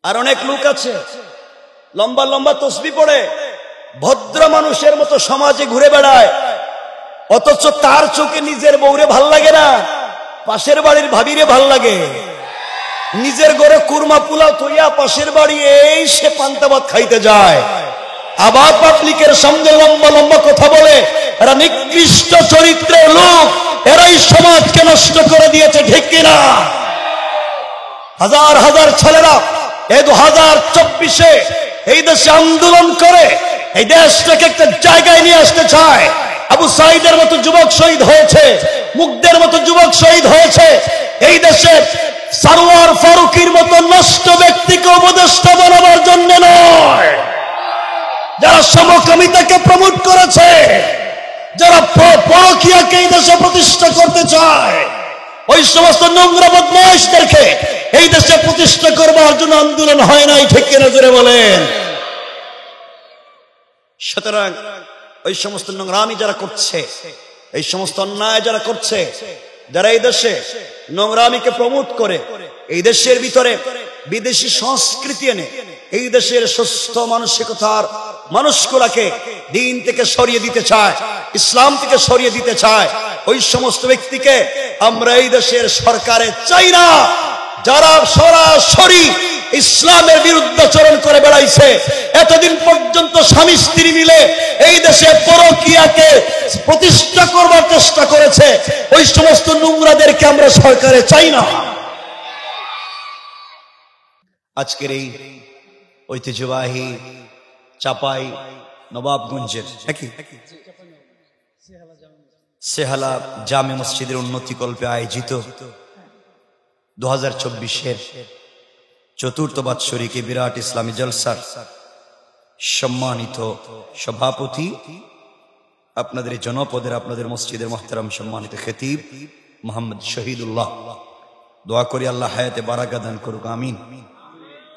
আর অনেক লোক আছে লম্বা লম্বা তসবিহ পড়ে, ভদ্র মানুষের মতো সমাজে ঘুরে বেড়ায়, অথচ তার চোখে নিজের বউরে ভাল লাগে না, পাশের বাড়ির ভাবিরে ভাল লাগে। নিজের ঘরে কুরমা পোলাও থইয়া পাশের বাড়ি এই সে পান্তা ভাত খাইতে যায়, আবার পাবলিকের সামনে লম্বা লম্বা কথা বলে। এরা নিকৃষ্ট চরিত্রের লোক, এরাই সমাজকে নষ্ট করে দিয়েছে, ঠিক কিনা? হাজার হাজার ছেলেরা এই 2024-এ এই দেশে আন্দোলন করে এই দেশটাকে একটা জায়গায় নিয়ে আসতে চায়। আবু সাইদের মতো যুবক শহীদ হয়েছে, মুগ্ধের মতো যুবক শহীদ হয়েছে। এই দেশে সারওয়ার ফারুকীর মতো নষ্ট ব্যক্তিকে উপদেষ্টা বানাবার জন্য নয়, যারা সমকামিতাকে প্রমোট করেছে, যারা পরকীয়াকে এই দেশে প্রতিষ্ঠা করতে চায়, ওই সমস্ত নোংরা বদমাইশদেরকে এই দেশে প্রতিষ্ঠা করবার জন্য আন্দোলন হয় নাই, ঠিক কিনা জোরে বলেন? সুতরাং ওই সমস্ত নোংরামি যারা করছে, এই সমস্ত অন্যায় যারা করছে, যারা এই দেশে নোংরামিকে প্রমোট করে, এই দেশের ভিতরে বিদেশি সংস্কৃতি এনে এই দেশের সুস্থ মানসিকতার মানুষগুলাকে দিন থেকে সরিয়ে দিতে চায়, ইসলাম থেকে সরিয়ে দিতে চায়, ওই সমস্ত ব্যক্তিকে আমরা এই দেশের সরকারে চাই না। যারা সরাসরি ইসলামের বিরুদ্ধাচরণ করে বেড়াইছে, এতদিন পর্যন্ত স্বামী স্ত্রী মিলে এই দেশে পরকীয়াকে প্রতিষ্ঠা করবার চেষ্টা করেছে, ওই সমস্ত নোংরাদেরকে আমরা সরকারে চাই না। আজকের এই ঐতিহ্যবাহী চাপাই নবাবগঞ্জের সেহালা জামে মসজিদের উন্নতি কল্পে আয়োজিত 2024-এর চতুর্থ বাৎসরিক বিরাট ইসলামী জলসার সম্মানিত সভাপতি, আপনাদের জনপদের, আপনাদের মসজিদের মুহতারাম সম্মানিত খতিব মোহাম্মদ শহীদুল্লাহ, দোয়া করি আল্লাহ হায়াতে বারাকা দান করুক, আমিন।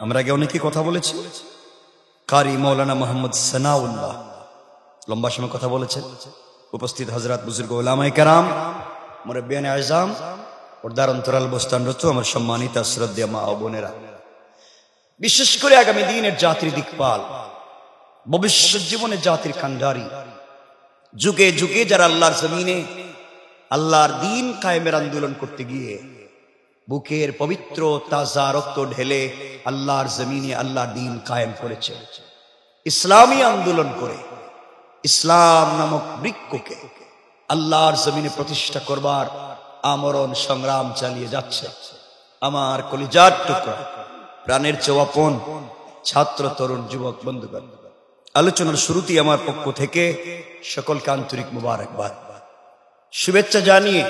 আমরা আগে অনেকে কথা বলেছি, কারি মৌলানা মোহাম্মদ সানাউল্লাহ লম্বা সময় কথা বলেছেন। উপস্থিত হযরত বুজুর্গ উলামায়ে কেরাম, মুরব্বিয়ানে আযম, পর্দার অন্তরাল বস্তানরত আমার সম্মানিত শ্রদ্ধেয় মা ও বোনেরা, বিশেষ করে আগামী দিনের জাতির দিকপাল, ভবিষ্যৎ জীবনের জাতির কান্ডারি, যুগে যুগে যারা আল্লাহর জমিনে আল্লাহর দ্বীন কায়েমের আন্দোলন করতে গিয়ে বুকের পবিত্র তাজা রক্ত ঢেলে আল্লাহর জমিনে আল্লাহর দ্বীন কায়েম করেছে, ইসলামী আন্দোলন করে ইসলাম নামক বৃক্ষকে আল্লাহর জমিনে প্রতিষ্ঠা করবার আমরণ সংগ্রাম চালিয়ে যাচ্ছে। আমার কলিজার টুকরা, প্রাণের চেয়ে আপন ছাত্র, তরুণ, যুবক বন্ধুগণ, আলোচনার শুরুতেই আমার পক্ষ থেকে সকলকে আন্তরিক মুবারকবাদ, শুভেচ্ছা জানিয়ে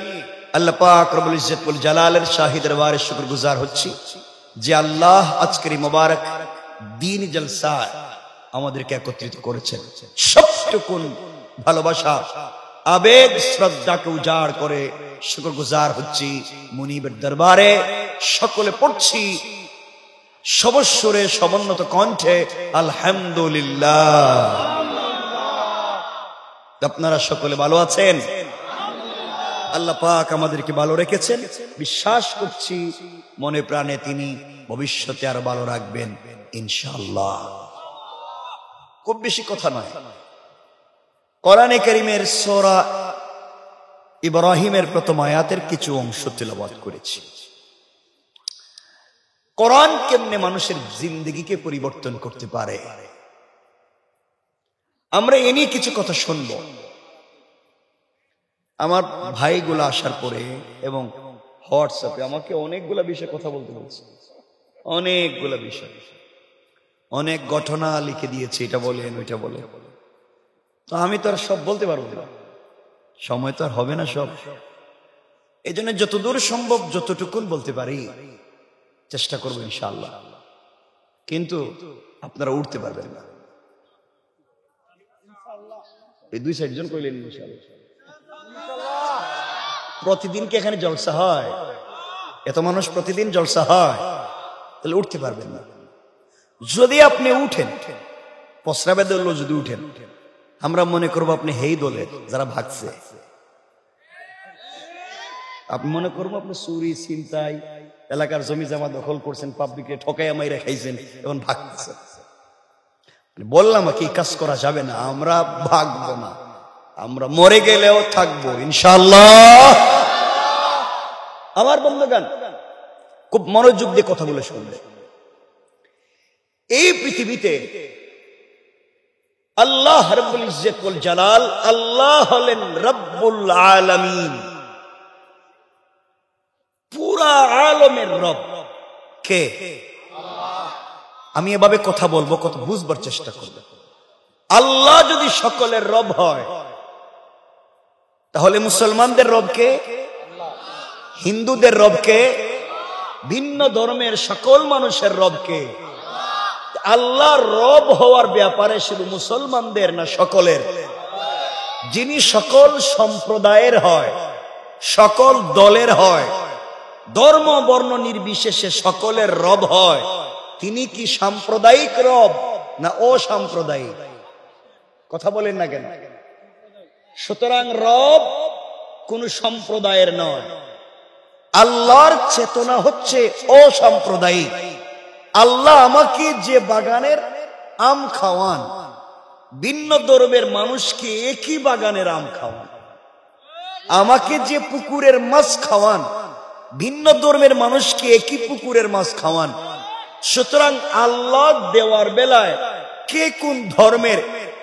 আল্লাহ পাক রব্বুল ইজ্জত ওয়াল জালালের শাহী দরবারে শুকরগুজার হচ্ছি যে আল্লাহ আজকের এই মুবারক দ্বীনি জলসায় আমাদেরকে একত্রিত করেছেন। সবটুকুন ভালোবাসা, আবেগ, শ্রদ্ধাকে উজাড় করে শুকরগুজার হচ্ছি মুনিবের দরবারে। সকলে পড়ছি সবস্বরে সমন্বিত কণ্ঠে আলহামদুলিল্লাহ। আপনারা সকলে ভালো আছেন? আল্লাহ পাক আমাদেরকে ভালো রেখেছেন, বিশ্বাস করছি মনে প্রাণে তিনি ভবিষ্যতে আরো ভালো রাখবেন ইনশাআল্লাহ। খুব বেশি কথা নয়, কোরআনে কারীমের সূরা ইব্রাহিমের প্রথম আয়াতের কিছু অংশ তেলাওয়াত করেছি। কোরআন কেমনে মানুষের জিন্দেগিকে পরিবর্তন করতে পারে, আমরা এ নিয়ে কিছু কথা শুনব। আমার ভাইগুলো আসার পরে এবং হোয়াটসঅ্যাপে আমাকে অনেকগুলা বিষয়ে কথা বলতে বলছে, অনেকগুলা বিষয়, অনেক ঘটনা লিখে দিয়েছে, এটা বলেন ওইটা বলে। তো আমি তো আর সব বলতে পারবো না, সময় তো আর হবে না সব। এই জন্য যতদূর সম্ভব যতটুকুন বলতে পারি চেষ্টা করবো ইনশাআল্লাহ। কিন্তু আপনারা উঠতে পারবেন না, এই 2-4 জন কইলেন ইনশাআল্লাহ। প্রতিদিন কি এখানে জলসা হয়? এত মানুষ প্রতিদিন জলসা হয়? তাহলে উঠতে পারবেন না। যদি আপনি উঠেন, প্রস্রাবের দল যদি উঠেন, আমরা মনে করবো আপনি হেই দলের যারা ভাগছে। আপনি মনে করবো আপনি চুরি, ছিনতাই, এলাকার জমি জমা দখল করছেন, পাবলিকে ঠকাইয়া মাইরা খাইছেন, এখন ভাগতেছেন। বললাম কি কাজ করা যাবে না, আমরা ভাগবো না, আমরা মরে গেলেও থাকবো ইনশাআল্লাহ। আমার বন্ধুগণ, খুব মনোযোগ দিয়ে কথাগুলো শুনবে। এই পৃথিবীতে আল্লাহ রব্বুল ইজ্জত ওয়াল জালাল, আল্লাহ হলেন রব্বুল আলামিন, পুরা আলমের রব। কে? আমি এভাবে কথা বলবো, কত বুঝবার চেষ্টা করবে। আল্লাহ যদি সকলের রব হয়, তাহলে মুসলমানদের রব কে? হিন্দুদের রব কে? ভিন্ন ধর্মের সকল মানুষের রব কে? আল্লাহর রব হওয়ার ব্যাপারে শুধু মুসলমানদের না সকলের? যিনি সকল সম্প্রদায়ের হয়, সকল দলের হয়, ধর্ম বর্ণ নির্বিশেষে সকলের রব হয়, তিনি কি সাম্প্রদায়িক রব না অসাম্প্রদায়িক? কথা বলেন না কেন? সুতরাং রব কোন সম্প্রদায়ের নয়। আল্লাহর চেতনা হচ্ছে অসাম্প্রদায়িক। আল্লাহ আমাকে যে বাগানের আম খাওয়ান, ভিন্ন ধর্মের মানুষকে একই বাগানের আম খাওয়ান। আমাকে যে পুকুরের মাছ খাওয়ান, ভিন্ন ধর্মের মানুষকে একই পুকুরের মাছ খাওয়ান। সুতরাং আল্লাহ দেওয়ার বেলায় কে কোন ধর্মের,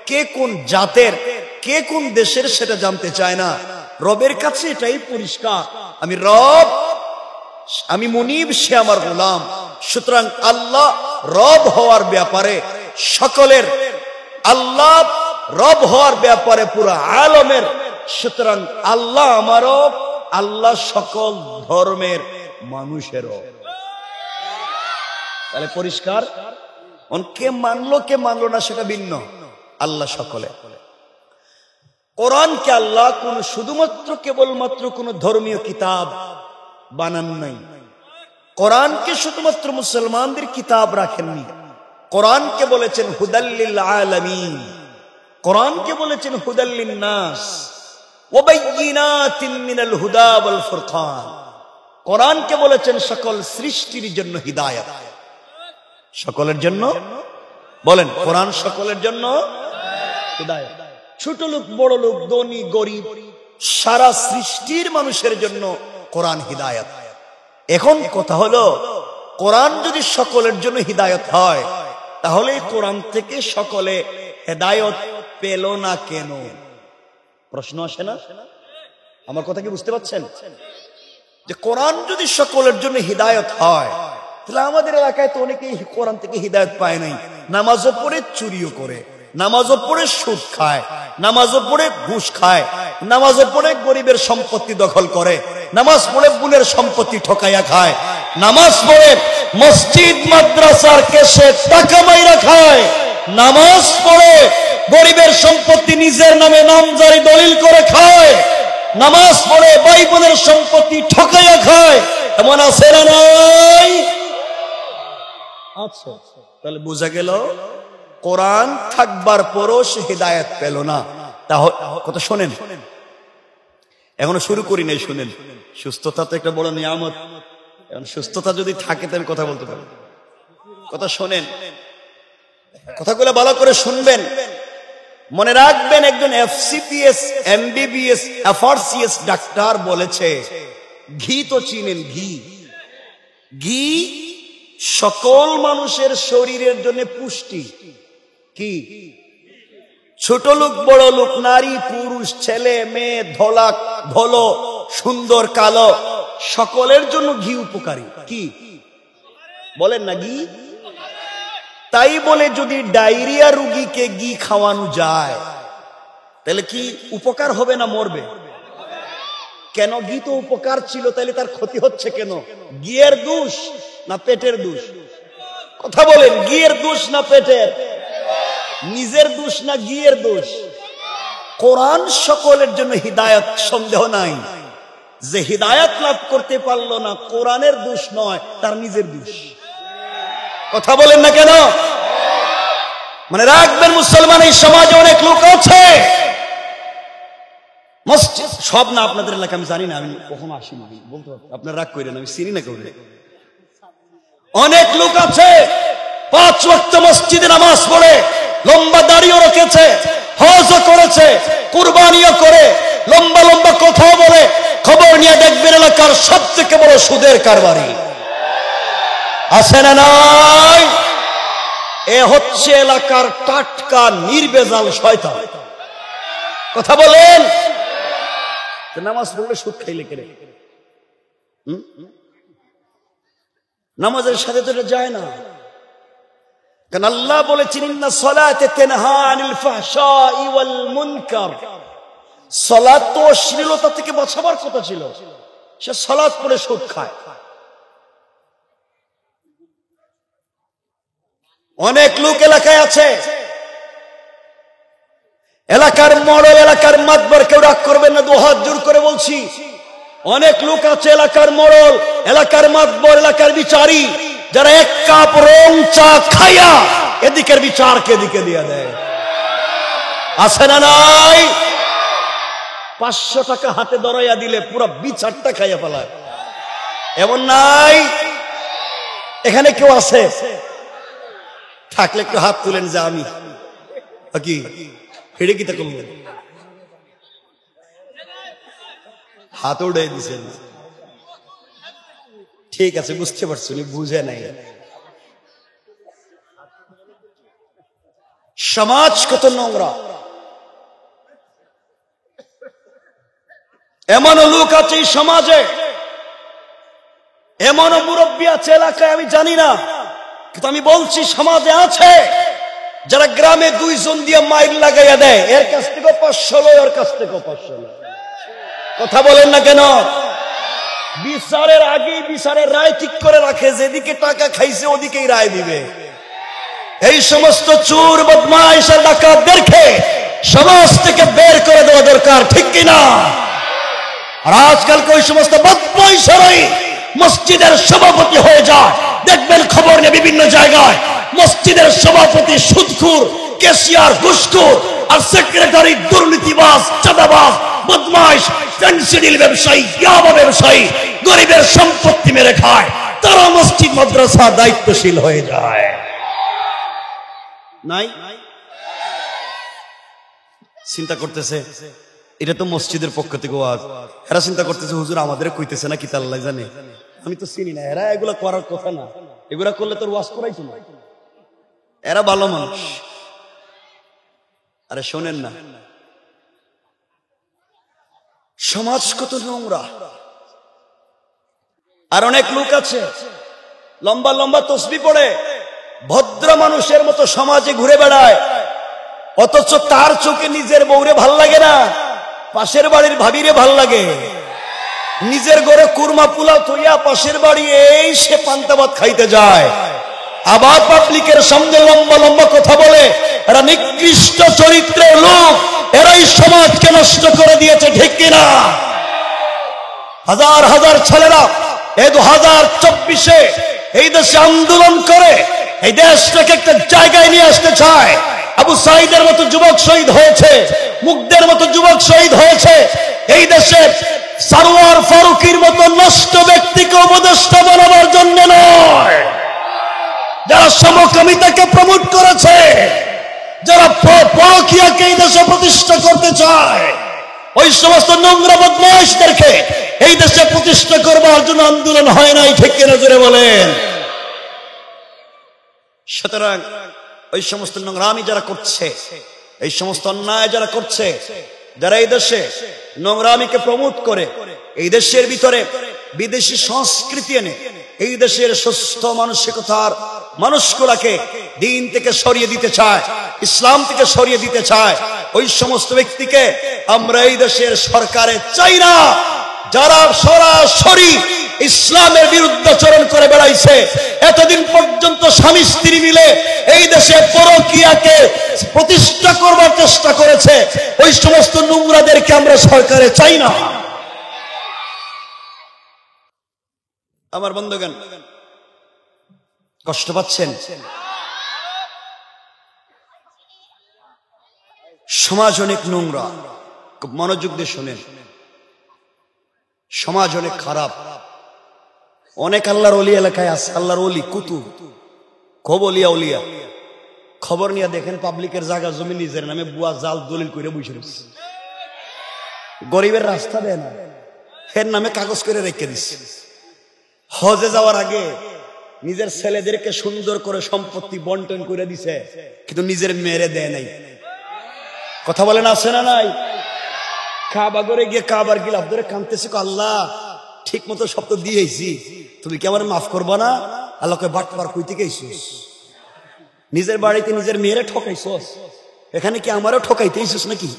কে কোন জাতের, কে কোন দেশের সেটা জানতে চায় না। রবের কাছে এটাই পরিষ্কার, আমি রব, আমি মুনিব, সে আমার গোলাম। সুতরাং আল্লাহ রব হওয়ার ব্যাপারে সকলের, আল্লাহ রব হওয়ার ব্যাপারে পুরো আলমের। সুতরাং আল্লাহ আমার রব, আল্লাহ সকল ধর্মের মানুষেরও। তাহলে পরিষ্কার, কে মানলো কে মানলো না সেটা ভিন্ন, আল্লাহ সকলে। কোরআনকে আল্লাহ কোন শুধুমাত্র কেবলমাত্র কোন ধর্মীয় কিতাব বানান নাই। কোরআনকে শুধুমাত্র মুসলমানদের কিতাব রাখেননি। কোরআনকে বলেছেন হুদাল্লিল আলামিন, কোরআনকে বলেছেন হুদাল্লিন নাস ওয়া বাইয়িনাতিন মিনাল হুদা ওয়াল ফুরকান। কোরআনকে বলেছেন সকল সৃষ্টির জন্য হিদায়াত। সকলের জন্য বলেন, কোরআন সকলের জন্য হিদায়াত। ছোট লোক, বড় লোক, ধনী গরিব, সারা সৃষ্টির মানুষের জন্য কোরআন হিদায়াত। এখন কথা হলো, কোরআন যদি সকলের জন্য হিদায়াত হয়, তাহলে কোরআন থেকে সকলে হিদায়াত পেল না কেন? প্রশ্ন আসে না? আমার কথা কি বুঝতে পারছেন? যে কোরআন যদি সকলের জন্য হিদায়াত হয়, তাহলে আমাদের এলাকায় তো অনেকেই কোরআন থেকে হিদায়াত পায় নাই। নামাজও পড়ে চুরিও করে, নামাজও পড়ে সুদ খায়, নামাজও পড়ে ঘুষ খায়, নামাজও পড়ে গরিবের সম্পত্তি দখল করে, নামাজ পড়ে বোনের সম্পত্তি ঠকাইয়া খায়, নামাজ পড়ে মসজিদ মাদ্রাসার কেশে টাকা মাইরা খায়, নামাজ পড়ে গরিবের সম্পত্তি নিজের নামে নামজারি দলিল করে খায়, নামাজ পড়ে ভাই বোনের সম্পত্তি ঠকাইয়া খায়। এমন আছে না নাই? আচ্ছা, তাহলে বোঝা গেল কোরআন থাকবার পরও সে হিদায়াত পেল না। তাহলে কথা শোনেন, এখনো শুরু করি নাই, শুনেন। সুস্থতা তো একটা বড় নিয়ামত। এখন সুস্থতা যদি থাকে তো আমি কথা বলতে পারি। কথা শোনেন, কথাগুলো ভালো করে শুনবেন, মনে রাখবেন। একজন FCPS, MBBS, FRCS ডাক্তার বলেছে, ঘি তো চিনেন, ঘি, ঘি সকল মানুষের শরীরের জন্য পুষ্টি। কি? ছোট লোক, বড় লোক, নারী পুরুষ, ছেলে মেয়ে, ধলা ধলো, সুন্দর কালো, সকলের জন্য ঘি উপকারী। কি বলেন না? ঘি। তাই বলে যদি ডায়রিয়া রোগীকে ঘি খাওয়ানো যায়, তাহলে কি উপকার হবে না মরবে? কেন? ঘি তো উপকার ছিল, তাহলে তার ক্ষতি হচ্ছে কেন? ঘিয়ের দোষ না পেটের দোষ? কথা বলেন, ঘিয়ের দোষ না পেটের? নিজের দোষ না ঘিয়ের দোষ? কোরআন সকলের জন্য হিদায়াত, সন্দেহ নাই। যে হিদায়াত লাভ করতে পারলো না, কোরআনের দোষ নয়, তার নিজের দোষ। কথা বলেন না কেন? মানে রাখবেন, মুসলমান এই সমাজে অনেক লোক আছে, সব না আপনাদের এলাকা আমি জানি না, আমি কখনো আসিনি বলতে পারবো, আপনার রাগ করেন, আমি চিনি না কেউ। অনেক লোক আছে 5 ওয়াক্ত মসজিদে নামাজ পড়ে, লম্বা দাড়িও রেখেছে, হজও করেছে, কুরবানিও করে, লম্বা লম্বা কথাও বলে, খবর নিয়ে দেখবেন এলাকার সবথেকে বড় সুদের কারবারি। আছে না নাই? এ হচ্ছে এলাকার টাটকা নির্বেজাল শয়তান। কথা বলেন। নামাজ পড়লে সুদ খাইলে কেন? নামাজের সাথে তো এটা যায় না। কারণ আল্লাহ বলেছেন ইন্না সলাতে তানহা আনিল ফাহশাই ওয়াল মুনকার। সালাত তো অশ্লীলতা থেকে বাঁচাবার কথা ছিল, সে সালাত পড়ে সুদ খায়। অনেক লোক এলাকায় আছে, এলাকার মডেল, এলাকার মাতবার, কেউ রাগ করবেন না, 2 হাত জোর করে বলছি। অনেক লোক আছে এলাকার মডেল, এলাকার মাতবর, এলাকার বিচারী, যারা 1 কাপ রং চা খাইয়া এদিকের বিচারকে এদিকে দিয়ে দেয়। আছে না নাই? 500 টাকা হাতে ধরাইয়া দিলে পুরো বিচারটা খাইয়া ফেলায়। এমন নাই? এখানে কেউ আছে? থাকলে একটু হাত তুলেন যে আমি কি হেডে কি তা করলেন, হাত উড়ে দিছেন। ঠিক আছে, বুঝতে পারছি, বুঝে নাই। সমাজ কত নোংরা। এমনও লোক আছে এই সমাজে, এমনও মুরব্বী আছে এলাকায়, আমি জানি না, কিন্তু আমি বলছি সমাজে আছে, যারা গ্রামে 2 জন দিয়ে মাইল লাগাইয়া দেয়, এর কাছ থেকে 500 লয়, ওর কাছ থেকে 500 লয়। কথা বলেন না কেন? বিচারের আগেই বিচারের রায় ঠিক করে রাখে, যেদিকে টাকা খাইছে ওদিকেই রায় দিবে। এই সমস্ত চোর, বদমাইশ আর ডাকাতদেরকে সমাজ থেকে বের করে দেওয়া দরকার, ঠিক কিনা? আর আজকালকে ওই সমস্ত বদমাইশরাই মসজিদের সভাপতি হয়ে যায়। দেখবেন খবর নিয়ে বিভিন্ন জায়গায় মসজিদের সভাপতি সুদখোর, ক্যাশিয়ার ঘুষখোর, আর সেক্রেটারি দুর্নীতিবাজ, চাঁদাবাজ, বদমাইশ, ফেন্সিডিল ব্যবসায়ী, ইয়াবা ব্যবসায়ী, গরিবের সম্পত্তি মেরে খায়। তারা মসজিদ মাদ্রাসা দায়িত্বশীল হয়ে যায়। নাই? চিন্তা করতেছে এটা তো মসজিদের পক্ষ থেকে ওয়াজ। এরা চিন্তা করতেছে হুজুর আমাদের কইতেছে না, কি তা আল্লাহ জানে, আমি তো চিনি না। এরা এগুলা করার কথা না, এগুলা করলে তোর ওয়াজ করাইতো না। এরা ভালো মানুষ। আরে শোনেন না, সমাজ কত নোংরা। আর অনেক লোক আছে লম্বা লম্বা তসবিহ পড়ে, ভদ্র মানুষের মতো সমাজে ঘুরে বেড়ায়, অথচ তার চোখে নিজের বউরে ভাল লাগে না, পাশের বাড়ির ভাবিরে ভাল লাগে। নিজের ঘরে কুরমা পোলাও থইয়া পাশের বাড়ি এই সে পান্তা ভাত খাইতে যায়, আবার পাবলিকের সামনে লম্বা লম্বা কথা বলে। এরা নিকৃষ্ট চরিত্রের লোক, এরাই সমাজকে নষ্ট করে দিয়েছে, ঠিক কিনা? হাজার হাজার ছেলেরা এই 2024-এ এই দেশে আন্দোলন করে এই দেশটাকে একটা জায়গায় নিয়ে আসতে চায়। আবু সাইদের মতো যুবক শহীদ হয়েছে, মুগ্ধের মতো যুবক শহীদ হয়েছে। এই দেশে সারোয়ার ফারুকীর মতো নষ্ট ব্যক্তিকে উপদেষ্টা বানাবার জন্য নয়, যারা সমকামিতাকে প্রমোট করেছে, যারা পরকীয়াকে এই দেশে প্রতিষ্ঠা করতে চায়, ওই সমস্ত নোংরা বদমাইশদেরকে এই দেশে প্রতিষ্ঠা করবার জন্য আন্দোলন হয় নাই, ঠিক কিনা জোরে বলেন? সুতরাং ওই সমস্ত নোংরামি যারা করছে, এই সমস্ত অন্যায় যারা করছে, যারা এই দেশে নোংরামিকে প্রমোট করে, এই দেশের ভিতরে বিদেশি সংস্কৃতি এনে এই দেশের সুস্থ মানসিকতার মানুষগুলাকে দিন থেকে সরিয়ে দিতে চায়, ইসলাম থেকে সরিয়ে দিতে চায়, ওই সমস্ত ব্যক্তিকে আমরা এই দেশের সরকারে চাই না। যারা সরাসরি ইসলামের বিরুদ্ধাচরণ করে বেড়াইছে, এতদিন পর্যন্ত স্বামী স্ত্রী মিলে এই দেশে পরকীয়াকে প্রতিষ্ঠা করবার চেষ্টা করেছে, ওই সমস্ত নোংরাদেরকে আমরা সরকারে চাই না। আমার বন্ধুগণ, কষ্ট পাচ্ছেন? সমাজ অনেক নোংরা, খুব মনোযোগ দিয়ে শোনেন। সমাজ অনেক খারাপ, অনেক আল্লাহর ওলি এলাকায় আছে, আল্লাহর ওলি কুতুব খুব ওলিয়া উলিয়া, খবর নিয়ে দেখেন পাবলিকের জায়গা জমি নিজের নামে বুয়া জাল দলিল করে বসে রয়েছে, গরিবের রাস্তা দেয় না, এর নামে কাগজ করে রেখে দিচ্ছে। হজে যাওয়ার আগে নিজের ছেলেদেরকে সুন্দর করে সম্পত্তি বন্টন করে দিছে, কিন্তু নিজের মেয়েরে দেয় নাই। কথা বলেন আছে না নাই? কাবা করে গিয়ে কাবার গিলাফ ধরে কাঁদতেছে, আল্লাহ ঠিক মতো সব তো দিয়েছি, তুমি কি আমার মাফ করবো না? আল্লাহকে বাটপার কই থেকে আইছিস? নিজের বাড়িতে নিজের মেয়েরে ঠকাইছস, এখানে কি আমারও ঠকাইতে আইছিস নাকি?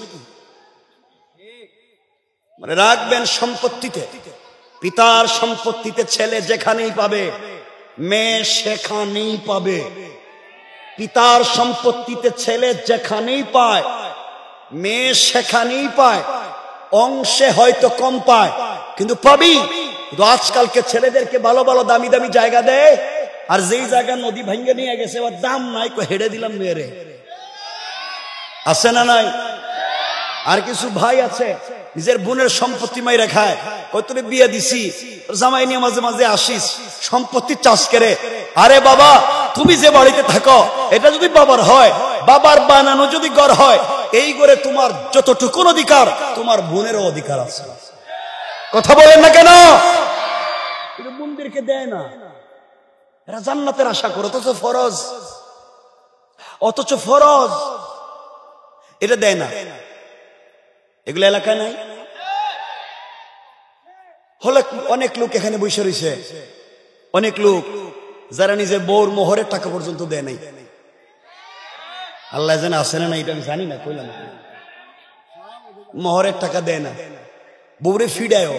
মানে রাখবেন সম্পত্তিতে, পিতার সম্পত্তিতে ছেলে যেখানেই পাবে মেয়ে সেখানেই পাবে। পিতার সম্পত্তিতে ছেলে যেখানেই পায় মেয়ে সেখানেই পায়। অংশে হয়তো কম পায় কিন্তু পাবি। কিন্তু আজকালকে ছেলেদেরকে ভালো ভালো দামি দামি জায়গা দেয়, আর যেই জায়গা নদী ভাঙ্গে নিয়ে গেছে ওর দাম নাই, হেডে দিলাম মেয়েরে। আছে না নাই? আর কিছু ভাই আছে নিজের বোনের সম্পত্তি মাইরা খায়, ওই তুমি বিয়ে দিছি জামাই নিয়ে মাঝে মাঝে আসিস, সম্পত্তি চাষ করে। আরে বাবা, তুমি যে বাড়িতে থাকো এটা যদি বাবার হয়, বাবার বানানো যদি ঘর হয়, এই ঘরে তোমার যতটুকু অধিকার তোমার বোনেরও অধিকার আছে। কথা বলেন না কেন? কিন্তু বোনদেরকে দেয় না, এরা জান্নাতের আশা করে, অথচ ফরজ এটা দেয় না। এগুলো এলাকায় নাই? হলে অনেক লোক এখানে বসে রয়েছে, অনেক লোক যারা নিজের বউর মোহরের টাকা পর্যন্ত দেয় নাই। আল্লাহ জানে আছে না না, এটা আমি জানি না, কইলাম মোহরের টাকা দেয় না, বউরে ফিডায়ও,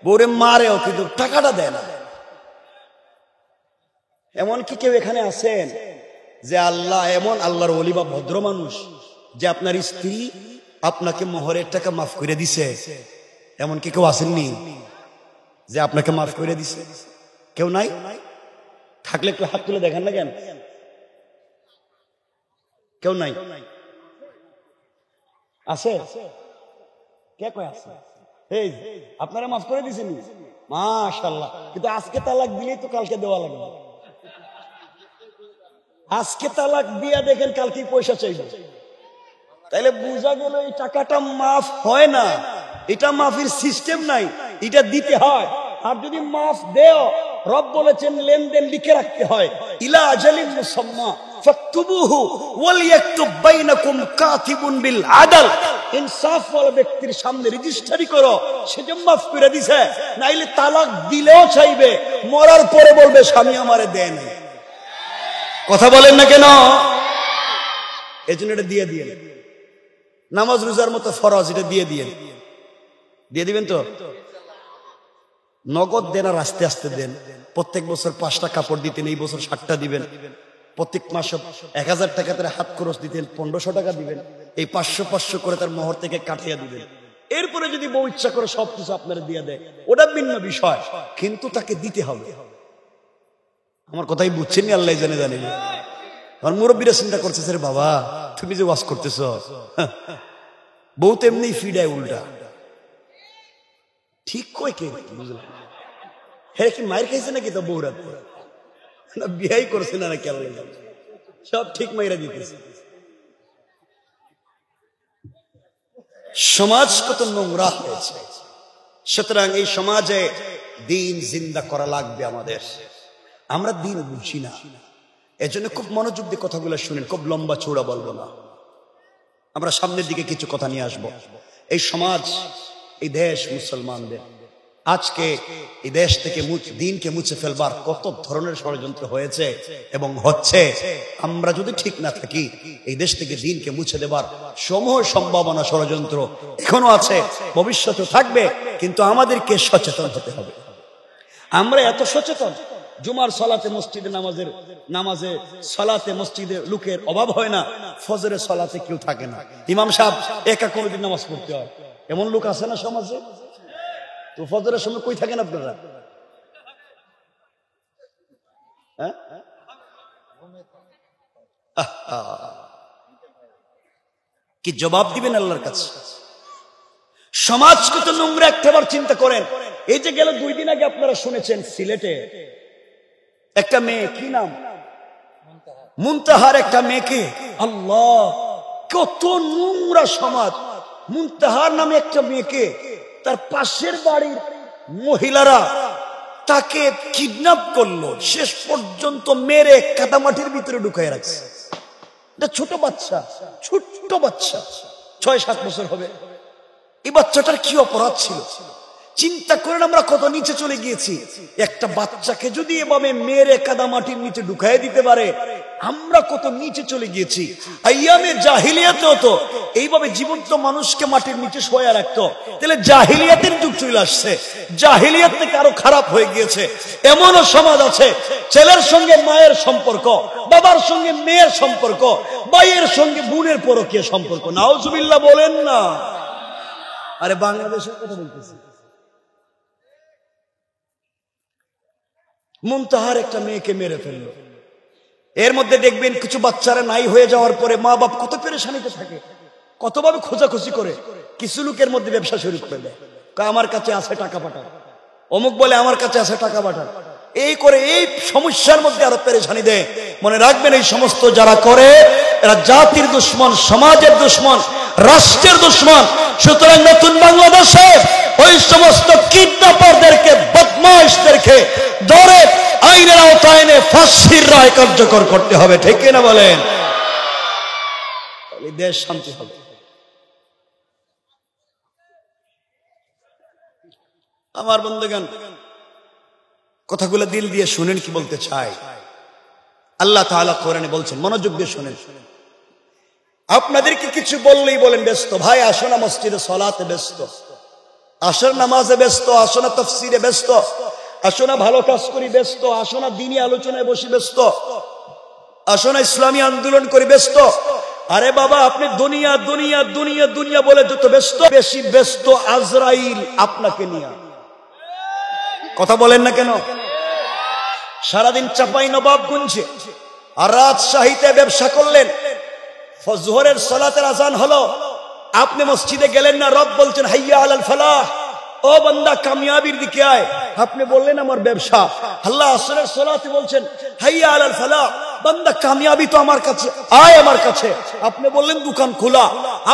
বউরে মারেও, কিন্তু টাকাটা দেয় না। এমন কি কেউ এখানে আছেন যে আল্লাহ এমন আল্লাহর ওলি বা ভদ্র মানুষ যে আপনার স্ত্রী আপনাকে মোহরের টাকা মাফ করে দিছে? এমন কি কেউ আসেননি যে আপনাকে মাফ করে দিছে? কেউ নাই? থাকলে একটু হাত তুলে দেখেন না কেন? কেউ নাই? আছে? কে কয় আছে? এই আপনারা মাফ করে দিছেন? মাশাআল্লাহ। কিন্তু আজকে তালাক দিলেই তো কালকে দেওয়া লাগবে। আজকে তালাক দিয়া দেখেন কালকে পয়সা চাইবে, তাইলে বোঝা গেল এই টাকাটা মাফ হয় না, এটা মাফির সিস্টেম নাই, এটা দিতে হয়। আর যদি মাফ দেও, রব বলেছেন লেনদেন লিখে রাখতে হয়, ইলা আজালিন মুসাম্মা ফাকতুবুহু ওয়ালিয়াকতুব বাইনাকুম কাতিবুন বিল আদল। ইনসাফ ওয়ালা ব্যক্তির সামনে রেজিস্ট্রি করো, সে যে মাফ করে দিছে। নাইলে তালাক দিলেও চাইবে, মরার পরে বলবে স্বামী আমারে দেন। কথা বলেন না কেন? এজন্য এটা দিয়ে দিয়ে নামাজ রোজার মতো ফরজ, এটা দিয়ে দিবেন তো? নগদ দেন আর আস্তে আস্তে দেন। প্রত্যেক বছর 5টা কাপড় দিতেন, এই বছর 7টা দিবেন। প্রত্যেক মাসে 1000 টাকা তার হাত খরচ দিতেন, 1500 টাকা দিবেন। এই 500 করে তার মোহর থেকে কাটিয়ে দিবেন। এরপরে যদি বউ ইচ্ছা করে সবকিছু আপনারা দিয়ে দেয়, ওটা ভিন্ন বিষয়, কিন্তু তাকে দিতে হবে। আমার কথাই বুঝছেন? আল্লাহ জানে জানে। আমার মুরব্বীরা চিন্তা করছে, রে বাবা তুমি যে ওয়াজ করতেছ, বউ তো এমনি ফিডায় উল্টা। ঠিক কয় কে? বুঝলাম। হ্যাঁ, কি মায়ের খাইছে নাকি তো বউরা? বিয়াই করছে না নাকি? সব ঠিক মাইরা দিতেছে। সমাজ কত নোংরা হয়েছে। সুতরাং এই সমাজে দিন জিন্দা করা লাগবে আমাদের। আমরা দিন বুঝি না, এজন্য খুব মনোযোগ দিয়ে কথাগুলো শুনেন, খুব লম্বা চৌড়া বলবো না। আমরা সামনের দিকে কিছু কথা নিয়ে আসব। এই সমাজ, এই দেশ মুসলমানদের, আজকে এই দেশ থেকে দিনকে মুছে ফেলবার কত ধরনের ষড়যন্ত্র হয়েছে এবং হচ্ছে। আমরা যদি ঠিক না থাকি, এই দেশ থেকে দিনকে মুছে দেবার সমূহ সম্ভাবনা ষড়যন্ত্র এখনো আছে, ভবিষ্যতে থাকবে। কিন্তু আমাদেরকে সচেতন হতে হবে। আমরা এত সচেতন, জুমার সালাতে মসজিদে নামাজে সালাতে মসজিদে লোকের অভাব হয় না, ফজরের সালাতে কেউ থাকে না, ইমাম সাহেব একা কোনোদিন নামাজ পড়তে হয়। এমন লোক আছে না সমাজে? তো ফজরের সময় কই থাকেন আপনারা? কি জবাব দিবেন আল্লাহর কাছে? সমাজ কত নোংরা, একটাবার চিন্তা করেন। এই যে গেল 2 দিন আগে আপনারা শুনেছেন সিলেটে একটা মেয়ে, কি নাম, মুনতাহার একটা মেয়েকে, আল্লাহ কত নোংরা সমাজ, মুনতাহার নামে একটা মেয়েকে তার পাশের বাড়ির মহিলারা তাকে কিডন্যাপ করলো, শেষ পর্যন্ত মেরে কাদামাটির ভিতরে ঢুকায় রাখছে। ছোট বাচ্চা, ছোট্ট বাচ্চা, 6-7 বছর হবে। এই বাচ্চাটার কি অপরাধ ছিল? চিন্তা করেন আমরা কত নিচে চলে গিয়েছি। একটা বাচ্চাকে যদি এভাবে মেরে কাদামাটির নিচে ঢুকায় দিতে পারে, আমরা কত নিচে চলে গিয়েছি। আইয়ামে জাহিলিয়াতে হতো এইভাবে জীবন্ত মানুষকে মাটির নিচে শোয়া রাখতো। তাহলে জাহিলিয়াতের যুগ চলে আসছে, জাহিলিয়াত থেকে আরো খারাপ হয়ে গিয়েছে। এমনও সমাজ আছে ছেলের সঙ্গে মায়ের সম্পর্ক, বাবার সঙ্গে মেয়ের সম্পর্ক, ভাইয়ের সঙ্গে বোনের পরকীয় সম্পর্ক। নাউজুবিল্লাহ বলেন না। আরে বাংলাদেশের কথা বলতেছি। মুনতাহার একটা মেয়েকে মেরে ফেললো। এর মধ্যে দেখবেন কিছু বাচ্চারা নাই হয়ে যাওয়ার পরে মা বাপ কত পেরেশানিতে থাকে, কতভাবে খোঁজাখুঁজি করে। কিছু লোকের মধ্যে ব্যবসা শুরু করে দেয়, আমার কাছে আছে টাকা পাঠান, অমুক বলে আমার কাছে আছে টাকা পাঠান, এই করে এই সমস্যার মধ্যে আরো পেরেশানি দেয়। মনে রাখবেন এই সমস্ত যারা করে এরা জাতির দুশ্মন, সমাজের দুশ্মন, রাষ্ট্রের দুশ্মন। সুতরাং নতুন বাংলাদেশে ওই সমস্ত কিডন্যাপারদেরকে, বদমাইশদেরকে ধরে আইনের আওতায় এনে ফাঁসির রায় কার্যকর করতে হবে। ঠিক না বলেন? দেশ শান্তি হবে। আমার বন্ধুগণ, কথাগুলো দিল দিয়ে শুনেন কি বলতে চাই। আল্লাহ তাআলা কোরআনে বলছেন, মনোযোগ দিয়ে শুনেন। আপনাদেরকে কিছু বললেই বলেন ব্যস্ত, ভাই আসো না মসজিদে সালাতে ব্যস্ত, আসো নামাজে ব্যস্ত, আসো না তাফসীরে ব্যস্ত, আসো না ভালো কাজ করি ব্যস্ত, আসো না দ্বীনি আলোচনায় বসে ব্যস্ত, আসো না ইসলামী আন্দোলন করি ব্যস্ত। আরে বাবা, আপনি দুনিয়া দুনিয়া দুনিয়া দুনিয়া বলে যত ব্যস্ত, বেশি ব্যস্ত আজরাইল আপনাকে নিয়ে। কথা বলেন না কেন? সারাদিন চাপাই নবাবগঞ্জে আর রাজশাহীতে ব্যবসা করলেন, ফজরের সালাতের আজান হলো, আপনি মসজিদে গেলেন না, রব বলছেন হাইয়া আলাল ফালাহ, ও বান্দা কামিয়াবির দিকে আয়, আপনি বললেন আমার ব্যবসা। আল্লাহ আসরের সালাতে বলছেন হাইয়া আলাল ফালাহ, বান্দা কামিয়াবি তো আমার কাছে, আয় আমার কাছে, আপনি বললেন দোকান খোলা।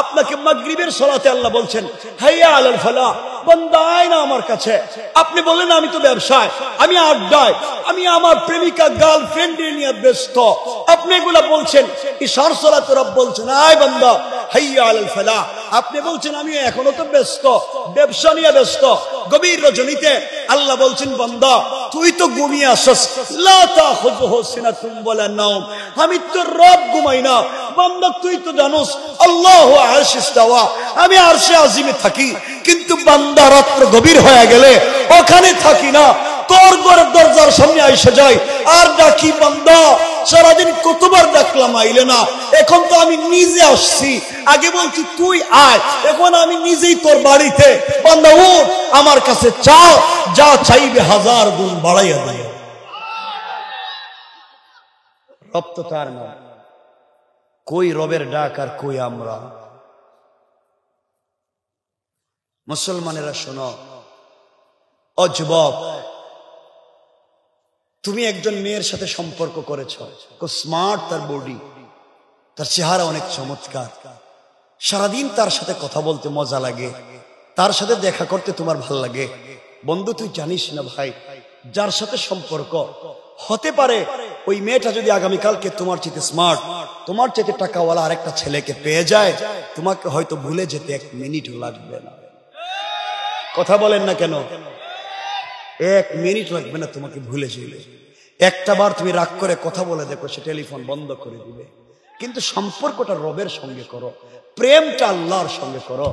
আপনাকে মাগরিবের সালাতে আল্লাহ বলছেন হাইয়া আলাল ফালাহ, বান্দা আয় না আমার কাছে, আপনি বললেন আমি তো ব্যবসায়, আমি আড্ডায়, আমি আমার প্রেমিকা গার্লফ্রেন্ডের নিয়ে ব্যস্ত, আপনি এগুলা বলছেন। ইশার সালাতে রব বলছেন আয় বান্দা হাইয়া আলাল ফালাহ, আপনি বলছেন আমি এখনো তো ব্যস্ত, ব্যবসা নিয়ে ব্যস্ত। গভীর রজনীতে আল্লাহ বলছেন বান্দা তুই তো ঘুমিয়ে আসছ, লা তাখুযুহু সিনাতুন ওয়ালা নাওম, আমি তো রব ঘুমাই না। বান্দা তুই তো জানোস আল্লাহু আরশে ইস্তাওয়া, আমি আরশে আজিমে থাকি, কিন্তু বান্দা রাত্র গভীর হয়ে গেলে ওখানে থাকি না, তোর ঘরের দরজার সামনে আইসা যাই আর ডাকি বান্দা সারাদিন কতবার ডাকলাম আইলে না, এখন তো আমি নিজে আসছি, আগে বলছি তুই আয়, এখন আমি নিজেই তোর বাড়িতে, বান্দা উঠ আমার কাছে চাও, যা চাইবে 1000 গুণ বাড়াইয়া দেয়। রব তো তার নাম, কই রবের ডাক আর কই আমরা। মুসলমানেরা শোনো, ও যুবক, তুমি একজন মেয়ের সাথে সম্পর্ক করেছ, খুব স্মার্ট তার বডি, তার চেহারা অনেক চমৎকার, সারাদিন তার সাথে কথা বলতে মজা লাগে, তার সাথে দেখা করতে তোমার ভাল লাগে। বন্ধু তুই জানিস না ভাই, যার সাথে সম্পর্ক হতে পারে ওই মেয়েটা যদি আগামীকালকে তোমার চেয়ে স্মার্ট, তোমার চেয়ে টাকাওয়ালা আরেকটা ছেলেকে পেয়ে যায়, তোমাকে হয়তো ভুলে যেতে 1 মিনিটও লাগবে না। কথা বলেন না কেন? 1 মিনিট লাগবে না তোমাকে ভুলে যেতে। একটা বার তুমি রাগ করে কথা বলে দেখো, সে টেলিফোন বন্ধ করে দিবে। কিন্তু সম্পর্কটা রবের সঙ্গে করো, প্রেমটা আল্লাহর সঙ্গে করো।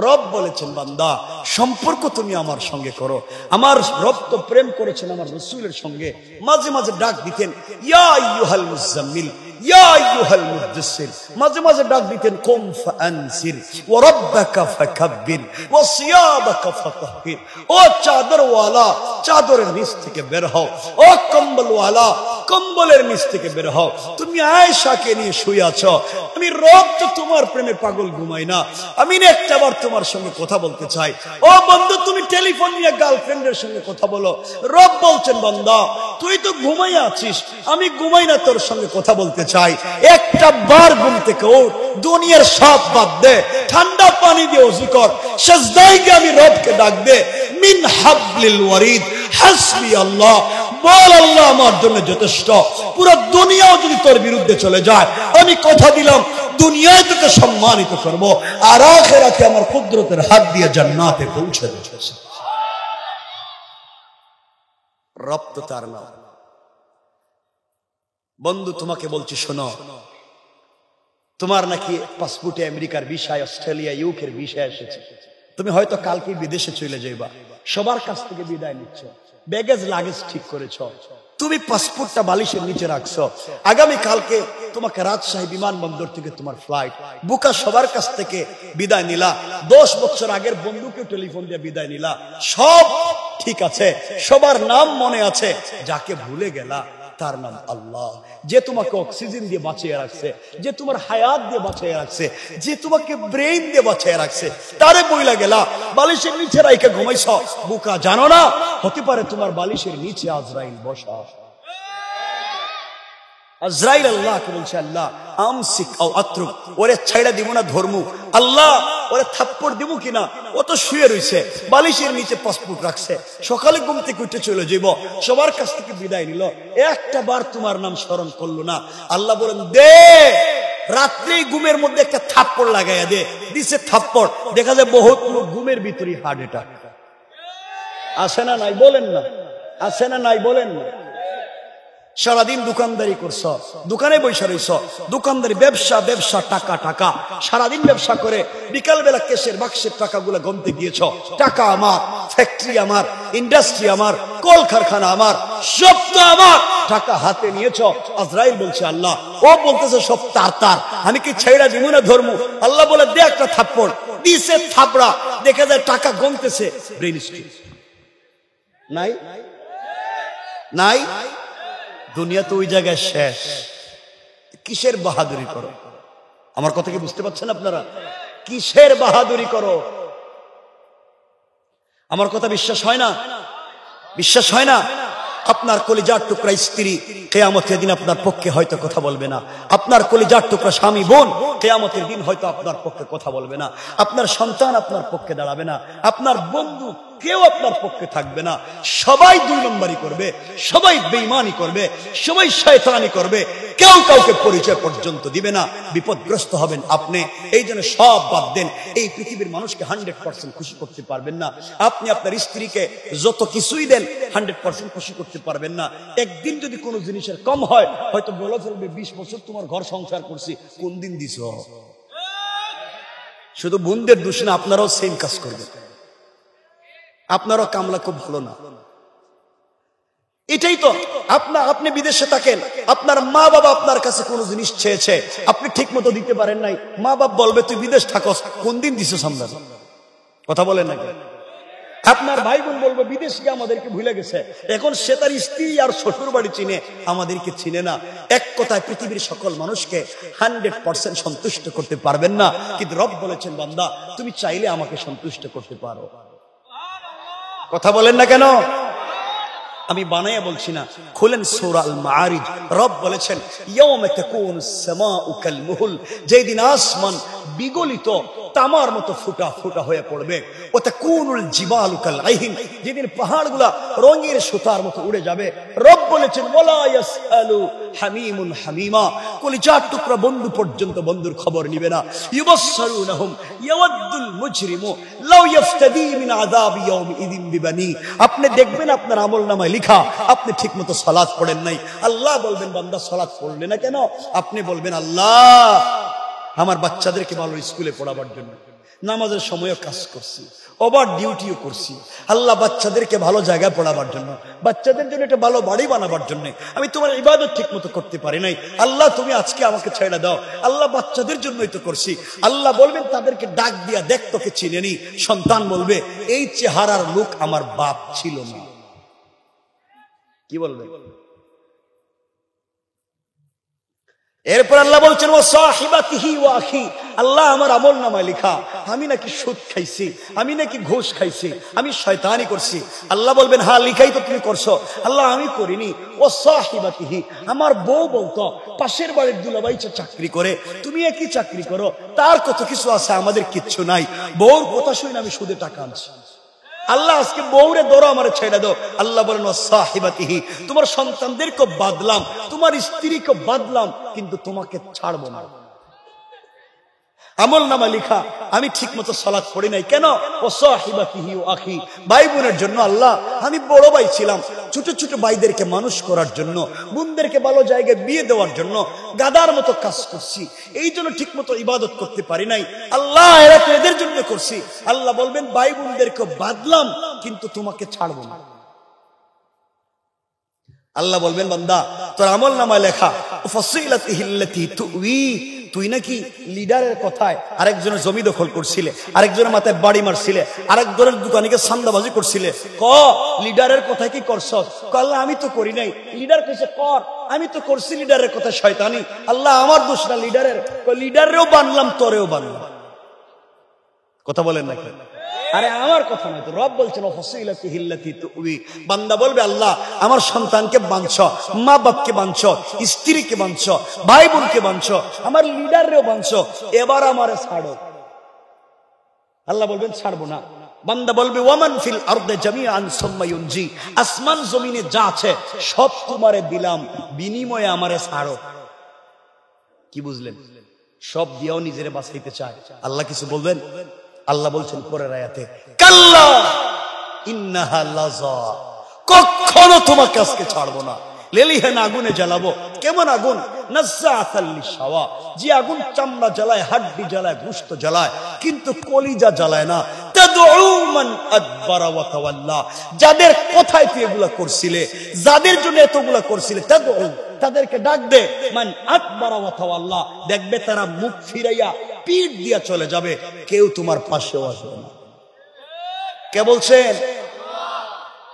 রব বলেছেন বান্দা সম্পর্ক তুমি আমার সঙ্গে করো। আমার রব তো প্রেম করেছেন আমার রাসূলের সঙ্গে, মাঝে মাঝে ডাক দিতেন ইয়া আইয়ুহাল মুজাম্মিল, ইয়া আইয়ুহাল মুদাসসির, মাঝে মাঝে ডাক দিতেন কুম ফাআনসির ওয়া রাব্বাকা ফাকাব্বির ওয়া সিয়াবাকা ফাতাহহির। ও চাদরওয়ালা, চাদরের নিচ থেকে বের হও, ও কম্বলওয়ালা, কম্বলের নিচ থেকে বের হও, তুমি আয়েশাকে নিয়ে শুয়ে আছো, আমি রব তো তোমার প্রেমে পাগল ঘুমাই না, আমি একটাবার তোমার সঙ্গে কথা বলতে চাই। ও বন্ধু, তুমি টেলিফোন নিয়ে গার্লফ্রেন্ডের সঙ্গে কথা বলো। রব বলছেন, বান্দা তুই তো ঘুমাই আছিস, আমি ঘুমাই না, তোর সঙ্গে কথা বলতে চাই। একটা বার ঘুম থেকে ওঠ, দুনিয়ার সব বাদ দে, ঠান্ডা পানি দিয়ে ওযু কর, সিজদায় গিয়ে আমি রবকে ডাক দে, মিন হাবলিল ওয়ারিদ হাসবি আল্লাহ, বল আল্লাহ আমার জন্য যথেষ্ট। পুরো দুনিয়াও যদি তোর বিরুদ্ধে চলে যায়, আমি কথা দিলাম দুনিয়ায় তোকে সম্মানিত করব, আর আখিরাতে আমার কুদরতের হাত দিয়ে জান্নাতে পৌঁছে দেব। রব তো তার নাম। বন্ধু তোমাকে বলছি, শোনো, তোমার নাকি পাসপোর্টে আমেরিকার ভিসায়, অস্ট্রেলিয়া, ইউকের ভিসা এসেছে, তুমি হয়তো কালকে বিদেশে চলে যাইবা, সবার কাছ থেকে বিদায় নিচ্ছ, ব্যাগেজ লাগেজ ঠিক করেছ, তুমি পাসপোর্টটা বালিশের নিচে রাখছো, আগামী কালকে তোমাকে রাজশাহী বিমানবন্দর থেকে তোমার ফ্লাইট, বুকা সবার কাছ থেকে বিদায় নিলা, 10 বছর আগের বন্ধুকে টেলিফোন দিয়ে বিদায় নিলা, সব ঠিক আছে, সবার নাম মনে আছে, যাকে ভুলে গেলা তার নাম আল্লাহ, যে তোমাকে অক্সিজেন দিয়ে বাঁচিয়ে রাখছে, যে তোমার হায়াত দিয়ে বাঁচিয়ে রাখছে, যে তোমাকে ব্রেইন দিয়ে বাঁচিয়ে রাখছে, তারে বইলা গেলা, বালিশের নিচে রাইখা ঘুমাইছ। বুকা জানো না, হতে পারে তোমার বালিশের নিচে আজরাইল বসা। আজরাইল আল্লাহকে বলছে, আল্লাহ আমসিক আও আত্রুক, ওরে ছাইড়া দিব না ধর্মু, আল্লাহ ওরে থাপ্পড় দিব কিনা, ও তো শুয়ে রইছে, বালিশের নিচে পাসপোর্ট রাখছে, সকালে ঘুম থেকে উঠে চলে যাইব, সবার কাছ থেকে বিদায় নিল, একটা বার তোমার নাম স্মরণ করলো না। আল্লাহ বলেন, দে রাত্রি ঘুমের মধ্যে একটা থাপ্পড় লাগাইয়া দে। দিছে থাপ্পড়, দেখা যায় বহুত লোক ঘুমের ভিতরে হার্ট অ্যাটাক। আসে না নাই বলেন না, আসে না নাই বলেন না। সারাদিন দোকানদারি করছ, দোকানে বসে রইছ, দোকানদারি, ব্যবসা ব্যবসা, টাকা টাকা, সারাদিন ব্যবসা করে বিকাল বেলা কেশের বাক্সের টাকাগুলো গমতে গিয়েছ, টাকা আমার, ফ্যাক্টরি আমার, ইন্ডাস্ট্রি আমার, কল কারখানা আমার, সব তো আমার, টাকা হাতে নিয়েছ। আজরাইল বলছে, আল্লাহ, ও বলতেছে সব তার তার, আমি কি ছেড়া দিব না ধর্ম? আল্লাহ বলে, দে একটা থাপ্পড়। দিছে থাপড়া, দেখা যায় টাকা গমতেছে, ব্রেইন স্ট্রোক। নাই নাই, দুনিয়া তো ওই জায়গায় শেষ। কিসের বাহাদুরি করো? আমার কথা কি বুঝতে পারছেন আপনারা? কিসের বাহাদুরি করো? আমার কথা বিশ্বাস হয় না? বিশ্বাস হয় না? আপনার কলিজার টুকরা স্ত্রী কিয়ামতের দিন আপনার পক্ষে হয়তো কথা বলবে না, আপনার কলিজার টুকরা স্বামী বোন কিয়ামতের দিন হয়তো আপনার পক্ষে কথা বলবে না, আপনার সন্তান আপনার পক্ষে দাঁড়াবে না, আপনার বন্ধু কেউ আপনার পক্ষে থাকবে না। সবাই 2 নম্বরই করবে, সবাই বেঈমানি করবে, সবাই শয়তানি করবে, কেউ কাউকে পরিচয় পর্যন্ত দিবে না। বিপদগ্রস্ত হবেন আপনি। এই জন্য সব বাদ দেন। এই পৃথিবীর মানুষকে 100% খুশি করতে পারবেন না। আপনি আপনার স্ত্রীকে যত কিছুই দেন 100% খুশি করতে পারবেন না। একদিন যদি কোনো জিনিসের কম হয়, হয়তো বলে ফেলবে 20 বছর তোমার ঘর সংসার করছি, কোন দিন দিছ? শুধু বোনদের দোষ না, আপনারাও সেম কাজ করবেন। আপনারও কামলা খুব ভালো না। এটাই তো আপনি বিদেশে থাকেন, আপনার মা বাবা আপনার কাছে কোনো জিনিস চেয়েছে, আপনি ঠিক মতো দিতে পারেন নাই, মা বাবা বলবে তুই বিদেশ থাকস, কোন দিন দিছ সামনে? কথা বলেন না? আপনার ভাই বোন বলবো বিদেশ গিয়ে আমাদেরকে ভুলে গেছে, এখন সে তার স্ত্রী আর শ্বশুর বাড়ি চিনে, আমাদেরকে চিনে না। এক কথায় পৃথিবীর সকল মানুষকে 100% সন্তুষ্ট করতে পারবেন না, কিন্তু রব বলেছেন, বান্দা তুমি চাইলে আমাকে সন্তুষ্ট করতে পারো। কথা বলেন না কেন? আমি বানাইয়া বলছি না, খুলেন সূরা আল মাআরিজ। রব বলেছেন, ইয়াউমা তাকুনুস সামাউ কাল মুহল, যেদিন আসমান বিগলিত তামার মতো ফুটা ফুটা হয়ে পড়বে। ওয়া তাকুনুল জিবালু কাল আইহিন, যেদিন পাহাড়গুলা রঙের সুতার মতো উড়ে যাবে। রব বলেছেন, ওয়ালা ইয়াসআলু হামিমুন হামিমা, কলিজার টুকরা বন্ধু পর্যন্ত বন্ধুর খবর নিবে না। ইউবাসসারুনহুম ইয়াওয়াদ্দুল মুজরিমু লাউ ইফতাদি মিন আযাবি ইয়াউমিযিন বিবানি, আপনি দেখবেন আপনার আমলনামায় লিখা আপনি ঠিকমতো সালাত পড়েন নাই। আল্লাহ বলবেন, বান্দা সালাত পড়লে না কেন? আপনি বলবেন, আল্লাহ আমার বাচ্চাদেরকে ভালো স্কুলে পড়াবার জন্য নামাজের সময়ও কাজ করছি, ওভার ডিউটিও করছি, আল্লাহ বাচ্চাদেরকে ভালো জায়গায় পড়াবার জন্য, বাচ্চাদের জন্য একটা ভালো বাড়ি বানাবার জন্য আমি তোমার ইবাদত ঠিক মতো করতে পারি নাই। আল্লাহ তুমি আজকে আমাকে ছেড়ে দাও। আল্লাহ বাচ্চাদের জন্যই তো করছি। আল্লাহ বলবেন, তাদেরকে ডাক দিয়া দেখ তোকে চিনেনি। সন্তান বলবে, এই চেহারার লোক আমার বাপ ছিল না। কি বলবে? এরপর আল্লাহ বলছেন ও সাহিবাতিহি ওয়া আখি, আল্লাহ আমার আমল নামায় লেখা আমি নাকি সুদ খাইছি, আমি নাকি ঘুষ খাইছি, আমি শয়তানি করছি। আল্লাহ বলবেন হ্যাঁ লিখাই তো তুমি করছো। আল্লাহ আমি করিনি। ও সাহিবাতিহি, আমার বউ বলতো পাশের বাড়ির দুলাভাই চাকরি করে, তুমি একই চাকরি করো, তার কত কিছু আছে, আমাদের কিচ্ছু নাই। বউর কথা শুনে আমি সুদে টাকা আনছি। আল্লাহ আজকে বউরে ধরো আমার ছেড়ে দাও। আল্লাহ বলেন সাহিবাতিহি, তোমার সন্তানদেরকে বাদলাম, তোমার স্ত্রীকে বাদলাম, কিন্তু তোমাকে ছাড়বো না। আমল নামা লিখা আমি ঠিক মতো সালাত পড়ি নাই কেন? ও সাহিবাতিহি ও আখি, ভাই বোনের জন্য। আল্লাহ আমি বড় ভাই ছিলাম, ছোট ছোট ভাইদেরকে মানুষ করার জন্য, বোনদেরকে ভালো জায়গায় বিয়ে দেওয়ার জন্য গাদার মতো কাজ করছি, এই জন্য ঠিক মতো ইবাদত করতে পারি নাই। আল্লাহ এরা তো এদের জন্য করছি। আল্লাহ বলবেন ভাই বোনদেরকে বাদলাম, কিন্তু তোমাকে ছাড়বো না। আল্লাহ বলবেন বান্দা তোর আমল নামায় লেখা ফাসিলাতিহিল্লাতি তুই, তুই নাকি লিডারের কথায় আরেকজনের জমি দখল করছিলে, আরেকজনের মাথায় বাড়ি মারছিলে, আরেকজনের দোকানে গিয়ে সান্দাবাজি করছিলে। ক লিডারের কথায় কি করছ? আল্লাহ আমি তো করি নাই। লিডার কইছে কর, আমি তো করছি লিডারের কথা শয়তানি। আল্লাহ আমার দোষ না লিডারের। লিডারেও বানলাম, তোরেও বানলাম। কথা বলেন নাকি? আরে আমার কথা নয় তো, রব বলছেন ফাসিলাতিহিল্লাতি তুই। বান্দা বলবে আল্লাহ আমার সন্তানকে বাঁধছো, মা বাপকে বাঁধছো, স্ত্রীকে বাঁধছো, ভাই বোনকে বাঁধছো, আমার লিডাররেও বাঁধছো, এবার আমারে ছাড়ো। আল্লাহ বলবেন ছাড়বো না। বান্দা বলবে ওয়ামান ফিল আরদি জামিআন সুম্মা ইউনজি, আসমান জমিনে যা আছে সব তোমারে দিলাম, বিনিময়ে আমারে ছাড়ো। কি বুঝলেন? সব দিয়েও নিজেরে বাঁচাইতে চায়। আল্লাহ কিছু বলবেন? আল্লাহ বলছেন পরের আয়াতে কাল্লা ইন্নাহা লাযা, কখনো তোমাকে আজকে ছাড়বো না। লেলিহান আগুনে জ্বালাবো। কেমন আগুন? নাযাআতাল লিশাওয়া, যে আগুন চামড়া জ্বালায়, হাড্ডি জ্বালায়, গোশত জ্বালায়, কিন্তু কলিজা জ্বালায় না। তাদউ মান আদবারা ওয়া তাওয়াল্লা, যাদের কথায় তুই এগুলা করছিলে, যাদের জন্য এতগুলা করছিলে, তাদউ তাদেরকে ডাক দে। মান আদবারা ওয়া তাওয়াল্লা, দেখবে তারা মুখ ফিরাইয়া পিঠ দিয়া চলে যাবে, কেউ তোমার পাশেও আসবে না। কে বলছেন?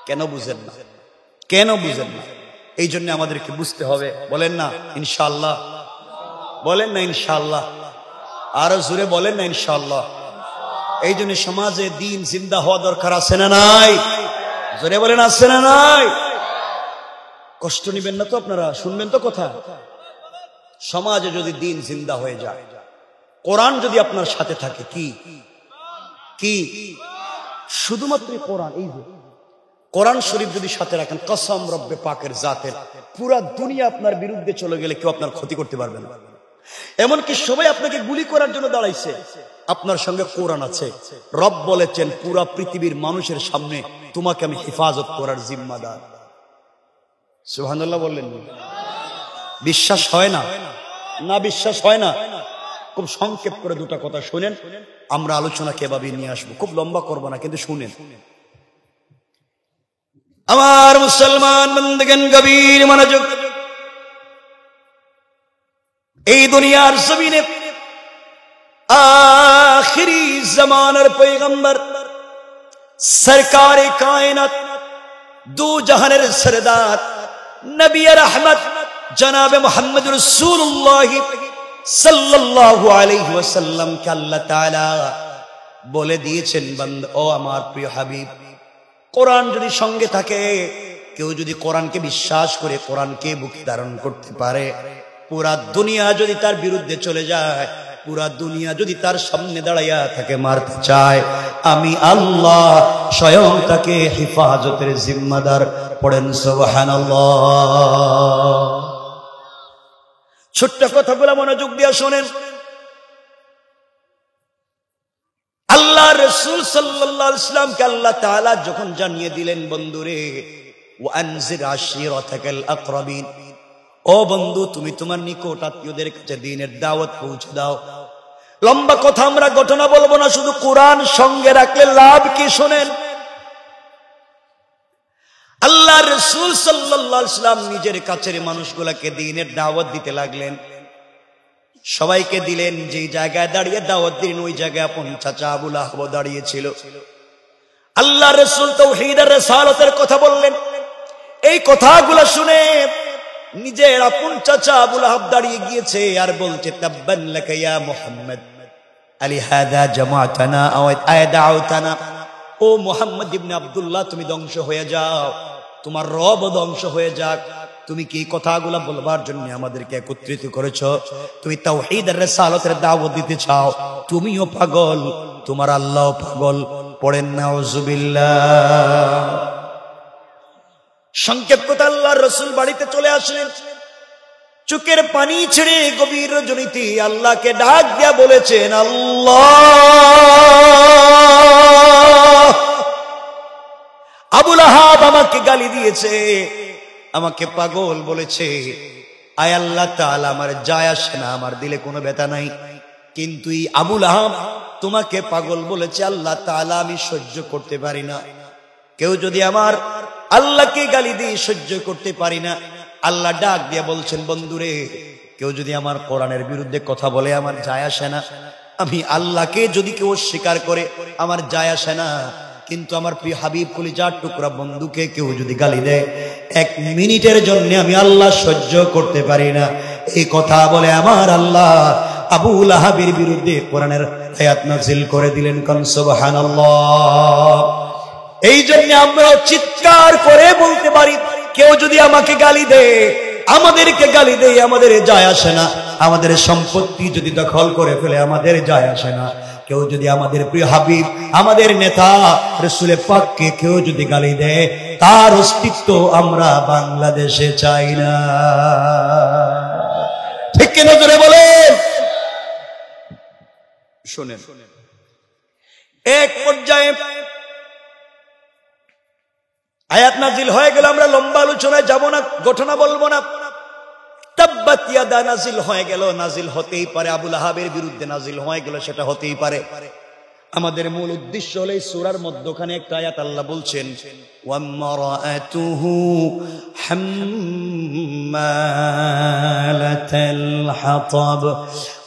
কেন বুঝেন না? কেন বুঝেন না? এই জন্য আমাদেরকে বুঝতে হবে। বলেন না ইনশাআল্লাহ, বলেন না ইনশাআল্লাহ, আরো জোরে বলেন না ইনশাআল্লাহ। এই জন্য সমাজে দিন জিন্দা হওয়া দরকার আছে না নাই? জোরে বলেন আছে না নাই? কষ্ট নিবেন না তো আপনারা, শুনবেন তো কথা। সমাজে যদি দিন জিন্দা হয়ে যায়, কোরআন যদি আপনার সাথে থাকে, কি কি শুধুমাত্র কোরআন, এই যে কোরআন শরীফ যদি সাথে রাখেন, কসম রব্বে পাকের জাতের, পুরা দুনিয়া আপনার বিরুদ্ধে চলে গেলে কেউ আপনার ক্ষতি করতে পারবে না। এমনকি সবাই আপনাকে গুলি করার জন্য দাঁড়াইছে, আপনার সঙ্গে কোরআন আছে। রব বলেছেন পুরা পৃথিবীর মানুষের সামনে তোমাকে আমি হেফাজত করার জিম্মাদার। সুবহানাল্লাহ বললেন? বিশ্বাস হয় না? না বিশ্বাস হয় না? খুব সংক্ষেপ করে দুটা কথা শুনেন, আমরা আলোচনা কেভাবে নিয়ে আসবো। খুব লম্বা করবো না, কিন্তু শুনেন। আমার মুসলমান বন্ধুগণ, গভীর মনোযোগ। এই দুনিয়ার জমিনে আখিরি জামানার পয়গম্বর, সরকারে কায়নাত, দু জাহানের সরদার, নবী রহমত জনাবে মুহাম্মদ রাসূলুল্লাহ সাল্লাল্লাহু আলাইহি ওয়াসাল্লাম কে আল্লাহ তাআলা বলে দিয়েছেন, বান্দা ও আমার প্রিয় হাবিব, কোরআন যদি সঙ্গে থাকে, কেউ যদি কোরআনকে বিশ্বাস করে, কোরআনকে বুকে ধারণ করতে পারে, পুরা দুনিয়া যদি তার বিরুদ্ধে চলে যায়, পুরা দুনিয়া যদি তার সামনে দাঁড়াইয়া থাকে মারতে চায়, আমি আল্লাহ স্বয়ং তাকে হেফাজতের জিম্মাদার। পড়েন সুবহানাল্লাহ। ছোট্ট কথাগুলো মনোযোগ দিয়ে শোনেন। আল্লাহ রাসূল সাল্লাল্লাহু আলাইহি ওয়াসাল্লামকে আল্লাহ তাআলা যখন জানিয়ে দিলেন, বন্ধুরে ওয়ানজির আশিরাতাকাল আকরাবিন, ও বন্ধু তুমি তোমার নিকট আত্মীয়দের কাছে দ্বীনের দাওয়াত পৌঁছে দাও। লম্বা কথা আমরা ঘটনা বলবো না, শুধু কোরআন সঙ্গে রাখলে লাভ কি শোনেন। আল্লাহ রাসূল সাল্লাল্লাহু আলাইহি ওয়াসাল্লাম নিজের কাছের মানুষগুলোকে দ্বীনের দাওয়াত দিতে লাগলেন। সবাইকে দিলেন, যে জায়গায় দাঁড়িয়ে দাওয়াত দিলেন ওই জায়গায় আপন চাচা আবু লাহাব দাঁড়িয়ে ছিল। আল্লাহ রাসূল তাওহীদ আর রিসালাতের কথা বললেন। এই কথাগুলো শুনে নিজের আপন চাচা আবু লাহাব দাঁড়িয়ে গিয়েছে আর বলছে তাব্বান লাকা ইয়া মুহাম্মদ আলি হাদা জামাতানা আও আদাউতানা। ও মুহাম্মদ ইবনে আব্দুল্লাহ, তুমি ধ্বংস হয়ে যাও, তোমার রব ধ্বংস হয়ে যাক। তুমি কি কথাগুলো বলবার জন্য আমাদেরকে একত্রিত করেছো? তুমি তাওহীদ আর রিসালাতের দাওয়াত দিতে চাও? তুমিও পাগল, তোমার আল্লাহও পাগল। পড়েন নাউজুবিল্লাহ। সংক্ষেপ কথা, আল্লাহর রাসূল বাড়িতে চলে আসলেন। চোখের পানি ছেড়ে গভীর রজনীতে আল্লাহকে ডাক দিয়া বলেছেন, আল্লাহ, আবু লাহাব আমাকে গালি দিয়েছে, আমাকে পাগল বলেছে। আয় আল্লাহ তাআলা, আমার যায় আসে না, আমার দিলে কোনো ব্যথা নাই, কিন্তু এই আবু লাহাব তোমাকে পাগল বলেছে আল্লাহ তাআলা, আমি সহ্য করতে পারি না। কেউ যদি আমার আল্লাহকে গালি দিয়ে সহ্য করতে পারি না। আল্লাহ ডাক দিয়ে বলছেন, বন্ধুরে, কেউ যদি আমার কোরআনের বিরুদ্ধে কথা বলে আমার যায় আসে না, আমি আল্লাহকে যদি কেউ স্বীকার করে আমার যায় আসে না, কিন্তু আমার প্রিয় হাবিব কলিজার টুকরা বন্ধুকে কেউ যদি গালি দেয় 1 মিনিটের জন্য আমি আল্লাহ সহ্য করতে পারি না। এই কথা বলে আমার আল্লাহ আবু লাহাবের বিরুদ্ধে কোরআনের আয়াত নাযিল করে দিলেন। কোন সুবহানাল্লাহ। এই জন্য আমরা চিৎকার করে বলতে পারি, কেউ যদি আমাকে গালি দেয়, আমাদেরকে গালি দেয়, আমাদের যায় আসে না। আমাদের সম্পত্তি যদি দখল করে ফেলে আমাদের যায় আসে না। কেউ যদি আমাদের প্রিয় হাবিব, আমাদের নেতা রাসূল পাককে কেউ যদি গালি দেয়, তার অস্তিত্ব আমরা বাংলাদেশে চাই না। ঠিক কিনা জোরে বলেন। শুনেন, এক পর্যায়ে আয়াত নাজিল হয়ে গেল। আমরা লম্বা আলোচনায় যাব না, ঘটনা বলবো না। তাব্বাত ইয়াদা নাজিল হয়ে গেল। নাজিল হতেই পারে, আবু লাহাবের বিরুদ্ধে নাজিল হয়ে গেল, সেটা হতেই পারে। আমাদের মূল উদ্দেশ্য হলো এই সূরার মধ্যখানে একটা আয়াত আল্লাহ বলছেন, ওয়ামরাআতুহু হাম্মালাতাল হাতাব।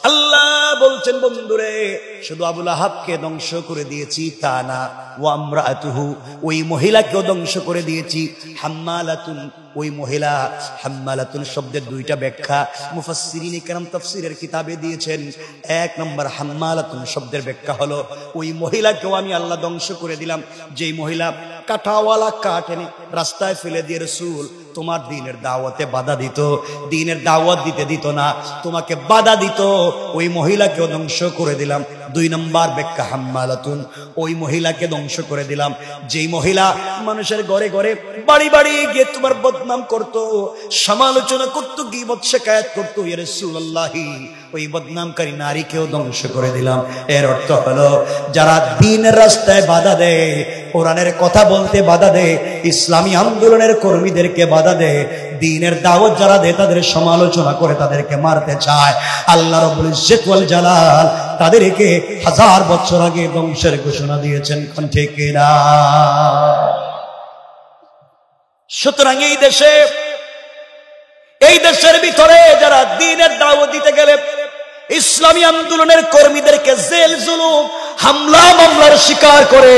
আল্লাহ বলছেন, বন্ধুরে, শুধু আবু লাহাবকে ধ্বংস করে দিয়েছি তা না, ওয়ামরাআতুহু, ওই মহিলাকেও ধ্বংস করে দিয়েছি। হাম্মালাতুন, ওই মহিলা। হাম্মালাতুন শব্দের 2টা ব্যাখ্যা মুফাসসিরিন কিরাম তাফসীরের কিতাবে দিয়েছেন। 1 নম্বর, হাম্মালাতুন শব্দের ব্যাখ্যা হলো ওই মহিলাকেও আমি আল্লাহ ধ্বংস করে দিলাম, যেই মহিলা কাঁটাওয়ালা কাঠ এনে রাস্তায় ফেলে দিয়ে রাসূল তোমার দ্বীনের দাওয়াতে বাধা দিত, দ্বীনের দাওয়াত দিতে দিত না, তোমাকে বাধা দিত, ওই মহিলাকেও ধ্বংস করে দিলাম। 2 নম্বর ব্যাখ্যা, হাম্মালাতুন, ওই মহিলাকে ধ্বংস করে দিলাম যেই মহিলা মানুষের ঘরে ঘরে বাড়ি বাড়ি গিয়ে তোমার বদনাম করত, সমালোচনা করত, গীবত শিকায়াত করত। ইয়া রাসূলুল্লাহ, ওই বদনামকারী নারীকেও ধ্বংস করে দিলাম। এর অর্থ হলো, যারা দ্বীনের রাস্তায় বাধা দেয়, কোরআনের কথা বলতে বাধা দেয়, ইসলামী আন্দোলনের কর্মীদেরকে বাধা দেয়, দ্বীনের দাওয়াত যারা দেয়, তাদের সমালোচনা করে, তাদেরকে মারতে চায়, আল্লাহ রাব্বুল ইজ্জত ওয়াল জালাল তাদেরকে 1000 বছর আগে ধ্বংসের ঘোষণা দিয়েছেন। কোন ঠিক না? সুতরাং এই দেশের ভিতরে যারা দ্বীনের দাওয়াত দিতে গেলে ইসলামী আন্দোলনের কর্মীদেরকে জেল জুলুম হামলা মামলার শিকার করে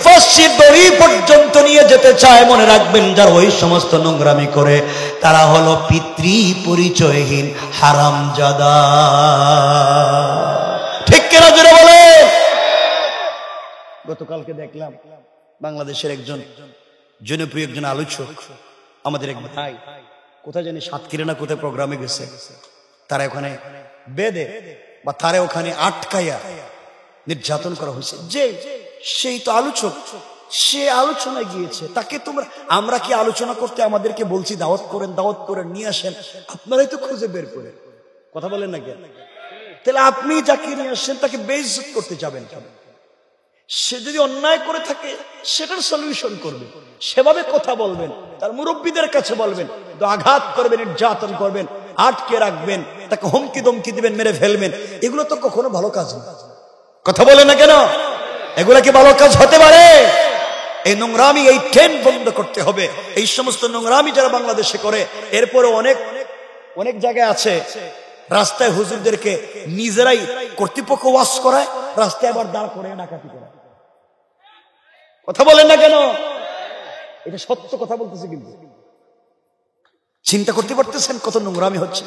ফাঁসির দড়ি পর্যন্ত নিয়ে যেতে চায়, মনে রাখবেন, যারা ওই সমস্ত নোংরামি করে তারা হলো পিতৃ পরিচয়হীন হারামজাদা। ঠিক কিনা জোরে বলে। গতকালকে দেখলাম বাংলাদেশের একজন জনপ্রিয় একজন আলোচক, আমাদের এক ভাই, কোথায় জানি সাতক্ষীরা না কোথায় প্রোগ্রামে গেছে, তারা ওখানে বেদে বা তারা ওখানে আটকাইয়া নির্যাতন করা হয়েছে। যে সেই তো আলোচক, সে আলোচনায় গিয়েছে, তাকে আমরা কি আলোচনা করতে আমাদেরকে বলছি দাওয়াত করেন নিয়ে আসেন, আপনারাই তো খুঁজে বের করেন। কথা বলেন না কেন? তাহলে আপনি যাকে নিয়ে আসেন তাকে বেইজ্জত করতে যাবেন কেন? সে যদি অন্যায় করে থাকে সেটার সলিউশন করবেন, সেভাবে কথা বলবেন, তার মুরব্বীদের কাছে বলবেন, আঘাত করবেন, নির্যাতন করবেন, আটকে রাখবেন, তাকে হুমকি দমকি দিবেন, মেরে ফেলবেন। এগুলো তো কখনো ভালো কাজ না। কথা বলে না কেন? এগুলা কি ভালো কাজ হতে পারে? এই নোংরামি, এই ট্রেন্ড বন্ধ করতে হবে। এই সমস্ত নোংরামি যারা বাংলাদেশে করে, এরপরে অনেক জায়গায় আছে রাস্তায় হুজুরদেরকে নিজেরাই কর্তৃপক্ষ ওয়াজ করায়, রাস্তায় আবার দাঁড় করে ডাকাতি করে। কথা বলেন না কেন? এটা সত্য কথা বলতেছে। কিন্তু চিন্তা করতে পারতেছেন কত নোংরামি হচ্ছে?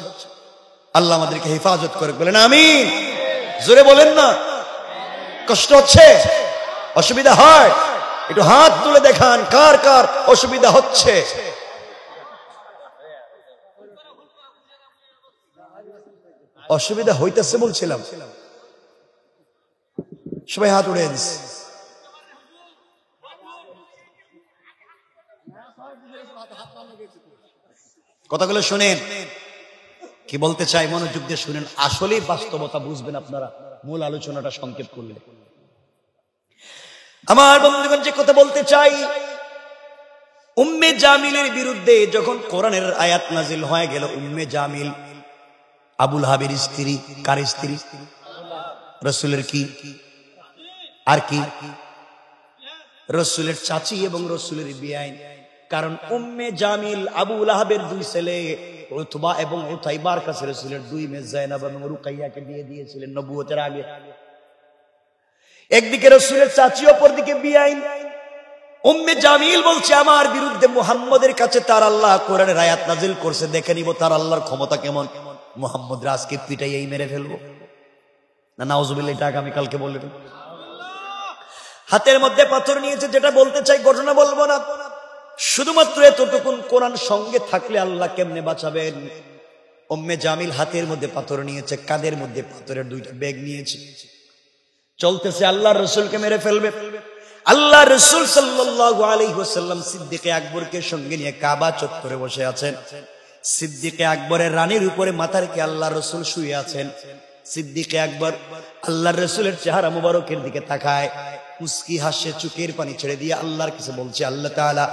আল্লাহ আমাদেরকে হেফাজত করে, বলেন আমিন। জোরে বলেন না। কষ্ট হচ্ছে, অসুবিধা হয়, একটু হাত তুলে দেখান কার কার অসুবিধা হচ্ছে। অসুবিধা হইতেছে বলছিলাম, সবাই হাত উড়িয়ে দিচ্ছে। কথাগুলো শুনেন, কি বলতে চাই মনোযোগ দিয়ে শুনেন, আসলেই বাস্তবতা বুঝবেন আপনারা মূল আলোচনাটা সংক্ষেপ করলে। আমার বন্ধুগণ, যে কথা বলতে চাই, উম্মে জামিলের বিরুদ্ধে যখন কোরআনের আয়াত নাজিল হয়ে গেল, উম্মে জামিল আবুল হাবের স্ত্রী। কার স্ত্রী? রাসূলের কি আর কি? রাসূলের চাচি এবং রাসূলের বিয়াইন। কারণ উম্মে জামিল আবুল হাবের দুই ছেলে উতবা এবং উতাইবার কাছে রাসূলের দুই মেয়ে যায়নাব এবং রুকাইয়াকে দিয়ে দিয়েছিলেন নবুয়তের আগে। একদিকে রাসূলের চাচি, অপরদিকে বিয়াইন। উম্মে জামিল বলছে, আমার বিরুদ্ধে মুহাম্মদের কাছে তার আল্লাহ কোরআনের আয়াত নাজিল করছে, দেখে নিব তার আল্লাহর ক্ষমতা কেমন। মুহাম্মদ আজকে পিটাইয়াই মেরে ফেলবো না, নাউজুবিল্লাহ, এটা আগামীকালকে বলবেন। হাতের মধ্যে পাথর নিয়েছে। যেটা বলতে চাই, ঘটনা বলবো না, শুধুমাত্র এতটুকুন, কোরআন সঙ্গে থাকলে আল্লাহ কেমনে বাঁচাবেন। উম্মে জামিল হাতের মধ্যে পাথর নিয়েছে, কাঁধের মধ্যে পাথরের দুইটা ব্যাগ নিয়েছে, চলতেছে আল্লাহর রাসূলকে মেরে ফেলবে। আল্লাহ রাসূল সাল্লাল্লাহু আলাইহি ওয়াসাল্লাম সিদ্দিকে আকবরকে সঙ্গে নিয়ে কাবা চত্বরে বসে আছেন। সিদ্দিকে আকবরের রানীর উপরে মাথা রেখে আল্লাহ রাসূল শুয়ে আছেন। সিদ্দিকে আকবর আল্লাহর রাসূলের চেহারা মুবারকের দিকে তাকায়, মুস্কি হাসে, চোখের পানি ছেড়ে দিয়ে আল্লাহর কাছে বলছে, আল্লাহ তাআলা,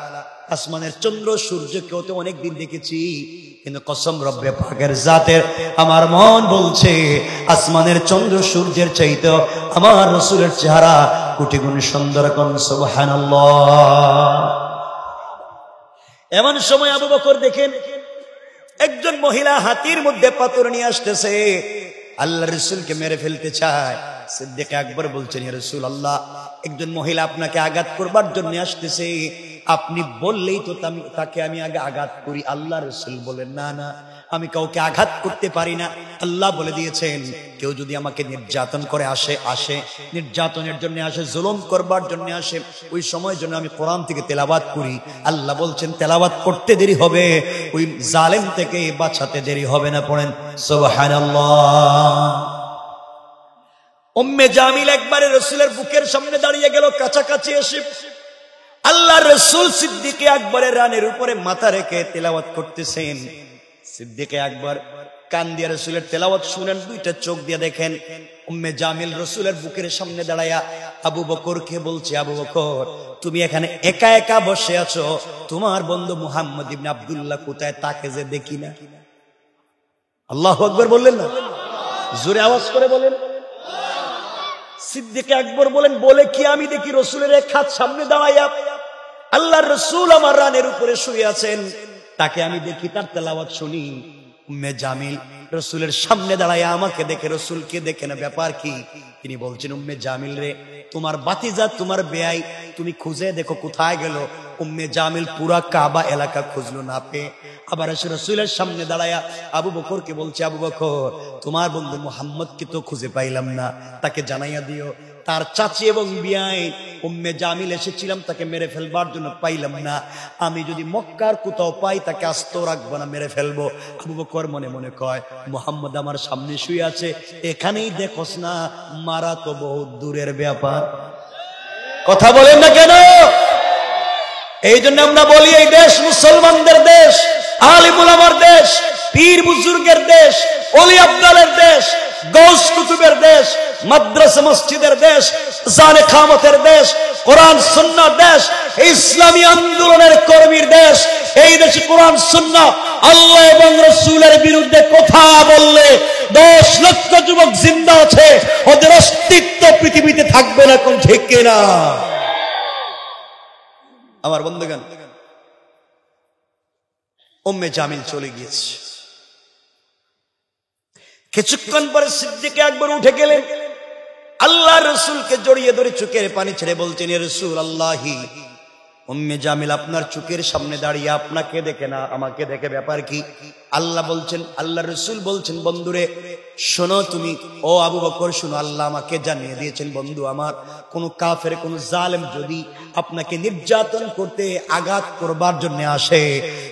আসমানের চন্দ্র সূর্যকেও তো অনেকদিন দেখেছি, কিন্তু কসম রব্বে পাকের জাতের, আমার মন বলছে আসমানের চন্দ্র সূর্যের চাইতে আমার রাসূলের চেহারা কোটি গুণ সুন্দর। কোন সুবহানাল্লাহ। এমন সময় আবু বকর দেখেন একজন মহিলা হাতির মধ্যে পাথর নিয়ে আসতেছে, আল্লাহ রাসূলকে মেরে ফেলতে চায়। সিদ্দিক আকবর বলছেন, ইয়া রাসূলুল্লাহ, একজন মহিলা আপনাকে আঘাত করবার জন্য আসতেছে, আপনি বললেই তো তাকে আমি আগে আঘাত করি। আল্লাহ রাসূল বলেন, না না, আমি কাউকে আঘাত করতে পারি না। আল্লাহ বলে দিয়েছেন, কেউ যদি আমাকে নির্যাতন করে আসে, নির্যাতনের জন্য আসে, জুলুম করবার জন্য আসে, ওই সময় জন্য আমি কোরআন থেকে তেলাওয়াত করি। আল্লাহ বলছেন, তেলাওয়াত করতে দেরি হবে, ওই জালেম থেকে বাঁচাতে দেরি হবে না। পড়েন সুবহানাল্লাহ। উম্মে জামিল একবারে রাসূলের বুকের সামনে দাঁড়িয়ে গেল, কাছাকাছি এসে আল্লাহ রাসূল সিদ্দিকে আকবরের রানের উপরে মাথা রেখে তেলাওয়াত করতেছেন। সিদ্দিকে আকবর কান দিয়ে রাসূলের তেলাওয়াত শুনেন, দুইটা চোখ দিয়ে দেখেন উম্মে জামিল রাসূলের বুকের সামনে দাঁড়ায়া আবু বকরকে বলছে, আবু বকর, তুমি এখানে একা একা বসে আছো, তোমার বন্ধু মুহাম্মদ ইবনে আব্দুল্লাহ কোথায়? তাকে যে দেখি না। আল্লাহু আকবার বললেন না? জোরে আওয়াজ করে বলেন। সিদ্দিক আকবর বলেন, বলে কি আমি দেখি রাসূলের এক হাত সামনে দাঁড়ায়া আল্লাহর রাসূল আমার রানের উপরে শুয়ে আছেন, তাকে আমি দেখি, তার তেলাওয়াত শুনি। উম্মে জামিল রাসূলের সামনে দাঁড়ায়া আমাকে দেখে, রাসূলকে দেখে না, ব্যাপার কি? তিনি বলছেন, উম্মে জামিল রে, তোমার বাতিজা, তোমার বেয়াই, তুমি খুঁজে দেখো কোথায় গেল। উম্মে জামিল পুরা কাবা এলাকা খুঁজলো, না পেয়ে আবার এসে রাসূলের সামনে দাঁড়ায়া আবু বকরকে বলছে, আবু বকর, তোমার বন্ধু মুহাম্মদকে তো খুঁজে পাইলাম না, তাকে জানাইয়া দিও তার চাচি এবং বিয়াই উম্মে জামিল এসেছিলাম, তাকে মেরে ফেলবার জন্য পাইলাম না, আমি যদি মক্কার কোথাও পাই তাকে আস্ত রাখবো না, মেরে ফেলবো। আবু বকর মনে মনে কয়, মুহাম্মদ আমার সামনে শুয়ে আছে, এখানেই দেখোস না, মারা তো বহুত দূরের ব্যাপার। কথা বলেন না কেন? এই জন্য আমরা বলি, এই দেশ মুসলমানদের দেশ, আলিম উলামার দেশ, পীর বুজুর্গের দেশ, ওলি আব্দালের দেশ, গৌস কুতুবের দেশ, মাদ্রাসা মসজিদের দেশ, জানে খামতের দেশ, কোরআন সুন্নাহর দেশ, ইসলামী আন্দোলনের কর্মীর দেশ। এই দেশে কোরআন সুন্নাহ, আল্লাহ এবং রাসূলের বিরুদ্ধে কথা বললে 10 লক্ষ যুবক জিন্দা আছে, ওদের অস্তিত্ব পৃথিবীতে থাকবে না। কোন ঠিক কিনা? আমার বন্ধুগণ, উম্মে জামিল চলে গিয়েছে। কিছুক্ষণ পরে সিদ্দিকে আকবর উঠে গেলেন, আল্লাহ রাসূলকে জড়িয়ে ধরে চোখের পানি ছেড়ে বলছেন, ইয়া রাসূলুল্লাহ, উম্মে জামিল আপনার চোখের সামনে দাঁড়িয়ে আপনাকে দেখে না, আমাকে দেখে, ব্যাপার কি? আল্লাহ বলছেন, আল্লাহ রসুল বলছেন, বন্ধুরে শোনো তুমি, ও আবু বকর শোনো, আল্লাহ আমাকে জানিয়ে দিয়েছেন বন্ধু আমার, কোন কাফের, কোন জালেম যদি আপনাকে নির্যাতন করতে, আঘাত করবার জন্য আসে,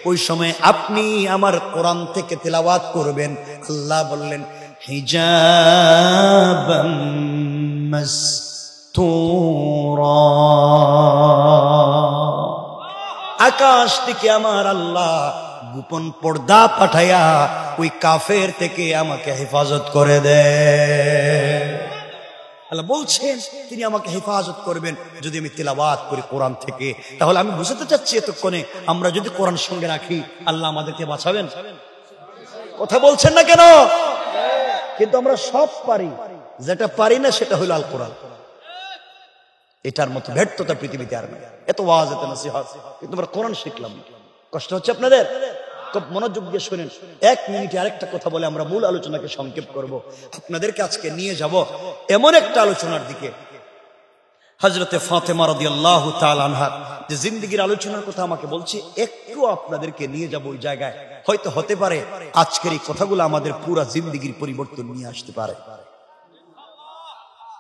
ওই সময় আপনি আমার কোরআন থেকে তেলাওয়াত করবেন। আল্লাহ বললেন হিজাবাম মাসতুরা, আকাশ থেকে আমার আল্লাহ গোপন পর্দা পাঠাইয়া ওই কাফের থেকে আমাকে হেফাজত করে দেয়। আল্লাহ বলছেন তিনি আমাকে হেফাজত করবেন যদি আমি তেলাওয়াত করি কোরআন থেকে। তাহলে আমি বুঝতে চাচ্ছি এতক্ষণে আমরা যদি কোরআন সঙ্গে রাখি আল্লাহ আমাদেরকে বাঁচাবেন। কথা বলছেন না কেন? কিন্তু আমরা সব পারি, যেটা পারি না সেটা হলো আল কোরআন। এটার মতো ব্যর্থতা পৃথিবীতে আর নেই। এত ওয়াজ, এত নসিহত, কিন্তু আমরা কোরআন শিখলাম। কষ্ট হচ্ছে আপনাদের? খুব মনোযোগ দিয়ে শুনেন। এক মিনিটে আরেকটা কথা বলে আমরা মূল আলোচনাকে সংক্ষেপ করব। আপনাদেরকে আজকে নিয়ে যাব এমন একটা আলোচনার দিকে, হযরতে ফাতেমা রাদিয়াল্লাহু তাআলা আনহা যে জিন্দেগীর আলোচনার কথা আমাকে বলছি, একটু আপনাদেরকে নিয়ে যাব ওই জায়গায়। হয়তো হতে পারে আজকের এই কথাগুলো আমাদের পুরো জিন্দেগীর পরিবর্তন নিয়ে আসতে পারে।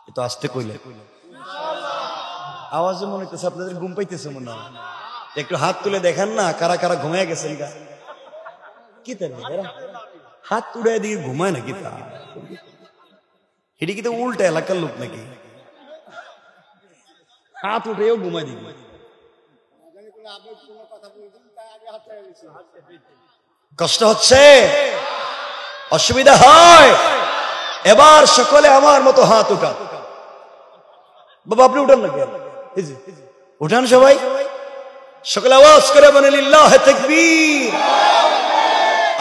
এটা আসতে কইলে আওয়াজে মনে হইতেছে আপনাদের ঘুম পাইতেছে মনে হয়। একটু হাত তুলে দেখেন না কারা কারা ঘুমায় গেছেন। কি হাত তুলে দিয়ে ঘুমায় নাকি? তা এটি কি উল্টা এলাকার লোক নাকি? হাত উঠেও ঘুমায় দিবে। কষ্ট হচ্ছে, অসুবিধা হয়? এবার সকলে আমার মতো হাত উঠা। বাবা আপনি উঠান নাকি? উঠান সবাই, সকলে আওয়াজ করে বলেন লিল্লাহে তাকবীর,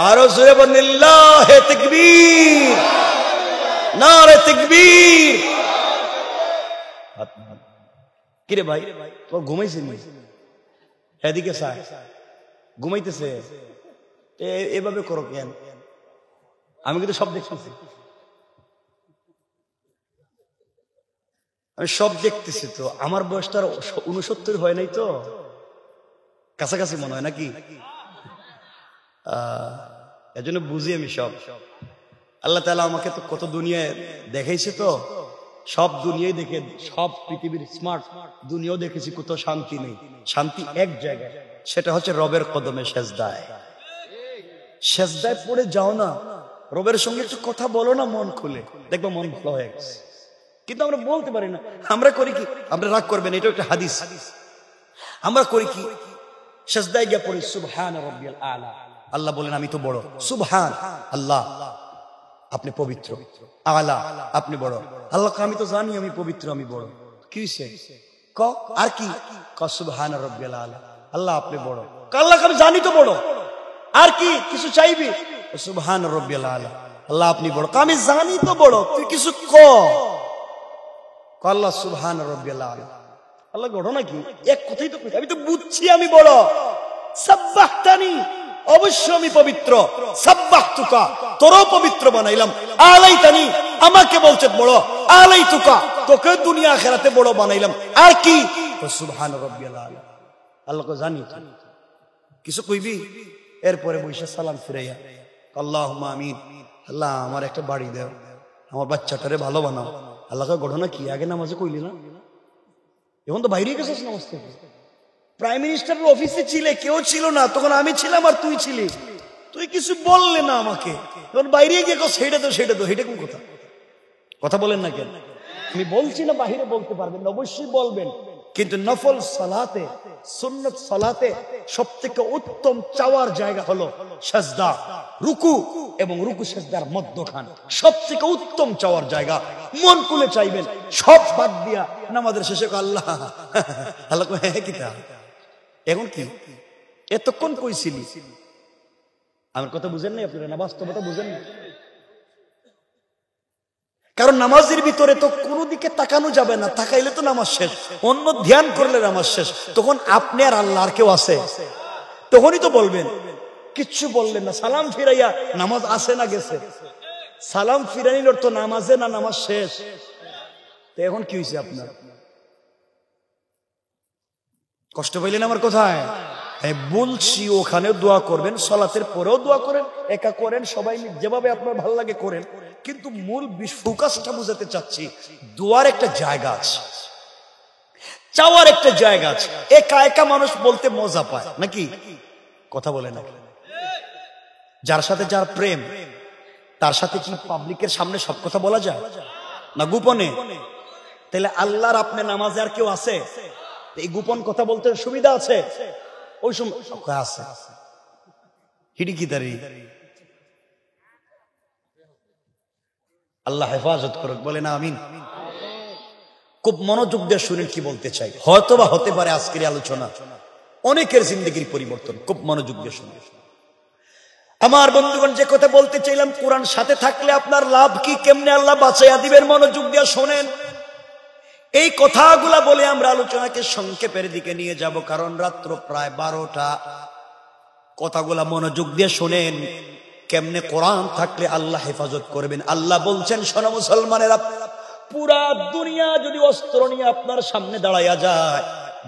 আরো জোরে বলেন লিল্লাহে তাকবীর, নারে তাকবীর। কিরে ভাই তোর ঘুমাইছিস? এদিকে চায়, ঘুমাইতেছে, এভাবে করো কেন? আমি কিন্তু সব দেখতেছি, আমি সব দেখতেছি তো। আমার বয়সটা 69 হয় নাই তো, কাছাকাছি মনে হয় নাকি? এজন্য বুঝি আমি সব। আল্লাহ তাআলা আমাকে তো কত দুনিয়ায় দেখাইছে, তো সব দুনিয়ায় দেখে, সব পৃথিবীর স্মার্ট দুনিয়াও দেখেছি, কোথাও শান্তি নেই। শান্তি এক জায়গায়, সেটা হচ্ছে রবের কদমে সেজদায়। সেজদায় পড়ে যাও না, রবের সঙ্গে একটু কথা বলো না মন খুলে, দেখবো মন ভালো হয়ে গেছে। কিন্তু আমরা বলতে পারি না। আমরা করি কি? আমরা রাগ করবেন, এটা একটা হাদিস। আমরা করি কি? সেজদায় গিয়ে পড়ি সুবহান রাব্বিয়াল আলা। আল্লাহ বলেন আমি তো বড়। সুবহান আল্লাহ আপনি পবিত্র, আলা আপনি বড়। আল্লাহ আমি তো জানি আমি পবিত্র, আমি বড়। কি হইছে ক? আর কি ক? সুবহান রাব্বিয়াল আলা, আল্লাহ আপনি বড়। আল্লাহ আমি জানি তো বড়, আর কি কিছু চাইবি? সুবহান রাব্বিয়াল আলা, আল্লাহ আপনি বড়। আমি জানি তো বড়, তুই কিছু ক। আল্লাহ সুবহান রাব্বিয়াল আলা, আল্লাহ ঘটনা কি? এক কথাই তো, আমি তো বুঝছি আমি বড়। সাব্বাহতানি, অবশ্য আমি পবিত্র। সাব্বাহতুকা, তোরও পবিত্র বানাইলাম। আলাইতানি, আমাকে বলছে বড়। আলাইতুকা, তোকে দুনিয়া আখিরাতে বড় বানাইলাম। আর কি? সুবহান রাব্বিয়াল আলা, আল্লাহকে জানি। কিছু কইবি? এরপরে বৈশা সালাম ফিরাইয়া আল্লাহুম্মা আমিন, আল্লাহ আমার একটা বাড়ি দাও, আমার বাচ্চাটারে ভালো বানাও। আল্লাহকে ঘটনা কি? আগে নামাজে কইলি না? এখন তো বাইরে গেছিস নামাজ থেকে। প্রাইম মিনিস্টারের অফিসে ছিলে, কেউ ছিল না তখন, আমি ছিলাম আর তুই ছিলি। তুই কিছু বললে না আমাকে, তখন বাইরে গিয়ে সেটা তো, সেটা তো, এটা কোন কথা? কথা বলেন না কেন? আমি বলছি না বাহিরে বলতে পারবেন না, অবশ্যই বলবেন। কিন্তু নফল সালাতে, সুন্নত সালাতে সবথেকে উত্তম চাওয়ার জায়গা হলো সাজদা, রুকু এবং রুকু সাজদার মধ্যখান সবথেকে উত্তম চাওয়ার জায়গা। মন খুলে চাইবেন, সব বাদ দিয়া নামাজের শেষে আল্লাহ আল্লাহ হ্যাঁ কিতা এখন কি? এতক্ষণ কইছিলি? আমার কথা বুঝেন নাই আপনারা? না বাস্তবতা বুঝেন না? কারণ নামাজের ভিতরে তো কোনো দিকে তাকানো যাবে না, তাকাইলে তো নামাজ শেষ। অন্য ধ্যান করলে নামাজ শেষ। তখন আপনি আর আল্লাহ আর কেউ আছে? তখনই তো বলবেন। কিচ্ছু বললেন না, সালাম ফিরাইয়া নামাজ আসে না গেছে? সালাম ফিরাইল তো নামাজে না নামাজ শেষ? তো এখন কি হয়েছে আপনার? কষ্ট পাইলেন আমার কোথায়? বলছি ওখানেও দোয়া করবেন, সালাতের পরেও দোয়া করেন, একা করেন, সবাই যেভাবে আপনার ভালো লাগে করেন, কিন্তু মূল ফোকাসটা বুঝাতে চাচ্ছি দোয়ার একটা জায়গা আছে, চাওয়ার একটা জায়গা আছে। একা একা মানুষ বলতে মজা পায় নাকি? কথা বলে না। যার সাথে যার প্রেম তার সাথে কি পাবলিকের সামনে সব কথা বলা যায় না গোপনে? তাহলে আল্লাহর আপনি নামাজে আর কেউ আছে এই গোপন কথা বলতে সুবিধা আছে? ওই সময় আছে হিডিকিদারি। আল্লাহ হেফাজত করুক, বলে না আমিন। খুব মনোযোগ দিয়ে শুনেন কি বলতে চাই, হয়তোবা হতে পারে আজকের আলোচনা অনেকের জিন্দগির পরিবর্তন। খুব মনোযোগ দিয়ে শুনুন আমার বন্ধুগণ। যে কথা বলতে চাইলাম, কোরআন সাথে থাকলে আপনার লাভ কি, কেমনে আল্লাহ বাঁচাইয়া দিবেন, মনোযোগ দিয়ে শোনেন। এই কথাগুলা বলে আমরা আলোচনাকে সংক্ষেপের দিকে নিয়ে যাব, কারণ রাত্র প্রায় 12টা। কথাগুলা মনোযোগ দিয়ে শোনেন, কেমনে কোরআন থাকলে আল্লাহ হেফাজত করবেন। আল্লাহ বলছেন, শোনো মুসলমানেরা, পুরা দুনিয়া যদি অস্ত্র নিয়ে আপনার সামনে দাঁড়াইয়া যায়,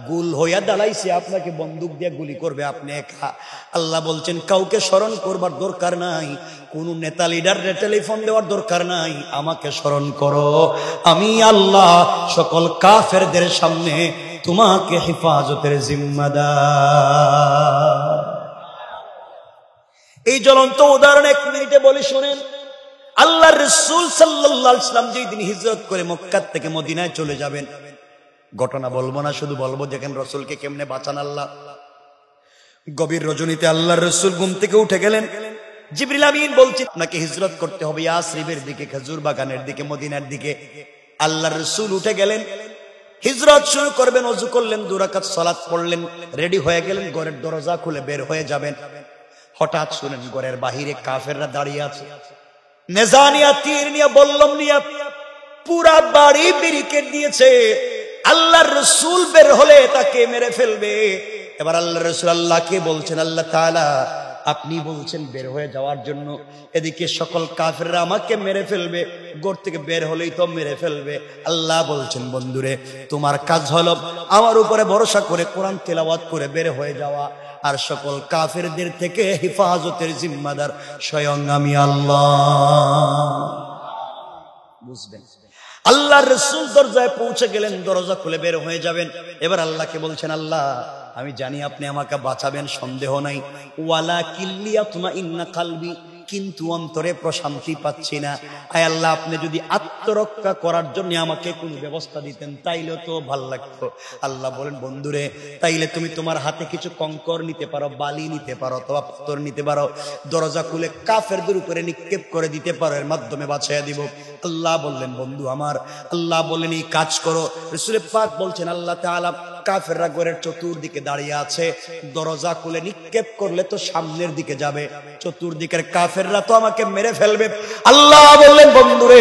গুল হইয়া দাঁড়াইছে, আপনাকে বন্দুক দিয়ে গুলি করবে, আপনি একা। আল্লাহ বলছেন কাউকে স্মরণ করবার দরকার নাই, কোন নেতা লিডারে টেলিফোন দেওয়ার দরকার নাই, আমাকে স্মরণ করো, আমি আল্লাহ সকল কাফেরদের সামনে তোমাকে হেফাজতের জিম্মাদার। এই জ্বলন্ত উদাহরণ 1 মিনিটে বলি শোনেন। আল্লাহর রাসূল সাল্লাল্লাহু আলাইহি ওয়াসাল্লাম যেই দিন হিজরত করে মক্কা থেকে মদিনায় চলে যাবেন, ঘটনা বলবো না, শুধু বলবো দেখেন রসুলকে কেমনে বাঁচান আল্লাহ। গভীর রজনীতে আল্লাহর রাসূল ঘুম থেকে উঠে গেলেন। জিবরিল আমিন বলছে আপনাকে হিজরত করতে হবে ইয়াসরিবের দিকে, খেজুর বাগানের দিকে, মদিনার দিকে। আল্লাহর রাসূল উঠে গেলেন, হিজরত শুরু করবেন। ওযু করলেন, 2 রাকাত সালাত পড়লেন, রেডি হয়ে গেলেন, ঘরের দরজা খুলে বের হয়ে যাবেন। হঠাৎ শুনেন ঘরের বাহিরে কাফেররা দাঁড়িয়ে আছে, নেজানিয়া, তীর নিয়ে, বল্লম নিয়ে পুরা বাড়ি ব্যারিকেড দিয়েছে। আল্লাহর রাসূল বের হলে তাকে মেরে ফেলবে। এবার আল্লাহর রাসূল আল্লাহকে বলছেন, আল্লাহ তাআলা আপনি বলছেন বের হয়ে যাওয়ার জন্য, এদিকে সকল কাফেররা আমাকে মেরে ফেলবে, ঘর থেকে বের হলেই তো মেরে ফেলবে। আল্লাহ বলছেন বন্ধুরে, তোমার কাজ হলো আমার উপরে ভরসা করে কোরআন তেলাওয়াত করে বের হয়ে যাওয়া, আর সকল কাফেরদের থেকে হেফাজতের জিম্মাদার স্বয়ং আমি আল্লাহ। বুঝবেন? আল্লাহর রাসূল দরজায় পৌঁছে গেলেন, দরজা খুলে বের হয়ে যাবেন। এবার আল্লাহকে বলছেন, আল্লাহ আমি জানি আপনি আমাকে বাঁচাবেন, সন্দেহ নাই, ওয়ালাকিন লিয়াতমাইন্না কলবি, কিন্তু অন্তরে প্রশান্তি পাচ্ছি না। আয় আল্লাহ, আপনি যদি আত্মরক্ষা করার জন্য আমাকে কোন ব্যবস্থা দিতেন তাইলে তো ভাল লাগতো। আল্লাহ বলেন, বন্ধুরে তাইলে তুমি তোমার হাতে কিছু কঙ্কর নিতে পারো, বালি নিতে পারো, অথবা পাথর নিতে পারো, দরজা খুলে কাফেরদের উপরে নিক্ষেপ করে দিতে পারো, এর মাধ্যমে বাঁচাইয়া দিব। আল্লাহ বললেন, বন্ধু আমার, আল্লাহ বললেন এই কাজ করো। রাসূল পাক বলছেন, আল্লাহ তাআলা কাফেররা ঘরের চতুর্দিকে দাঁড়িয়ে আছে, দরজা খুলে নিক্ষেপ করলে তো সামনের দিকে যাবে, চতুর্দিকের কাফেররা তো আমাকে মেরে ফেলবে। আল্লাহ বললেন, বন্ধুরে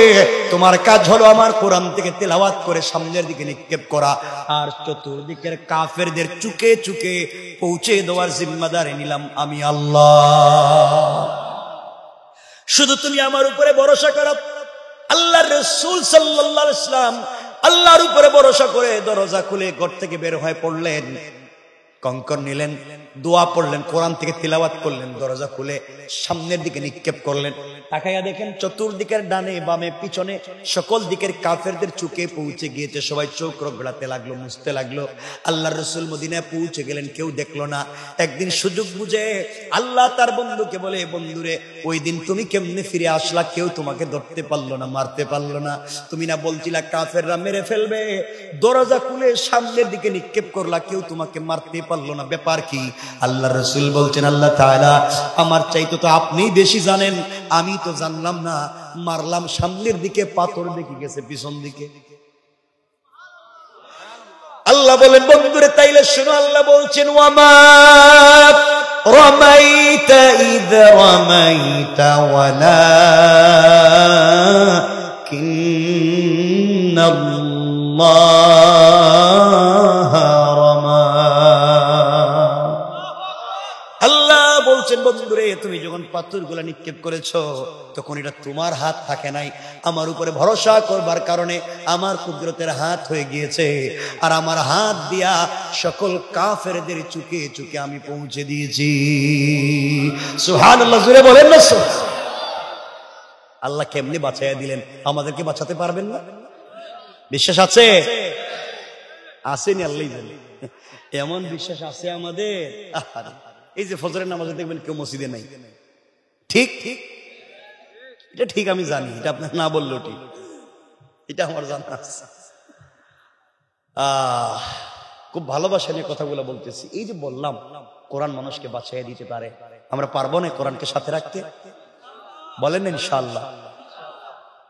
তোমার কাজ হলো আমার কোরআন থেকে তেলাওয়াত করে সামনের দিকে নিক্ষেপ করা, আর চতুর্দিকের কাফেরদের চুকে চুকে পৌঁছে দেওয়ার জিম্মাদারি নিলাম আমি আল্লাহ। শুধু তুমি আমার উপরে ভরসা করো। আল্লাহর রাসূল সাল্লাল্লাহু আলাইহি ওয়াসাল্লাম আল্লাহর উপরে ভরসা করে দরজা খুলে ঘর থেকে বের হয়ে পড়লেন, কঙ্কর নিলেন, দোয়া পড়লেন, কোরআন থেকে তিলাওয়াত করলেন, দরজা খুলে সামনের দিকে নিক্ষেপ করলেন। তাকাইয়া দেখেন চতুর্দিকের ডানে বামে পিছনে সকল দিকের কাফেরদের চুকে পৌঁছে গিয়েছে। সবাই চোখ রগড়াতে লাগলো, মুছতে লাগলো। আল্লাহর রাসূল মদিনায় পৌঁছে গেলেন, কেউ দেখলো না। একদিন সুযোগ বুঝে আল্লাহ তার বন্ধুকে বলে, বন্ধুরে ওই দিন তুমি কেমনে ফিরে আসলা, কেউ তোমাকে ধরতে পারলো না, মারতে পারলো না, তুমি না বলছিলা কাফেররা মেরে ফেলবে, দরজা খুলে সামনের দিকে নিক্ষেপ করলা, কেউ তোমাকে মারতে পারলো না, ব্যাপার কি? আল্লাহর রাসূল বলছেন, আল্লাহ তাআলা আমার চাইতে তো আপনি বেশি জানেন, আমি তো জানলাম না, মারলাম সামনের দিকে, পাথর দেখে গেছে পিছন দিকে। আল্লাহ বলেন, বন্ধুরে তাইলে শুনো, আল্লাহ বলছেন, ওয়ামা রামাইতা ইয রামাইতা ওয়ালাকিন্নাল্লাহ রামা। আল্লাহ বলছেন, বন্ধুরে, তুমি যখন পাথরগুলা নিক্ষেপ করেছো তখন এটা তোমার হাত থাকে নাই, আমার উপরে ভরসা করবার কারণে আমার কুদরতের হাত হয়ে গিয়েছে। আর আমার হাত দিয়া সকল কাফেরদের চুকে চুকে আমি পৌঁছে দিয়েছি। সুবহানাল্লাহ, জোরে বলেন না। আল্লাহ কেমনে বাঁচাইয়া দিলেন, আমাদেরকে বাঁচাতে পারবেন না? বিশ্বাস আছে? আসেনি, আল্লাহ জানে। এমন বিশ্বাস আছে আমাদের। এই যে ফজরের নামাজে দেখবেন কেউ মসজিদে নাই, ঠিক ঠিক, এটা ঠিক, আমি জানি, এটা আপনার না বললেও ঠিক, এটা আমার জানা আছে। খুব ভালোবাসা নিয়ে কথাগুলো বলতেছি। এই যে বললাম কোরআন মানুষকে বাঁচাইয়া দিতে পারে, আমরা পারবো না কোরআনকে সাথে রাখতে? বলেন না ইনশাআল্লাহ।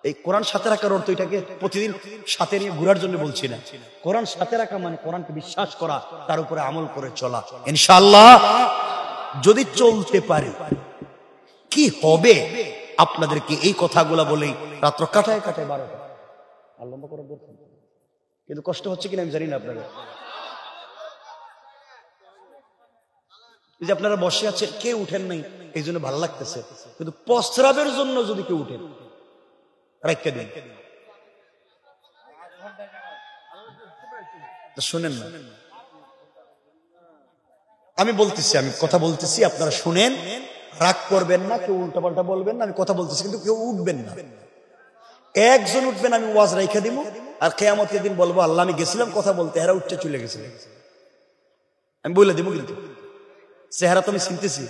এই কোরআন সাথে রাখার অর্থ এটাকে প্রতিদিন সাথে নিয়ে ঘোরার জন্য বলছি না। কোরআন সাথে রাখা মানে কোরআনকে বিশ্বাস করা, তার উপরে আমল করে চলা। ইনশাআল্লাহ যদি চলতে পারে কি হবে, আপনাদেরকে এই কথাগুলা বলেই রাত্র কাটায় কাটায় 12টা আল্লাহ করে বলছেন। কিন্তু কষ্ট হচ্ছে কিনা আমি জানি না আপনারা। যে আপনারা বসে আছেন, কেউ উঠেন নাই, এই জন্য ভালো লাগতেছে, কিন্তু প্রস্রাবের জন্য যদি কেউ উঠেন রাখতে দিন। শুনেন না, আমি বলতেছি, আমি কথা বলতেছি, আপনারা শুনেন, রাগ করবেন না, কেউ উল্টা পাল্টা বলবেন না, আমি কথা বলতেছি, কিন্তু কেউ উঠবেন না। একজন উঠবেন, আমি ওয়াজ রাইখা দিব, আর কিয়ামতের দিন বলবো আল্লাহ আমি গেছিলাম কথা বলতে, এরা উঠতে চলে গেছে, আমি বলে দিব, কিন্তু চেহারা তো আমি চিনতেছি,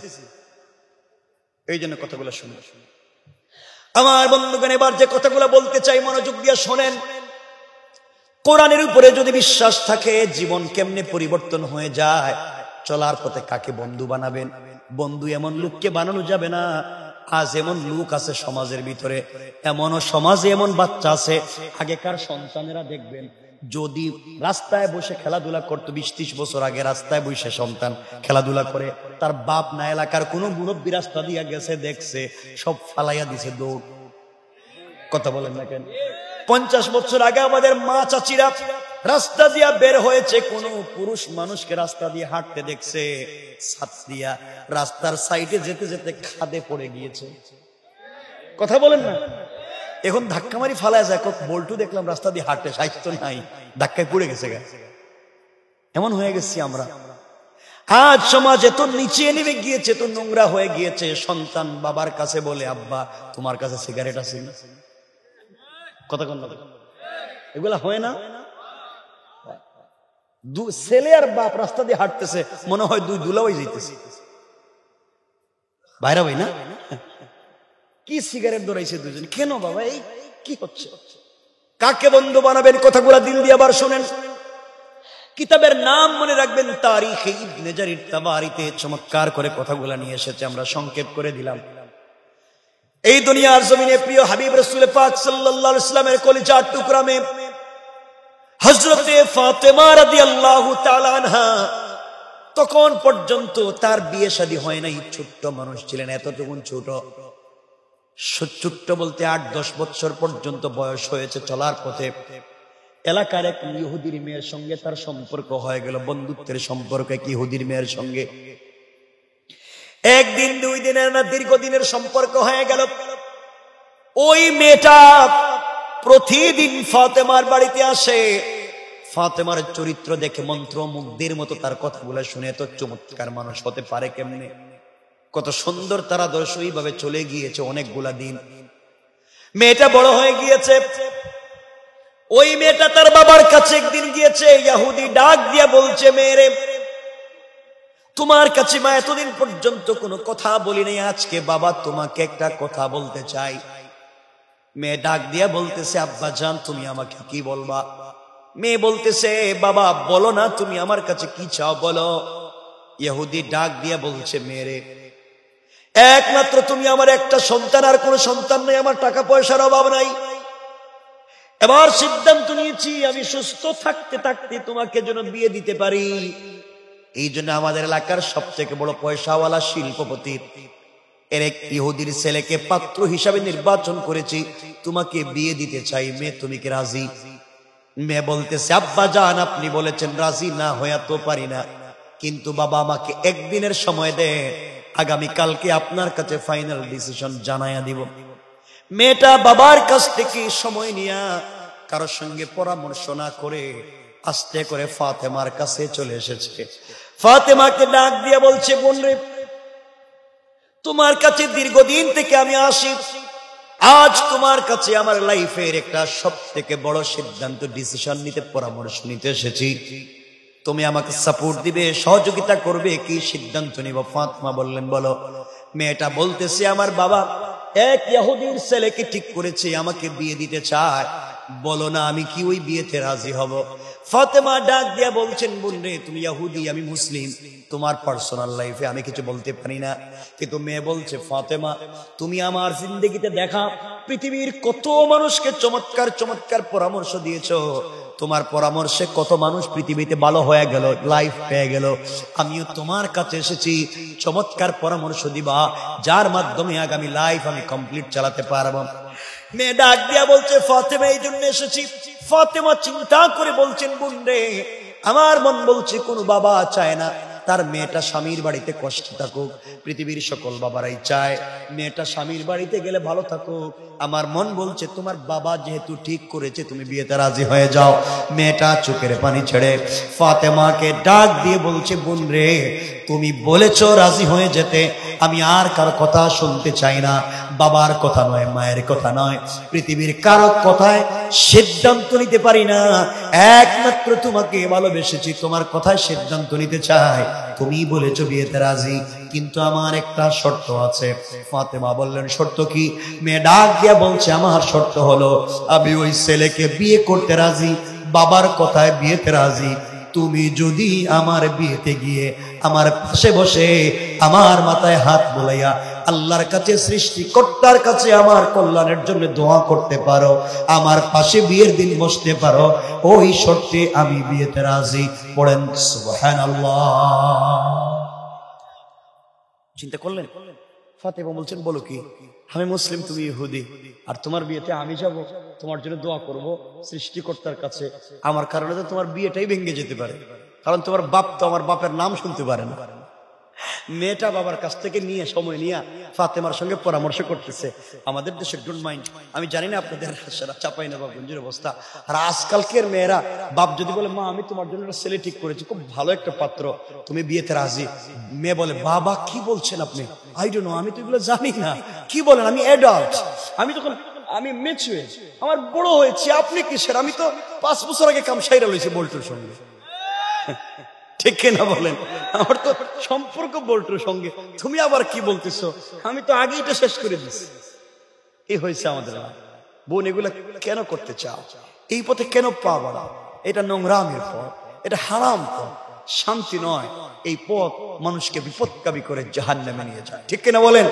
এই জন্য কথাগুলো শুনে। আমার বন্ধুগণ, এবার যে কথাগুলো বলতে চাই মনোযোগ দিয়ে শোনেন। কোরআনের উপরে যদি বিশ্বাস থাকে, জীবন কেমনে পরিবর্তন হয়ে যায়। চলার পথে কাকে বন্ধু বানাবেন? বন্ধু এমন লোককে বানানো যাবে না। আজ এমন লোক আছে সমাজের ভিতরে, এমনও সমাজে এমন বাচ্চা আছে, আগেকার সন্তানেরা দেখবেন যদি রাস্তায় বসে খেলাধুলা করতো, 20-30 বছর আগে রাস্তায় বসে সন্তান খেলাধুলা করে, তার বাপ না এলাকার কোন মুরব্বী রাস্তা দিয়া গেছে, দেখছে, সব ফালাইয়া দিছে দৌড়। কথা বলেন না কেন? 50 বছর আগে আমাদের মা চাচিরা রাস্তা দিয়া বের হয়েছে, কোন পুরুষ মানুষকে রাস্তা দিয়ে হাঁটতে দেখছে, ছাদ দিয়া রাস্তার সাইডে যেতে যেতে খাদে পড়ে গিয়েছে। কথা বলেন না। এখন ধাক্কা মারি ফালায় যায়, বল্টু দেখলাম রাস্তা দিয়ে হাঁটে, সাহিত্য নাই, ধাক্কায় পড়ে গেছে। এমন হয়ে গেছি আমরা। আজ সমাজ এত নিচে নেমে গিয়েছে, তো নোংরা হয়ে গিয়েছে। সন্তান বাবার কাছে বলে, আব্বা তোমার কাছে সিগারেট আছে? কথা কন না, এগুলা হয় না? ছেলে আর বাপ রাস্তা দিয়ে হাঁটতেছে, মনে হয় দুই দুলাওয়াই যাইতেছে, বাইরা ভাই না? কি সিগারেট ধরাইছে দুজন, কেন বাবা, এই কি হচ্ছে? কাকে বন্ধু বানাবেন? কথাগুলা দিল দিয়ে আবার শুনেন। কিতাবের নাম মনে রাখবেন, তারিখে ইবনে জারির তাবারিতে চমৎকার করে কথাগুলা নিয়ে এসেছে, আমরা সংক্ষেপ করে দিলাম। এই দুনিয়ার জমিনে প্রিয় হাবিব রাসূল পাক সাল্লাল্লাহু আলাইহি ওয়াসাল্লামের কলিজার টুকরা মেয়ে হযরতে ফাতেমা রাদিয়াল্লাহু তাআলা আনহা, তখন পর্যন্ত তার বিয়ে শাদী হয় নাই, ছোট্ট মানুষ ছিলেন, এতটুকু ছোট, ছোট্ট বলতে 8-10 বছর পর্যন্ত বয়স হয়েছে। চলার পথে এলাকার এক ইহুদির মেয়ের সঙ্গে তার সম্পর্ক হয়ে গেল, বন্ধুত্বের সম্পর্ক এক ইহুদির মেয়ের সঙ্গে। একদিন, 2 দিনের না, দীর্ঘদিনের সম্পর্ক হয়ে গেল। ওই মেয়েটা প্রতিদিন ফাতেমার বাড়িতে আসে, ফাতেমার চরিত্র দেখে মন্ত্রমুগ্ধের মতো তার কথাগুলো শুনে, তো চমৎকার মানুষ হতে পারে কেমনে, কত সুন্দর তার আদর্শ, এইভাবে চলে গিয়েছে অনেকগুলা দিন। মেয়েটা বড় হয়ে গিয়েছে। ওই মেয়েটা তার বাবার কাছে একদিন গিয়েছে, ইহুদি ডাক দিয়া বলছে, মেয়েরে, তোমার কাছে মা এতদিন পর্যন্ত কোনো কথা বলি নাই, আজকে বাবা তোমাকে একটা কথা বলতে চাই। মেয়ে ডাক দিয়া বলতেছে, আব্বা জান তুমি আমাকে কি বলবা? মেয়ে বলতেছে, বাবা বলো না, তুমি আমার কাছে কি চাও বলো। ইহুদি ডাক দিয়া বলছে, মেয়েরে, একমাত্র তুমি আমার একটা সন্তান, আর কোনো সন্তান নেই, আমার টাকা পয়সার অভাব নাই। এবার সিদ্ধান্ত নিয়েছি আমি সুস্থ থাকতে থাকতে তোমাকে যেন বিয়ে দিতে পারি। এই জন্য আমাদের এলাকার সবথেকে বড় পয়সাওয়ালা শিল্পপতির এর এক ইহুদির ছেলেকে পাত্র হিসাবে নির্বাচন করেছি, তোমাকে বিয়ে দিতে চাই। মেয়ে তুমি কি রাজি? মেয়ে বলতেছে, আব্বা জান আপনি বলেছেন রাজি না হইয়া তো পারি না, কিন্তু বাবা আমাকে একদিনের সময় দেন, আগামী কালকে আপনার কাছে ফাইনাল ডিসিশন জানায়া দিব। মেয়েটা বাবার কাছ থেকে সময় নিয়া কারোর সঙ্গে পরামর্শ না করে আস্তে করে ফাতেমার কাছে চলে এসেছে। ফাতেমাকে ডাক দিয়ে বলছে, বোন রে, তোমার কাছে দীর্ঘদিন থেকে আমি আসি, আজ তোমার কাছে আমার লাইফের একটা সব থেকে বড় সিদ্ধান্ত, ডিসিশন নিতে, পরামর্শ নিতে এসেছি। তুমি আমাকে সাপোর্ট দিবে, সহযোগিতা করবে, কি সিদ্ধান্ত নিব? ফাতেমা বললেন, বলো। মেয়েটা বলতেছে, আমার বাবা এক ইহুদির ছেলেকে ঠিক করেছে, আমাকে বিয়ে দিতে চায়, বলো না আমি কি ওই বিয়েতে রাজি হব? ফাতেমা ডাক দিয়া বলছেন, বোন রে, তুমি ইহুদি, আমি মুসলিম, তোমার পার্সোনাল লাইফে আমি কিছু বলতে পারি না। কিন্তু মেয়ে বলছে, ফাতেমা, তুমি আমার জিন্দেগিতে দেখা পৃথিবীর কত মানুষকে চমৎকার চমৎকার পরামর্শ দিয়েছো, তোমার পরামর্শে কত মানুষ পৃথিবীতে ভালো হয়ে গেল, লাইফ পেয়ে গেল। আমিও তোমার কাছে এসেছি, চমৎকার পরামর্শ দিবা, যার মাধ্যমে আগামী লাইফ আমি কমপ্লিট চালাতে পারবো। মেয়ে ডাক দিয়া বলছে, ফাতেমা, এই জন্য এসেছি। ফাতেমা চিন্তা করে বলছেন, বোন রে, আমার মন বলছে কোনো বাবা চায় না তার মেয়েটা স্বামীর বাড়িতে কষ্ট থাকুক। পৃথিবীর সকল বাবারাই চায় মেয়েটা স্বামীর বাড়িতে গেলে ভালো থাকুক। আমার মন বলছে তোমার বাবা যেহেতু ঠিক করেছে, তুমি বিয়েতে রাজি হয়ে যাও। মেয়েটা চোখের পানি ছেড়ে ফাতেমাকে ডাক দিয়ে বলছে, বোন রে, তুমি বলেছ রাজি হয়ে যেতে, আমি আর কারো কথা শুনতে চাই না। বাবার কথা নয়, মায়ের কথা নয়, পৃথিবীর কারো কথায় সিদ্ধান্ত নিতে পারি না। একমাত্র তোমাকে ভালোবেসেছি, তোমার কথায় সিদ্ধান্ত নিতে চাই। তুমি বলেছো বিয়েতে রাজি, কিন্তু আমার একটা শর্ত আছে। ফাতেমা বললেন, শর্ত কি? মেয়ে ডাক দিয়া বলছে, আমার শর্ত হলো আমি ওই ছেলেকে বিয়ে করতে রাজি, বাবার কথায় বিয়েতে রাজি। তুমি যদি আমার বিয়েতে গিয়ে আমার পাশে বসে আমার মাথায় হাত বুলাইয়া আল্লাহর কাছে, সৃষ্টিকর্তার কাছে আমার কল্যাণের জন্য দোয়া করতে পারো, আমার পাশে বিয়ের দিন বসতে পারো, ওই শর্তে আমি বিয়েতে রাজি। পড়েন সুবহানাল্লাহ। চিন্তা করলেন? ফাতেমা বলছেন, বলো কি? আমি মুসলিম, তুমি ইহুদি, আর তোমার বিয়েতে আমি যাব, তোমার জন্য দোয়া করব সৃষ্টিকর্তার কাছে, আমার কারণে তো তোমার বিয়েটাই ভেঙে যেতে পারে, কারণ তোমার বাপ তো আমার বাপের নাম শুনতে পারে না। মেয়েটা বাবার কাছ থেকে নিয়ে সময় নিয়ে ফাতেমার সঙ্গে পরামর্শ করতেছে। আমাদের দেশে ডোন্ট মাইন্ড, আমি জানি না আপনাদের চাপাই না বাবুঞ্জির অবস্থা, আর আজকালকের মেয়েরা বাপ যদি বলে, মা আমি তোমার জন্য একটা ছেলে ঠিক করেছি, খুব ভালো একটা পাত্র, তুমি বিয়েতে রাজি। মেয়ে বলে, বাবা কি বলছেন আপনি? আই ডোন্ট নো, আমি তো এগুলো জানি না, কি বলেন? আমি অ্যাডাল্ট, আমি তখন আমি ম্যাচুয়ার, আমার বড় হয়েছে, আপনি কিসের? আমি তো 5 বছর আগে কাম সাইরা লইছি বল্টুর সঙ্গে। ঠিক না বলেন? আমার তো সম্পর্ক বল্টুর সঙ্গে, তুমি আবার কি বলতেছো? আমি তো আগেই এটা শেষ করে দিচ্ছি। এই হয়েছে আমাদের বোন। এগুলা কেন করতে চাও? এই পথে কেন পা বাড়াও? এটা নোংরামের পথ, এটা হারাম পথ, শান্তি নয়। এই পথ মানুষকে বিপদগামী করে জাহান্নামে নিয়ে যায়। ঠিক কিনা বলেন?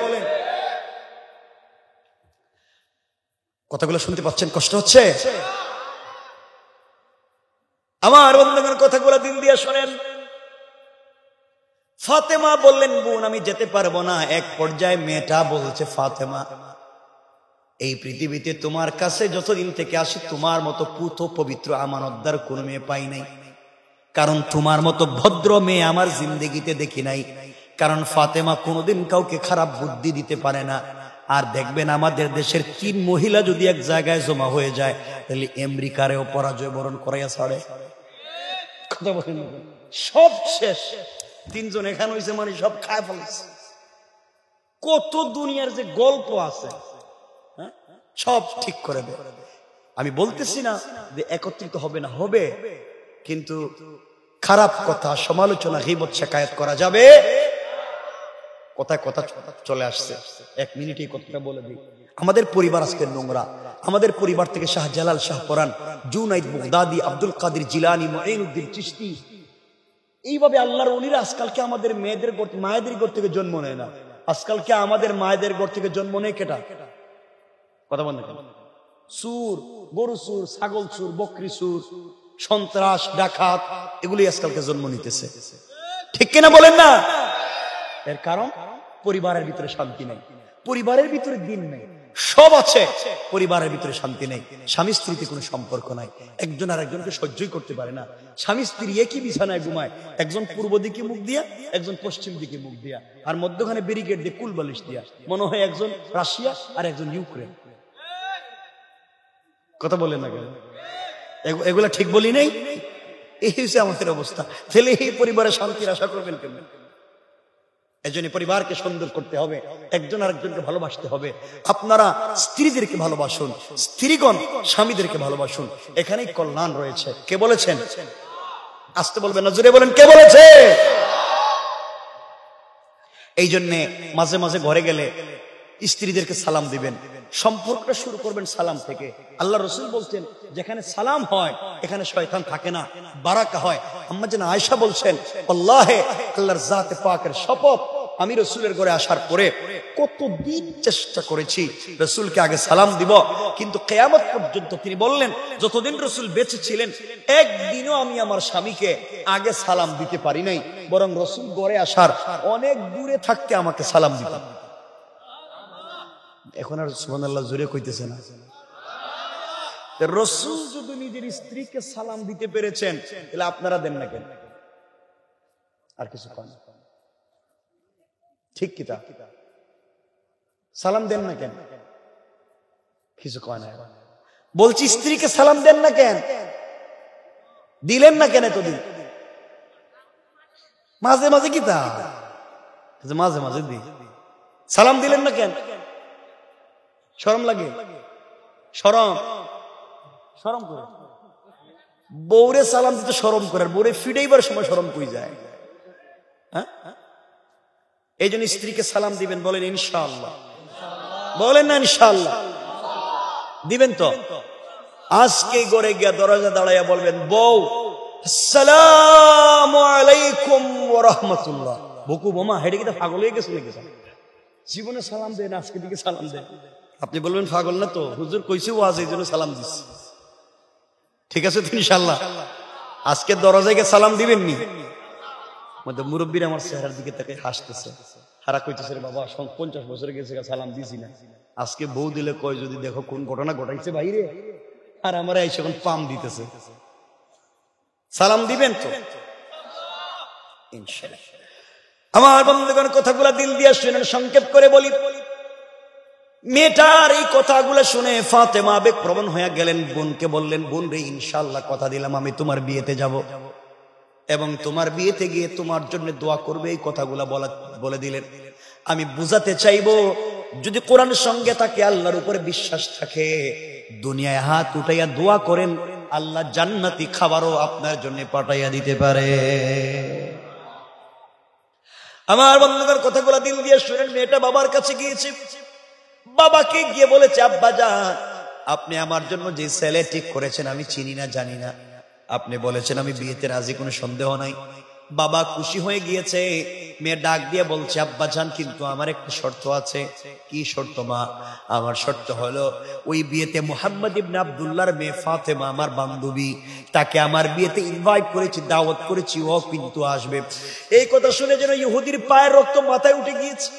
কথাগুলো শুনতে পাচ্ছেন? কষ্ট হচ্ছে? আমার বন্ধুগণ, কথাগুলো দিল দিয়ে শোনেন। ফাতেমা বললেন, বোন আমি যেতে পারবো না। এক পর্যায়ে মেয়েটা বলছে, ফাতেমা, এই পৃথিবীতে তোমার কাছে যতদিন থেকে আসি তোমার মতো পুত পবিত্র আমানতদার কোন মেয়ে পাই নাই, কারণ তোমার মতো ভদ্র মেয়ে আমার জিন্দেগিতে দেখি নাই। কারণ ফাতেমা কোনোদিন কাউকে খারাপ বুদ্ধি দিতে পারে না। আর দেখবেন আমাদের দেশের 3 মহিলা যদি এক জায়গায় জমা হয়ে যায়, তাহলে আমেরিকারেও পরাজয় বরণ করাইয়া ছাড়ে। কথা বলেন, সব শেষ। 3 জন এখানে হয়েছে মানে সব খায় ফেলেছে। কত দুনিয়ার যে গল্প আছে, সব ঠিক করে দেয়। আমি বলতেছি না যে একত্রিত হবে না, হবে, কিন্তু খারাপ কথা, সমালোচনা, গীবত, শিকায়াত করা যাবে। কথায় কথা চলে আসছে, 1 মিনিটে কথাটা বলে দিই। আমাদের পরিবার আজকে নোংরা। আমাদের পরিবার থেকে শাহজালাল, শাহপরান, জুনাইদ বাগদাদি, আব্দুল কাদের জিলানী, মুঈনুদ্দিন চিশতি, এইভাবে আল্লাহর ওলিরা আজকালকে আমাদের মেয়েদের মায়েদের ঘর থেকে জন্ম নেয় না। আজকালকে আমাদের মায়েদের ঘর থেকে জন্ম নেয় কেটা? কথা বলেন। সুর, গরু সুর, ছাগল সুর, বকরি সুর, সন্ত্রাস, ডাকাত, এগুলি আজকালকে জন্ম নিতেছে। ঠিক কিনা বলেন না? এর কারণ পরিবারের ভিতরে শান্তি নেই, পরিবারের ভিতরে দিন নেই, সব আছে, পরিবারের ভিতরে শান্তি নেই, স্বামী স্ত্রীতে কোনো সম্পর্ক নাই, একজন আর একজনকে সহ্যই করতে পারে না। স্বামী স্ত্রী একই বিছানায় ঘুমায়, একজন পূর্ব দিকে মুখ দিয়া, একজন পশ্চিম দিকে মুখ দিয়া, আর মধ্যখানে ব্যারিকেড দিয়ে কুল বালিশ দিয়া, মনে হয় একজন রাশিয়া আর একজন ইউক্রেন। কথা বলেন না কেন? এগুলা ঠিক বলি নাই? এই হচ্ছে আমাদের অবস্থা। তাহলে এই পরিবারে শান্তির আশা করবেন কেন? এজন্য পরিবারকে সুন্দর করতে হবে, একজন আরেকজনকে ভালোবাসতে হবে। আপনারা স্ত্রীদেরকে ভালোবাসুন, স্ত্রীগণ স্বামীদেরকে ভালোবাসুন, এখানেই কল্যাণ রয়েছে। কে বলেছেন? আসতে বলবেন না, জোরে বলেন, কে বলেছে? এই জন্যে মাঝে মাঝে ঘরে গেলে স্ত্রীদেরকে সালাম দিবেন, সম্পর্কটা শুরু করবেন সালাম থেকে। আল্লাহ রসুল বলছেন, যেখানে সালাম হয় এখানে শয়তান থাকে না, বারাকা হয়। আম্মা জান আয়েশা বলছেন, আল্লাহে, আল্লাহর জাতে পাকের শপথ, আমি রসুলের ঘরে আসার পরে কতদিন চেষ্টা করেছি রসুলকে আগে সালাম দিব, কিন্তু কিয়ামত পর্যন্ত তিনি বললেন, যতদিন রসুল বেঁচে ছিলেন একদিনও আমি আমার স্বামীকে আগে সালাম দিতে পারি নাই, বরং রসুল ঘরে আসার অনেক দূরে থাকতে আমাকে সালাম দিতেন। এখন আর সুবহানাল্লাহ জোরে কইতেছে না? রসুল যদি নিজের স্ত্রীকে সালাম দিতে পেরেছেন, তাহলে আপনারা দেন না কেন? আর কিছু কন, ঠিক কিতা? সালাম দেন না কেন? কিছু কয় না। বলছি স্ত্রীকে সালাম দেন না কেন? দিলেন না কেন এতদিন? মাঝে মাঝে কিতা, মাঝে মাঝে দি, সালাম দিলেন না কেন? শরম লাগে? শরম করে বউরে সালাম দিতে শরম করে, বউরে ফিডাইবার সময় শরম কই যায়। হ্যাঁ, এই জন্য স্ত্রীকে সালাম দিবেন, বলেন ইনশাআল্লাহ, বলেন না ইনশাআল্লাহ? দিবেন তো? আজকে ঘরে গিয়া দরজা দাঁড়াইয়া বলবেন, বউ আসসালামু আলাইকুম ওয়া রাহমাতুল্লাহ। বকু বোমা হেডে কি পাগল হয়ে গেছে নাকি? জীবনে সালাম দেন, আজকে দিকে সালাম দেন। আপনি বলবেন পাগল না তো, হুজুর কইছে ওয়াজ, এই জন্য সালাম দিচ্ছি। ঠিক আছে তো ইনশাআল্লাহ? আজকে দরজায় গিয়ে সালাম দিবেন নি? মুরব্বীর আমার চেহারার দিকে তাকে হাসতেছে, হারা কইতেছে, বাবা 50 বছর গেছে সালাম দিছি না, আজকে বউ দিলে কয় যদি দেখো কোন ঘটনা ঘটাইছে বাইরে, আর আমরা এই এখন পাম দিতেছে। সালাম দিবেন তো ইনশাআল্লাহ? আমার বন্ধুগণ, কথাগুলা দিল দিয়ে শুনেন, সংক্ষেপ করে বলি। মেয়েটার এই কথাগুলো শুনে ফাতেমা আবেগপ্রবণ হয়ে গেলেন, বোনকে বললেন, বোন রে, ইনশাআল্লাহ কথা দিলাম আমি তোমার বিয়েতে যাব, এবং তোমার বিয়েতে গিয়ে তোমার জন্য দোয়া করবে, এই কথাগুলা বলে দিলেন। আমি বুঝাতে চাইবো, যদি কোরআনের সঙ্গে থাকে, আল্লাহর উপরে বিশ্বাস থাকে, দুনিয়ায় হাত উঠাইয়া দোয়া করেন, আল্লাহ জান্নাতি খাবারও আপনার জন্য পাঠাইয়া দিতে পারে। আমার বন্ধুদের কথাগুলা দিল দিয়ে শুনেন। মেয়েটা বাবার কাছে গিয়েছে, বাবাকে গিয়ে বলেছে, আব্বা জান, আপনি আমার জন্য যে ছেলে ঠিক করেছেন আমি চিনি না, জানি না, আপনি বলেছেন আমি বিয়েতে রাজি, কোনো সন্দেহ নাই। বাবা খুশি হয়ে গিয়েছে। মেয়ে ডাক দিয়ে বলছে, আব্বা জান, কিন্তু আমার একটা শর্ত আছে। কি শর্ত মা? আমার শর্ত হলো, ওই বিয়েতে মুহাম্মদ ইবনে আব্দুল্লাহর মেয়ে ফাতেমা আমার বান্ধবী, তাকে আমার বিয়েতে ইনভাইট করেছি, দাওয়াত করেছি, ও কিন্তু আসবে। এই কথা শুনে যেন ইহুদির পায়ের রক্ত মাথায় উঠে গিয়েছে।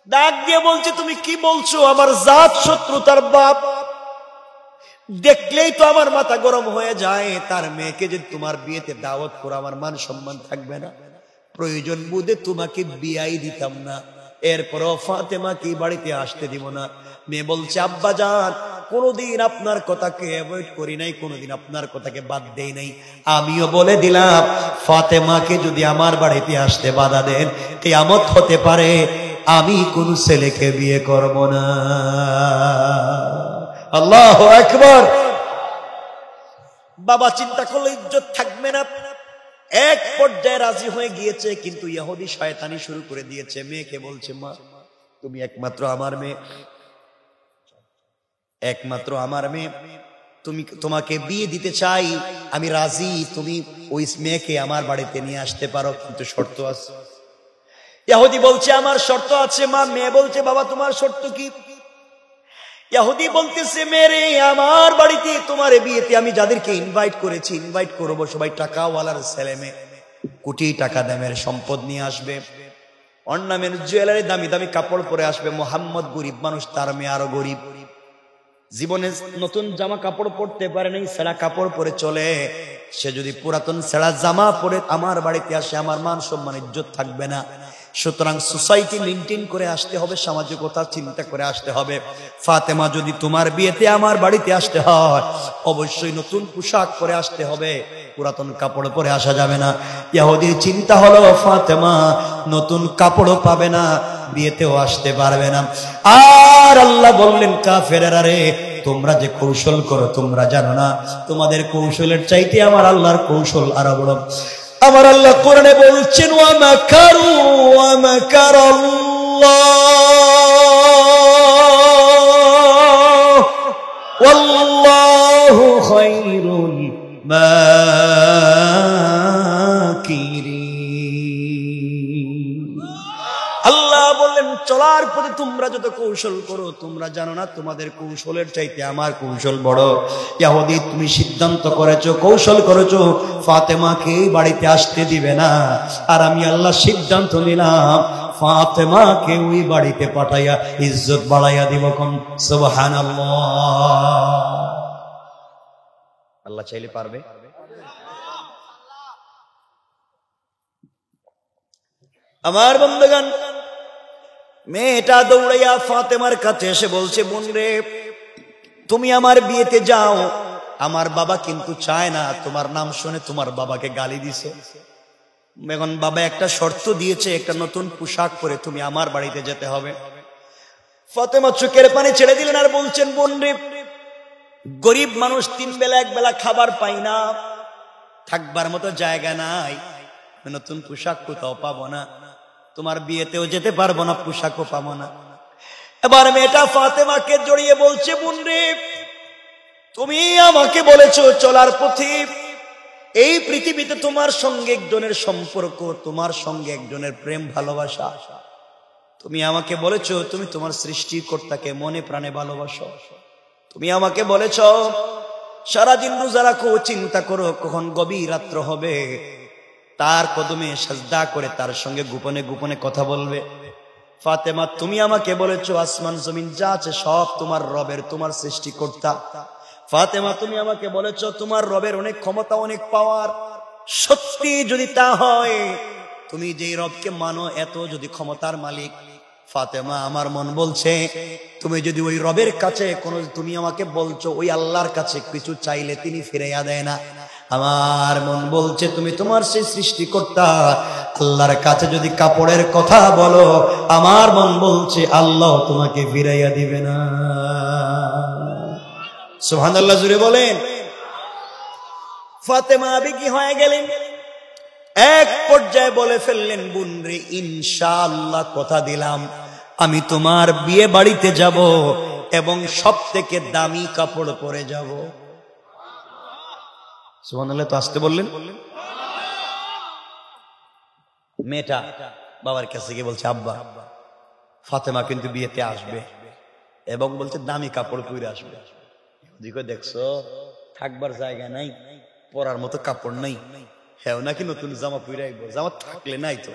ডাক দিয়ে বলছে, তুমি কি বলছো? আমার জাত শত্রু, তার বাপ দেখলেই তো আমার মাথা গরম হয়ে যায়। তার মেয়েকে যে তোমার বিয়েতে দাওয়াত করে আমার মান সম্মান থাকবে না? প্রয়োজন বুঝে তোমাকে বিয়াই দিতাম না, এরপরও ফাতেমাকে বাড়িতে আসতে দিব না। মেয়ে বলছে, আব্বা জান, কোনদিন আপনার কথাকে অ্যাভয়েড করি নাই, কোনদিন আপনার কথাকে বাদ দেই নাই। আমিও বলে দিলাম, ফাতেমাকে যদি আমার বাড়িতে আসতে বাধা দেন, কিয়ামত হতে পারে আমি কোন ছেলেকে বিয়ে করব না। আল্লাহু আকবার। বাবা চিন্তা করলে ইজ্জত থাকবে না, এক পর্যায়ে রাজি হয়ে গিয়েছে, কিন্তু ইহুদি শয়তানি শুরু করে দিয়েছে। মেয়েকে বলছে, মা তুমি একমাত্র আমার মেয়ে, একমাত্র আমার মেয়ে, তোমাকে বিয়ে দিতে চাই, আমি রাজি, তুমি ওই মেয়েকে আমার বাড়িতে নিয়ে আসতে পারো, কিন্তু শর্ত আছে। ইহুদি বলছে, আমার শর্ত আছে মা। মেয়ে বলছে, বাবা তোমার শর্ত কি? ইহুদি বলতেছে, মেরে আমার বাড়িতে তোমার বিয়েতে আমি যাদেরকে ইনভাইট করেছি, ইনভাইট করবো সবাই টাকাওয়ালার ছেলে মেয়ে, কোটি টাকা দামের সম্পদ নিয়ে আসবে, অর্নামেন্ট জুয়েলারি দামি দামি কাপড় পরে আসবে। মোহাম্মদ গরিব মানুষ, তার মেয়ে আরো গরিব, জীবনে নতুন জামা কাপড় পরতে পারে নাই, ছেঁড়া কাপড় পরে চলে। সে যদি পুরাতন ছেঁড়া জামা পরে আমার বাড়িতে আসে, আমার মান সম্মান ইজ্জত থাকবে না। সুতরাং সোসাইটি মেনটেন করে আসতে হবে, সামাজিকতা চিন্তা করে আসতে হবে। ফাতেমা, যদি তোমার বিয়েতে আমার বাড়িতে আসতে হয়, অবশ্যই নতুন পোশাক পরে আসতে হবে, পুরাতন কাপড় পরে আসা যাবে না। ইহুদির চিন্তা হলো ফাতেমা নতুন কাপড়ও পাবে না, বিয়েতেও আসতে পারবে না। আর আল্লাহ বললেন, কাফেরেরা রে, তোমরা যে কৌশল করো তোমরা জানো না, তোমাদের কৌশলের চাইতে আমার আল্লাহর কৌশল আরো বড়। আমার আল্লাহ কোরআনে বলছেন, ওয়া মাকারু ওয়া মাকারাল্লাহ ওয়াল্লাহু খায়রুল মাকিরিন। আল্লাহ বললেন, চলার পথে তোমরা যত কৌশল করো তোমরা জানো না, তোমাদের কৌশলের চাইতে আমার কৌশল বড়। ইহুদি, তুমি সিদ্ধান্ত করেছো, কৌশল করেছো ফাতেমাকে বাড়িতে আসতে দিবে না, আর আমি আল্লাহ সিদ্ধান্ত নিলাম ফাতেমাকে ওই বাড়িতে পাঠাইয়া ইজ্জত বাড়াইয়া দিব। কোন সুবহানাল্লাহ। আল্লাহ চাইলে পারবে। আমার বন্ধুগণ, মেয়েটা দৌড়াইয়া ফাতেমার কাছে এসে বলছে, বোন রে, তুমি আমার বিয়েতে যাও, আমার বাবা কিন্তু চায় না, তোমার নাম শুনে তোমার বাবাকে গালি দিছে। এখন বাবা একটা শর্ত দিয়েছে, একটা নতুন পোশাক পরে তুমি আমার বাড়িতে যেতে হবে। ফাতেমা চোখের পানি ছেড়ে দিলেন আর বলছেন, বোন রে, গরিব মানুষ, 3 বেলা 1 বেলা খাবার পাই না, থাকবার মতো জায়গা নাই, নতুন পোশাক কোথাও পাবো না, তোমার বিয়েতেও যেতে পারবো না, পোশাকও পাবো না। এবার মেয়েটা ফাতেমাকে জড়িয়ে বলছে, বোন রে, তুমি আমাকে বলেছো চলার পথে এই পৃথিবীতে তোমার সঙ্গে একজনের সম্পর্ক, তোমার সঙ্গে একজনের প্রেম ভালোবাসা, তুমি আমাকে বলেছো তুমি তোমার সৃষ্টিকর্তাকে মনে প্রাণে ভালোবাসো, তুমি আমাকে বলেছো সারাদিন রোজা রাখো, চিন্তা করো কখন গভীর রাত্র হবে, তার কদমে সাজদা করে তার সঙ্গে গোপনে গোপনে কথা বলবে। ফাতেমা, তুমি আমাকে বলেছো আসমান জমিন যা আছে সব তোমার রবের, তোমার সৃষ্টিকর্তা। ফাতেমা, তুমি আমাকে বলেছো তোমার রবের অনেক ক্ষমতা, অনেক পাওয়ার। সত্যি যদি তা হয়, তুমি যেই রবকে মানো, এত যদি ক্ষমতার মালিক, ফাতেমা, আমার মন বলছে তুমি যদি ওই রবের কাছে তুমি আমাকে বলছো ওই আল্লাহর কাছে কিছু চাইলে তিনি ফিরাইয়া দেয় না, আমার মন বলছে তুমি তোমার সেই সৃষ্টিকর্তা আল্লাহর কাছে যদি কাপড়ের কথা বলো, আমার মন বলছে আল্লাহ তোমাকে ফিরাইয়া দিবে না। সুবহানাল্লাহ, জুড়ে বলেন। ফাতেমা আবেগী হয়ে গেলেন, এক পর্যায়ে বলে ফেললেন, বোন রে, ইনশাআল্লাহ কথা দিলাম আমি তোমার বিয়ে বাড়িতে যাব এবং সব থেকে দামি কাপড় পরে যাব। সুবহানাল্লাহ, তো আসতে বললেন। মেয়েটা বাবার কাছে গিয়ে বলছে, আব্বা, ফাতেমা কিন্তু বিয়েতে আসবে এবং বলছে দামি কাপড় পরে আসবে। দেখছো থাকবার জায়গা নাই, পরার মতো কাপড় নাই, হ্যাঁ নাকি নতুন জামা পরে আইবো, জামা থাকলে নাই তো।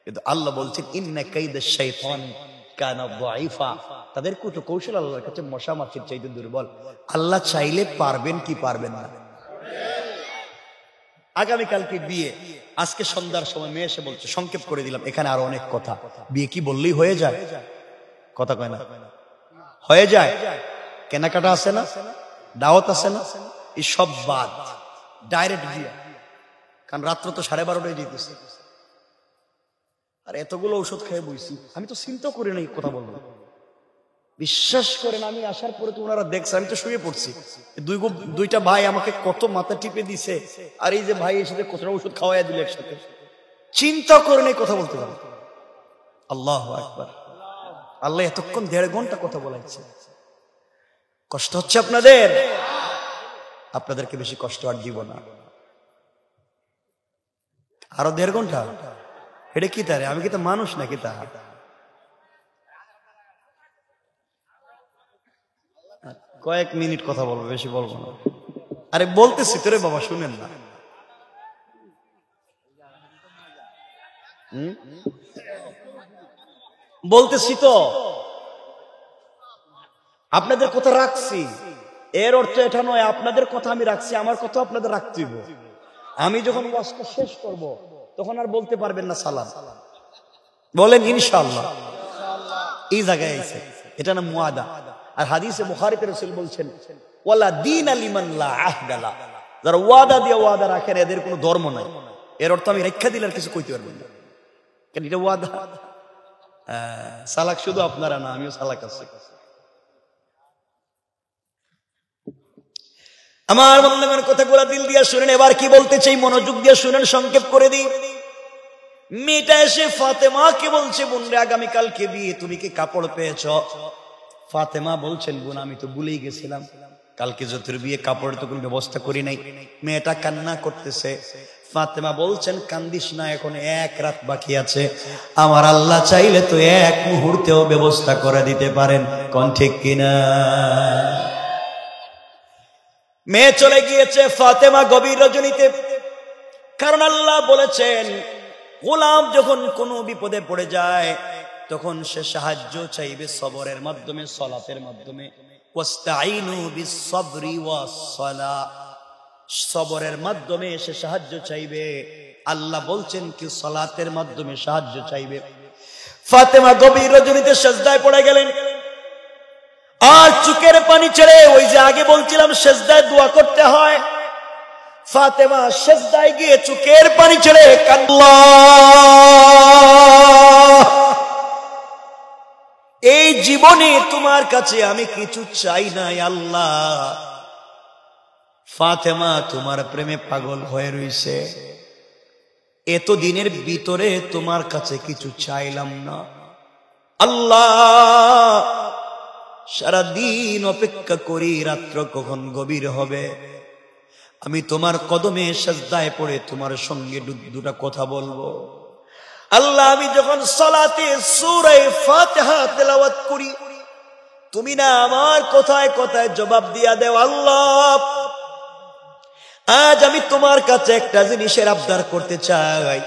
কিন্তু আল্লাহ বলছেন, ইন্না কাইদাশ শাইতান কানা যায়িফা, তাদের কুটো কৌশল আল্লাহর কাছে মশা মাছির চাইতে দুর্বল। আল্লাহ চাইলে পারবেন কি পারবেন না। আগামীকালকে বিয়ে, আজকে সন্ধ্যার সময় মেয়ে এসে বলছে, সংক্ষেপ করে দিলাম, এখানে আরো অনেক কথা, বিয়ে কি বললেই হয়ে যায়? কথা কয় না, হয়ে যায়। কেনাকাটা আছে না, দাওয়াত আছে না, এই সব বাদ, ডাইরেক্ট বিয়ে। কারণ রাত্র তো 12:30 যেতেছে, আর এতগুলো ঔষধ খেয়ে বইছি, আমি তো চিন্তা করি না এই কথা বলবো। বিশ্বাস করেন, আমি আসার পরে তো ওনারা দেখছে, আমি তো শুয়ে পড়ছি, দুইটা ভাই আমাকে কত মাথা টিপে দিছে, আর এই যে ভাই এসে কতটা ওষুধ খাওয়াই দিল একসাথে। চিন্তা করেন এই কথা বলতে পারে। আল্লাহু আকবার। আল্লাহ এতক্ষণ 1.5 ঘন্টা কথা বলাইছে। কষ্ট হচ্ছে আপনাদের? আপনাদেরকে বেশি কষ্ট আর দিব না। আরো 1.5 ঘন্টা? এটা কি তারে? আমি কি তো মানুষ নাকি? তা কয়েক মিনিট কথা বলবো, বেশি বলবো না। আরে বলতেছি তোরে বাবা, শুনেন না। বলতেছি তো, আপনাদের কথা রাখছি, এর অর্থ এটা নয় আপনাদের কথা আমি রাখছি, আমার কথা আপনাদের রাখতে হবে। আমি যখন ওয়াজটা শেষ করব তখন আর বলতে পারবেন না সালাম, বলেন ইনশাআল্লাহ। এই জায়গায় আছে, এটা না মুআদা। আর হাদিসে বুখারীতে রাসূল বলছেন ওয়ালা দীনা লিমান লা আহদা লা, যারা ওয়াদা দিয়ে ওয়াদা রাখে না এদের কোনো ধর্ম নাই। এর অর্থ আমি রেখা দিলে আর কিছু কইতে পারবেন না, কেন এটা ওয়াদা। সালাক শুধু আপনারা না, আমিও সালাক আছি। আমার বন্ধুগণ কথাগুলো দিল দিয়ে শুনেন, এবার কি বলতে চাই মনোযোগ দিয়ে শুনেন, সংক্ষেপ করে দিই। মেয়েটা এসে ফাতেমাকে বলছে, বোন রে আগামীকালকে বিয়ে, তুমি কি কাপড় পেয়েছ? ফাতেমা বলছেন, বোন আমি তো ভুলেই গেছিলাম, কালকে যতর বিয়ে কাপড় তো কোনো ব্যবস্থা করি নাই। মেয়েটা কান্না করতেছে। ফাতেমা বলছেন, কান্দিস না, এখন এক রাত বাকি আছে, আমার আল্লাহ চাইলে তো এক মুহূর্তেও ব্যবস্থা করে দিতে পারেন, কোন ঠিক কিনা? মেয়ে চলে গিয়েছে ফাতেমা গভীর রজনীতে, কারণ আল্লাহ বলেছেন গোলাম যখন কোনো বিপদে পড়ে যায় তখন সে সাহায্য চাইবে সবরের মাধ্যমে, সালাতের মাধ্যমে। ওয়াস্তাইনু বিস-সাবরি ওয়াস-সালাহ, সবরের মাধ্যমে সে সাহায্য চাইবে। আল্লাহ বলছেন কি সালাতের মাধ্যমে সাহায্য চাইবে। ফাতেমা গভীর রজনীতে সিজদায় পড়ে গেলেন, আর চোখের পানি ছেড়ে, ওই যে আগে বলছিলাম সিজদায় দোয়া করতে হয়, ফাতেমা সিজদায় গিয়ে চোখের পানি ছেড়ে আল্লাহ, এই জীবনে তোমার কাছে আমি কিছু চাই নাই আল্লাহ, ফাতেমা তোমার প্রেমে পাগল হয়ে রইছে, এতদিনের ভিতরে তোমার কাছে কিছু চাইলাম না আল্লাহ, সারাদিন অপেক্ষা করি রাত্র কখন গভীর হবে, আমি তোমার কদমে সিজদায় পড়ে তোমার সঙ্গে দুটা কথা বলবো। আল্লাহ আমি যখন সালাতে সূরা ফাতিহা তেলাওয়াত করি, তুমি না আমার কথায় কথায় জবাব দিয়া দেও আল্লাহ, আজ আমি তোমার কাছে একটা জিনিসের আবদার করতে চাই।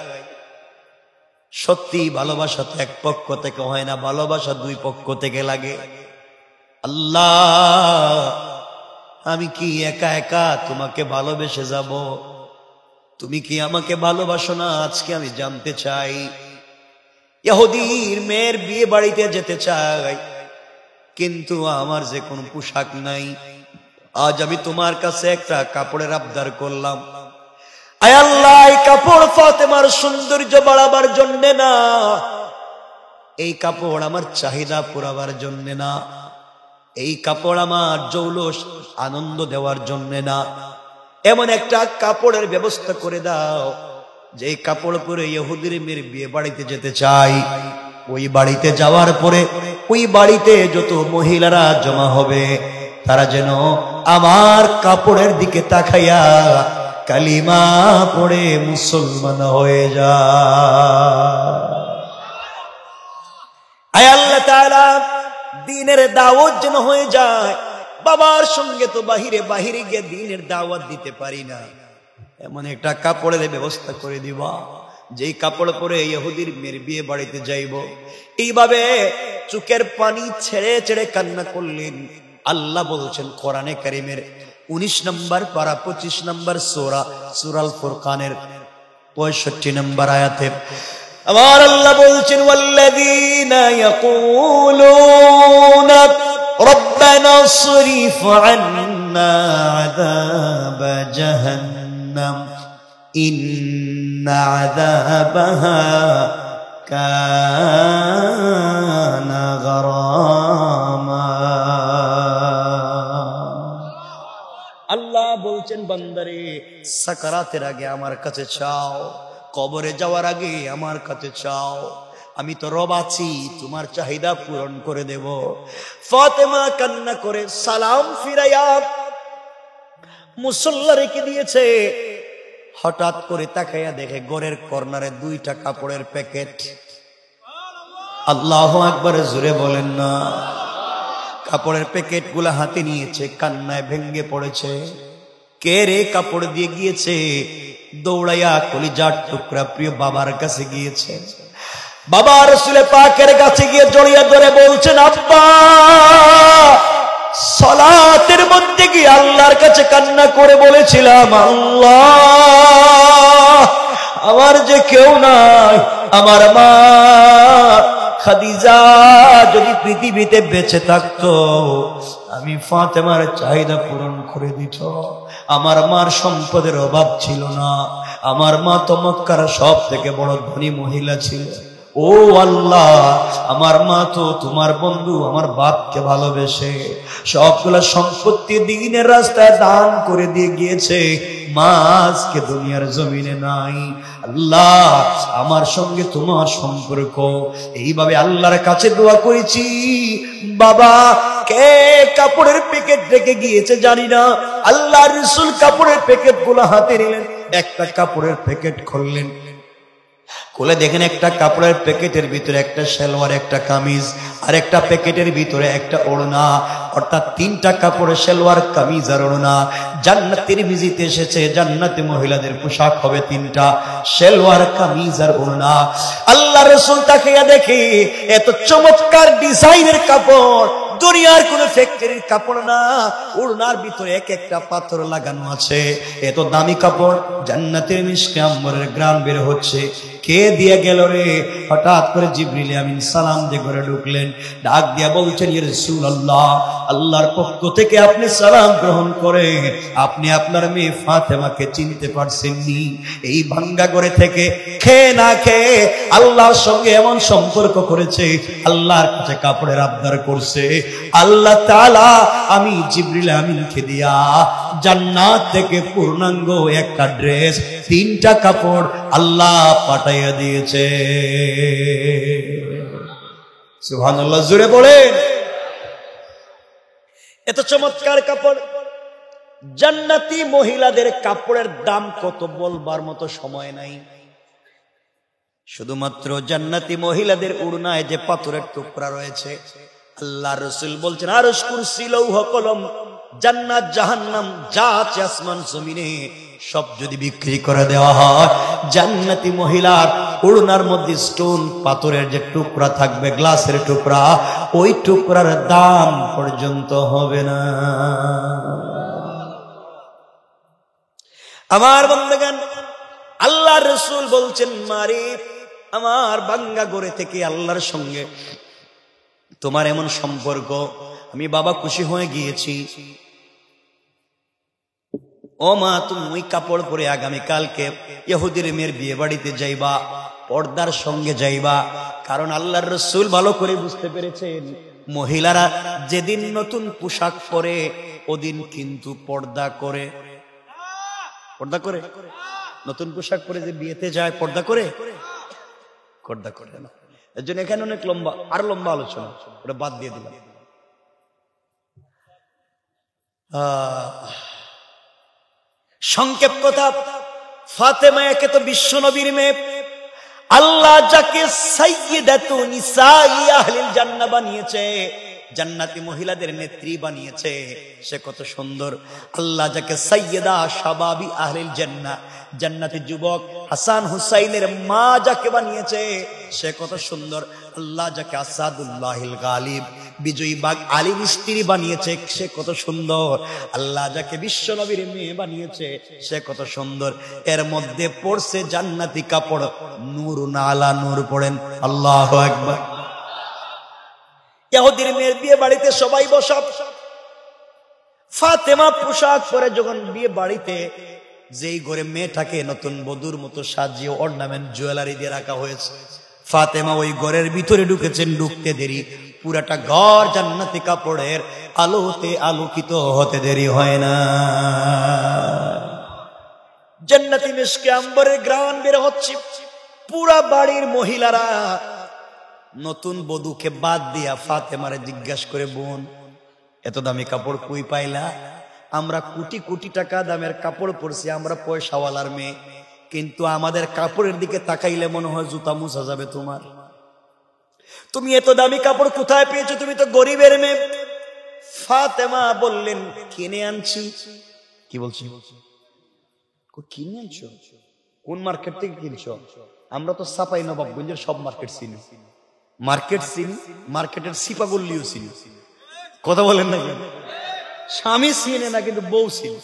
সত্যি ভালোবাসা তো এক পক্ষ থেকে হয় না, ভালোবাসা দুই পক্ষ থেকে লাগে। আল্লাহ আমি কি একা একা তোমাকে ভালোবেসে যাব? তুমি কি আমাকে ভালোবাসো না? আজকে আমি জানতে চাই। ইহুদির মেয়ের বিয়ে বাড়িতে যেতে চাই, কিন্তু আমার যে কোনো পোশাক নাই। আজ আমি তোমার কাছে একটা কাপড়ের আবদার করলাম। আয় আল্লাহ, এই কাপড় ফাতেমার সৌন্দর্য বাড়াবার জন্য না, এই কাপড় আমার চাহিদা পুরাবার জন্য না, এই কাপড় আমার জৌলুস আনন্দ দেওয়ার জন্য না, এমন একটা কাপড়ের ব্যবস্থা করে দাও যে কাপড় পরে ইহুদির মেয়ের বিয়ে বাড়িতে যেতে চাই। ওই বাড়িতে যাওয়ার পরে ওই বাড়িতে যত মহিলারা জমা হবে তারা যেন আমার কাপড়ের দিকে তাকাইয়া কালিমা পড়ে মুসলমান হয়ে যায়। আয় আল্লাহ তাআলা, দ্বীনের দাওয়াত যেন হয়ে যায়। বাবার সঙ্গে তো বাহিরে বাহিরে গিয়ে দ্বীনের দাওয়াত দিতে পারি না, এমন একটা কাপড়ের ব্যবস্থা করে দিবা যেই কাপড় পরে ইহুদির মেয়ের বিয়ে বাড়িতে যাইব। এইভাবে চোখের পানি ছেড়ে ছেড়ে কান্না করলেন। আল্লাহ বলছেন কোরআনে কারীমের 19 নম্বর পারা 25 নম্বর সূরা সূরাল ফুরকানের 65 নম্বর আয়াতে আমার আল্লাহ বলছেন, ওয়াল্লাযীনা ইয়াকুলুনা রব্বানা সরিফ আন্না আযাব জাহান্নাম ইন্না আযাবাহা কানা গরামা। আল্লাহ বলছেন, বান্দারে সাকারাতের আগে আমার কাছে চাও, কবরে যাওয়ার আগে আমার কাছে চাও, আমি তো রব আছি, তোমার চাহিদা পূরণ করে দেব। ফাতেমা কান্না করে সালাম ফিরাইয়া মুসল্লা রেখে দিয়েছে। হঠাৎ করে তাকাইয়া দেখে ঘরের কর্নারে 2টা কাপড়ের প্যাকেট। আল্লাহু আকবার, জোরে বলেন না। কাপড়ের প্যাকেট গুলা হাতে নিয়েছে, কান্নায় ভেঙ্গে পড়েছে। কে রে কাপড় দিয়ে গিয়েছে? দৌড়াইয়া কলিজার টুকরা প্রিয় বাবার কাছে গিয়েছে। বাবা রাসূলে পাকের কাছে গিয়ে জড়িয়ে ধরে বলছেন, আব্বা, সালাতের মধ্যে গিয়ে আল্লাহর কাছে কান্না করে বলেছিলাম, আল্লাহ, আমার যে কেউ নাই, আমার মা খাদিজা যদি পৃথিবীতে বেঁচে থাকতো, আমি ফাতেমার চাহিদা পূরণ করে দিত। আমার মার সম্পদের অভাব ছিল না, আমার মা তো মক্কার সব থেকে বড় ধনী মহিলা ছিল। ও আল্লাহ, আমার মা তো তোমার বন্ধু, আমার বাপকে ভালোবেসে সবগুলা সম্পত্তি দ্বীনের রাস্তায় দান করে দিয়ে গিয়েছে, মা আজকে দুনিয়ার জমিনে নাই। আল্লাহ, আমার সঙ্গে তোমার সম্পর্ক। এইভাবে আল্লাহর কাছে দোয়া করেছি। বাবা কে কাপড়ের প্যাকেট রেখে গিয়েছে জানি না, আল্লাহর রাসূল কাপড়ের প্যাকেট গুলো হাতে নিলেন, একটা কাপড়ের প্যাকেট খুললেন, খুলে দেখেন একটা কাপড়ের প্যাকেটের ভিতরে একটা সালোয়ার, একটা কামিজ, আর একটা প্যাকেটের ভিতরে একটা ওড়না, অর্থাৎ তিনটা কাপড়ের সালোয়ার, কামিজ আর ওড়না। জান্নাত তিরমিজিতে এসেছে জান্নাতে মহিলাদের পোশাক হবে তিনটা, সালোয়ার, কামিজ আর ওড়না। আল্লাহ রাসূল তাকিয়ে দেখে এত চমৎকার ডিজাইনের কাপড়, দুনিয়ার কোন ফ্যাক্টরির কাপড় না, ওড়নার ভিতরে এক একটা পাথর লাগানো আছে, এত দামি কাপড়। জান্নাতের মিশকে আম্বরের গ্রাম বের হচ্ছে। কে দিয়ে গেল রে? হঠাৎ করে জিবরিল আমিন সালাম দিয়ে ঘরে ঢুকলেন, ডাক দিয়া বলছেন, ইয়া রাসূলুল্লাহ, আল্লাহর পক্ষ থেকে আপনি সালাম গ্রহণ করে আপনি আপনার মেয়ে ফাতেমাকে চিনতে পারছেননি? এই ভাঙ্গা ঘরে থেকে খেয়ে না খেয়ে আল্লাহর সঙ্গে এমন সম্পর্ক করেছে, আল্লাহর কাছে কাপড়ের আবদার করছে। আল্লাহ তাআলা আমি জিবরিল আমিনকে দিয়া জান্নাত থেকে পূর্ণাঙ্গ একটা ড্রেস, তিনটা কাপড় আল্লাহ পাঠাইয়া দিয়েছে। সুবহানাল্লাহ, জোরে বলেন। এত চমৎকার কাপড়। জান্নাতি মহিলাদের কাপড়ের দাম কত বলবার মতো সময় নাই। শুধুমাত্র জান্নাতি মহিলাদের উড়নায় যে পাথরের টুকরা রয়েছে, আল্লাহ রাসূল বলছেন, আরশ, কুরসি, লৌহ কলম, জান্নাত, জাহান্নাম যা আছে আসমান জমিনে সব যদি বিক্রি করে দেওয়া হয়, জান্নাতি মহিলার ওড়নার মধ্যে স্টোন পাথরের যে টুকরা থাকবে, গ্লাসের টুকরা, ওই টুকরার দাম পর্যন্ত হবে না। আমার বান্দাগান, আল্লাহর রাসূল বলছেন, মারে আমার বাঙ্গা ঘরে থেকে আল্লাহর সঙ্গে তোমার এমন সম্পর্ক, আমি বাবা খুশি হয়ে গিয়েছি। ও মা, তুমি ওই কাপড় পরে আগামীকালকে ইহুদির মেয়ের বিয়ে বাড়িতে যাইবা, পর্দার সঙ্গে যাইবা। কারণ আল্লাহর রাসূল ভালো করে বুঝতে পেরেছেন, মহিলারা যেদিন নতুন পোশাক পরে ওদিন কিন্তু পর্দা করে। পর্দা করে? নতুন পোশাক পরে যে বিয়েতে যায় পর্দা করে? পর্দা করে না। এর জন্য এখানে অনেক লম্বা, আর লম্বা আলোচনা, ওটা বাদ দিয়ে দিলাম। সংক্ষেপ কথা, ফাতেমা একে তো বিশ্ব নবীর মেয়ে, আল্লাহ যাকে সাইয়্যিদাতু নিসাই আহলিল জান্নাহ বানিয়েছে, জান্নাতি মহিলাদের নেত্রী বানিয়েছে, সে কত সুন্দর। আল্লাহ যাকে সাইয়্যিদা শাবাবি আহলিল জান্নাহ, জান্নাতি যুবক হাসান হুসাইনের মা যাকে বানিয়েছে, সে কত সুন্দর। আল্লাহ যাকে আসাদুল্লাহিল গালিব, বিজয়ী বাগ আলীর স্ত্রী বানিয়েছে, সে কত সুন্দর। আল্লাহ যাকে বিশ্ব নবীর মেয়ে বানিয়েছে, সে কত সুন্দর। এর মধ্যে পড়ছে জান্নাতি কাপড়, নূরুন আলা নূর। পড়েন আল্লাহু আকবার। ইহুদির মেয়ের বিয়ে বাড়িতে সবাই বসা, ফাতেমা পোশাক পরে যখন বিয়ে বাড়িতে, যেই ঘরে মেয়েটাকে নতুন বধূর মতো সাজিয়ে অর্নামেন্ট জুয়েলারি দিয়ে রাখা হয়েছে, ফাতেমা ওই ঘরের ভিতরে ঢুকেছেন। ঢুকতে দেরি, পুরাটা ঘর জান্নাতি কাপড়ের আলোতে আলোকিত হতে দেরি হয় না। জান্নাতি মিশকে আম্বরের গ্রান বের হচ্ছে। পুরা বাড়ির মহিলারা নতুন বধূকে বাদ দিয়া ফাতেমারে জিজ্ঞাসা করে, বোন, এত দামি কাপড় কই পাইলা? আমরা কোটি কোটি টাকা দামের কাপড় পরছি, আমরা পয়সাওয়ালার মেয়ে, কিন্তু আমাদের কাপড়ের দিকে তাকাইলে মনে হয় জুতা মুছা যাবে তোমার। তুমি এত দামি কাপড় কোথায় পেয়েছো? তুমি তো গরিবের মেয়ে। ফাতেমা বললেন, কিনে আনছি। কি বলছি? কিনে আনছো? কোন মার্কেট থেকে কিনছো? আমরা তো চাপাই নবাবগঞ্জের সব মার্কেট চিনি, মার্কেট চিনি, মার্কেটের সিপা গল্লিও চিনি। কথা বলেন না কেন? স্বামী চিনে না কিন্তু বউ চিনি,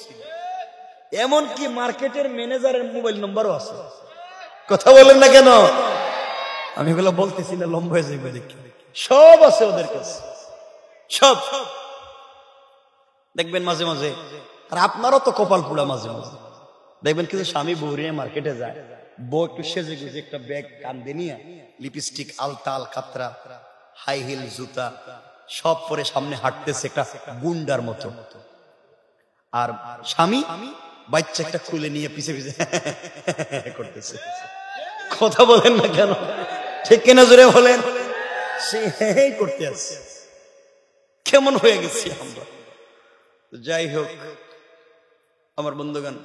এমনকি মার্কেটের ম্যানেজারের মোবাইল নম্বরও আছে। কথা বলেন না কেন? আমি এগুলো বলতেছি না, লম্বা হয়ে যাবে দেখি। সব আছে ওদের কাছে, সব দেখবেন মাঝে মাঝে। আর আপনারও তো কপাল পোড়া মাঝে মাঝে দেখবেন কিন্তু স্বামী বউ নিয়ে মার্কেটে যায়, বউ একটু সেজে গুজে একটা ব্যাগ কান্দে নিয়ে, লিপস্টিক, আলতা, আলকাতরা, হাই হিল জুতা সব পরে সামনে হাঁটতেছে একটা গুন্ডার মতো, আর স্বামী বাচ্চা একটা খুলে নিয়ে পিছে পিছে করতেছে। কথা বলেন না কেন? ঠিক কিনা জোরে বলেন? সে করতে আসছে। কেমন হয়ে গেছি আমরা? যাই হোক আমার বন্ধুগণ,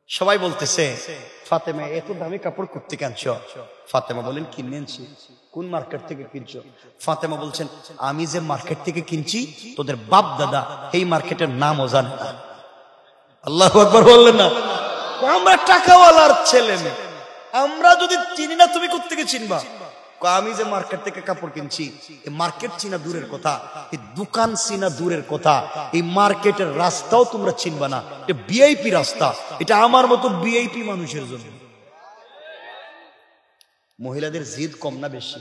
সবাই বলতেছে ফাতেমা এত দামি কাপড় করতে কিনছো? ফাতেমা বলেন কিনে আনছি। কোন মার্কেট থেকে কিনছো? ফাতেমা বলছেন আমি যে মার্কেট থেকে কিনছি তোদের বাপ দাদা এই মার্কেটের নামও জানে না। আল্লাহু আকবার বললেন না? আমরা টাকাওয়ালার ছেলে মেয়ে, আমরা যদি চিনি না তুমি কোত্থেকে চিনবা? আমি যে মার্কেট থেকে কাপড় কিনছি, এই মার্কেট চিনা দূরের কথা, এই দোকান চিনা দূরের কথা, এই মার্কেটের রাস্তাও তোমরা চিনবা না। এটা ভিআইপি রাস্তা, এটা আমার মতো ভিআইপি মানুষের জন্য। মহিলাদের জিদ কম না বেশি?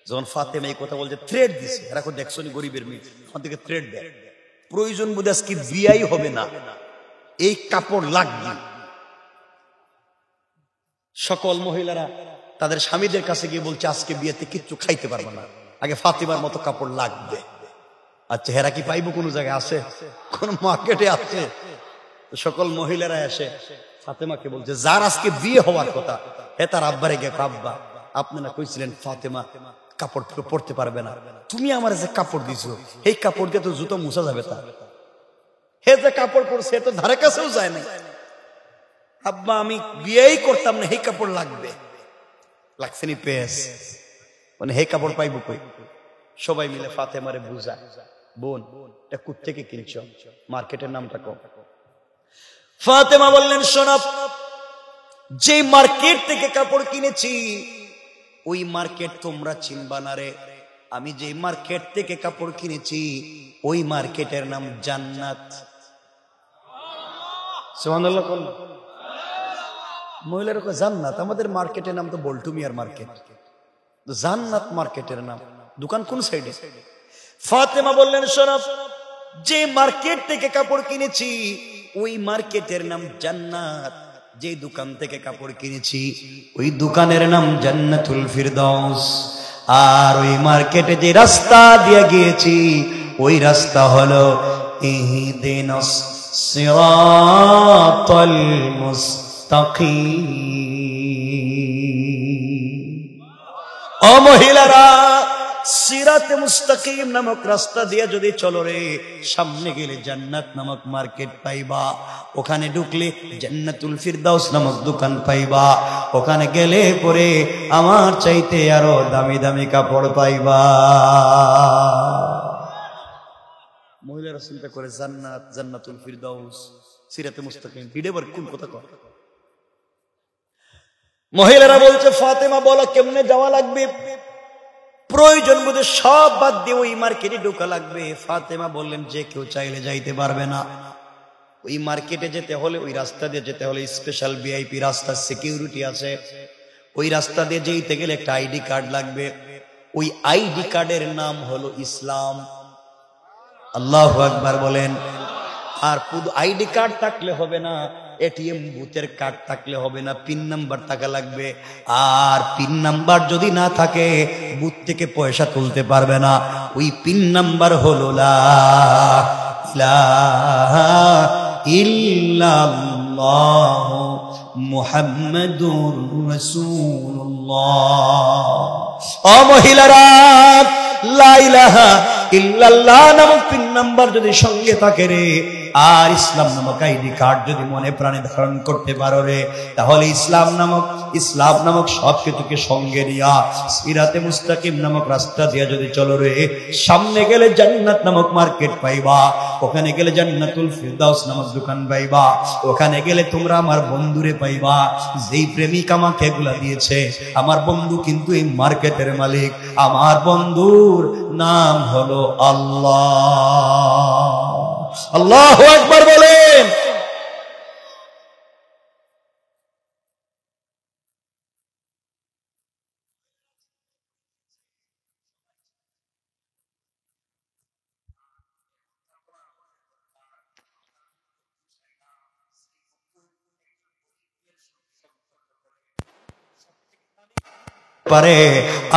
যখন ফাতেমা এই কথা বলছে, থ্রেড দিছে, এরা দেখছো নি গরিবের মেয়ে, ওখান থেকে থ্রেড দেয়, প্রয়োজন বোধ আজকে বিয়াই হবে না, এই কাপড় লাগবে। সকল মহিলারা তাদের স্বামীদের কাছে গিয়ে বলছে আজকে বিয়েতে কিচ্ছু খাইতে পারবো না, আগে ফাতেমার মতো কাপড় লাগবে। আচ্ছা হেরা কি পাইবো? কোন জায়গায় আছে? কোন মার্কেটে আছে? সকল মহিলারা এসে ফাতেমাকে বলছে যার আজকে বিয়ে হওয়ার কথা, হে তার আব্বারে গিয়ে, আব্বা আপনি না কইছিলেন ফাতেমা কাপড় পরতে পারবে না, তুমি আমার যে কাপড় দিছো এই কাপড় দিয়ে তো জুতো মুছা যাবে, তা হে যে কাপড় পরছে এ তো ধারে কাছেও যায় না। আব্বা আমি বিয়েই করতাম না, এই কাপড় লাগবে। লাগছে নি পেস, মানে হে কাপড় পাইবো কই? সবাই মিলে ফাতেমারে বুঝা, বোন এটা কোত্থেকে কিনছো, মার্কেটের নামটা কম। ফাতেমা বললেন শোনো, যে মার্কেট থেকে কাপড় কিনেছি ওই মার্কেট তোমরা চিনবা না রে। আমি যে মার্কেট থেকে কাপড় কিনেছি ওই মার্কেটের নাম জান্নাত। সুবহানাল্লাহ। মহিলার জান্নাত, আমাদের মার্কেটের নাম তো বল্টু মিয়ার মার্কেট, জান্নাত মার্কেটের নাম। দোকান কোন সাইডে? ফাতেমা বললেন শোনো, যে মার্কেট থেকে কাপড় কিনেছি ওই মার্কেটের নাম জান্নাত, যে দোকান থেকে কাপড় কিনেছি ওই দোকানের নাম জান্নাতুল ফিরদাউস। আর ওই মার্কেটে যে রাস্তা দিয়ে গিয়েছি ওই রাস্তা হলো ইহদিনাস সিরাতাল মুস্তাকিম। ও মহিলারা, সিরাতে মুস্তাকিম নামক রাস্তা দিয়ে যদি চলো রে, সামনে গেলে জান্নাত নামক মার্কেট পাইবা, ওখানে ঢুকলে জান্নাতুল ফিরদাউস নামক দোকান পাইবা, ওখানে গেলে পরে আমার চাইতে আরো দামি দামি কাপড় পাইবা। মহিলারা চিন্তা করে জান্নাত, জান্নাতুল ফিরদাউস, সিরাতে মুস্তাকিম, ভিড়েবার কোন কথা কয়? মহিলারা বলছে ফাতেমা বলো কেমনে যাওয়া লাগবে? প্রয়োজন বোধে সব বাদ দিয়ে ওই মার্কেটে ঢোকা লাগবে। ফাতেমা বললেন যে কেউ চাইলে যাইতে পারবে না, ওই মার্কেটে যেতে হলে ওই রাস্তা দিয়ে যেতে হলে স্পেশাল ভিআইপি রাস্তা, সিকিউরিটি আছে, ওই রাস্তা দিয়ে যেতে গেলে একটা আইডি কার্ড লাগবে। ওই আইডি কার্ডের নাম হলো ইসলাম। আল্লাহু আকবার বলেন। আর শুধু আইডি কার্ড থাকলে হবে না, এটিএম বুথের কার্ড থাকলে হবে না, পিন নাম্বার থাকা লাগবে। আর পিন নাম্বার যদি না থাকে বুথ থেকে পয়সা তুলতে পারবে না। ওই পিন নাম্বার হলো লা ইলাহা ইল্লাল্লাহ মুহাম্মাদুর রাসূলুল্লাহ। ও মহিলারা, লা ইলাহা ইল্লাল্লাহ নামক পিন নাম্বার যদি সঙ্গে থাকে রে, আর ইসলাম নামক আইডি কার্ড যদি মনে প্রাণে ধারণ করতে পারো রে, তাহলে ইসলাম নামক সবকিছুকে সঙ্গে নিয়া সিরাতে মুস্তাকিম নামক রাস্তা দিয়া যদি চলো রে, সামনে গেলে জান্নাত নামক মার্কেট পাইবা, ওখানে গেলে জান্নাতুল ফিরদাউস নামক দোকান পাইবা, ওখানে গেলে তোমরা আমার বন্ধুরে পাইবা, যেই প্রেমিক আমাকে এগুলা দিয়েছে, আমার বন্ধু কিন্তু এই মার্কেটের মালিক, আমার বন্ধুর নাম হলো আল্লাহ। আল্লাহু আকবার বলেন। পারে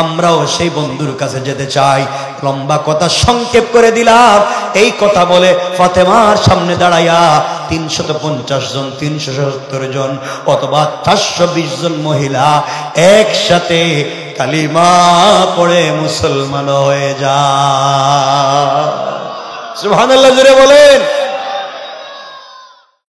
আমরাও সেই বন্ধুর কাছে যেতে চাই। লম্বা কথা সংক্ষেপ করে দিলাম। এই কথা বলে ফাতেমার সামনে দাঁড়াইয়া 350 জন, 370 জন অথবা 420 জন মহিলা একসাথে কালিমা পড়ে মুসলমান হয়ে যায়। সুবহানাল্লাহ জোরে বলেন।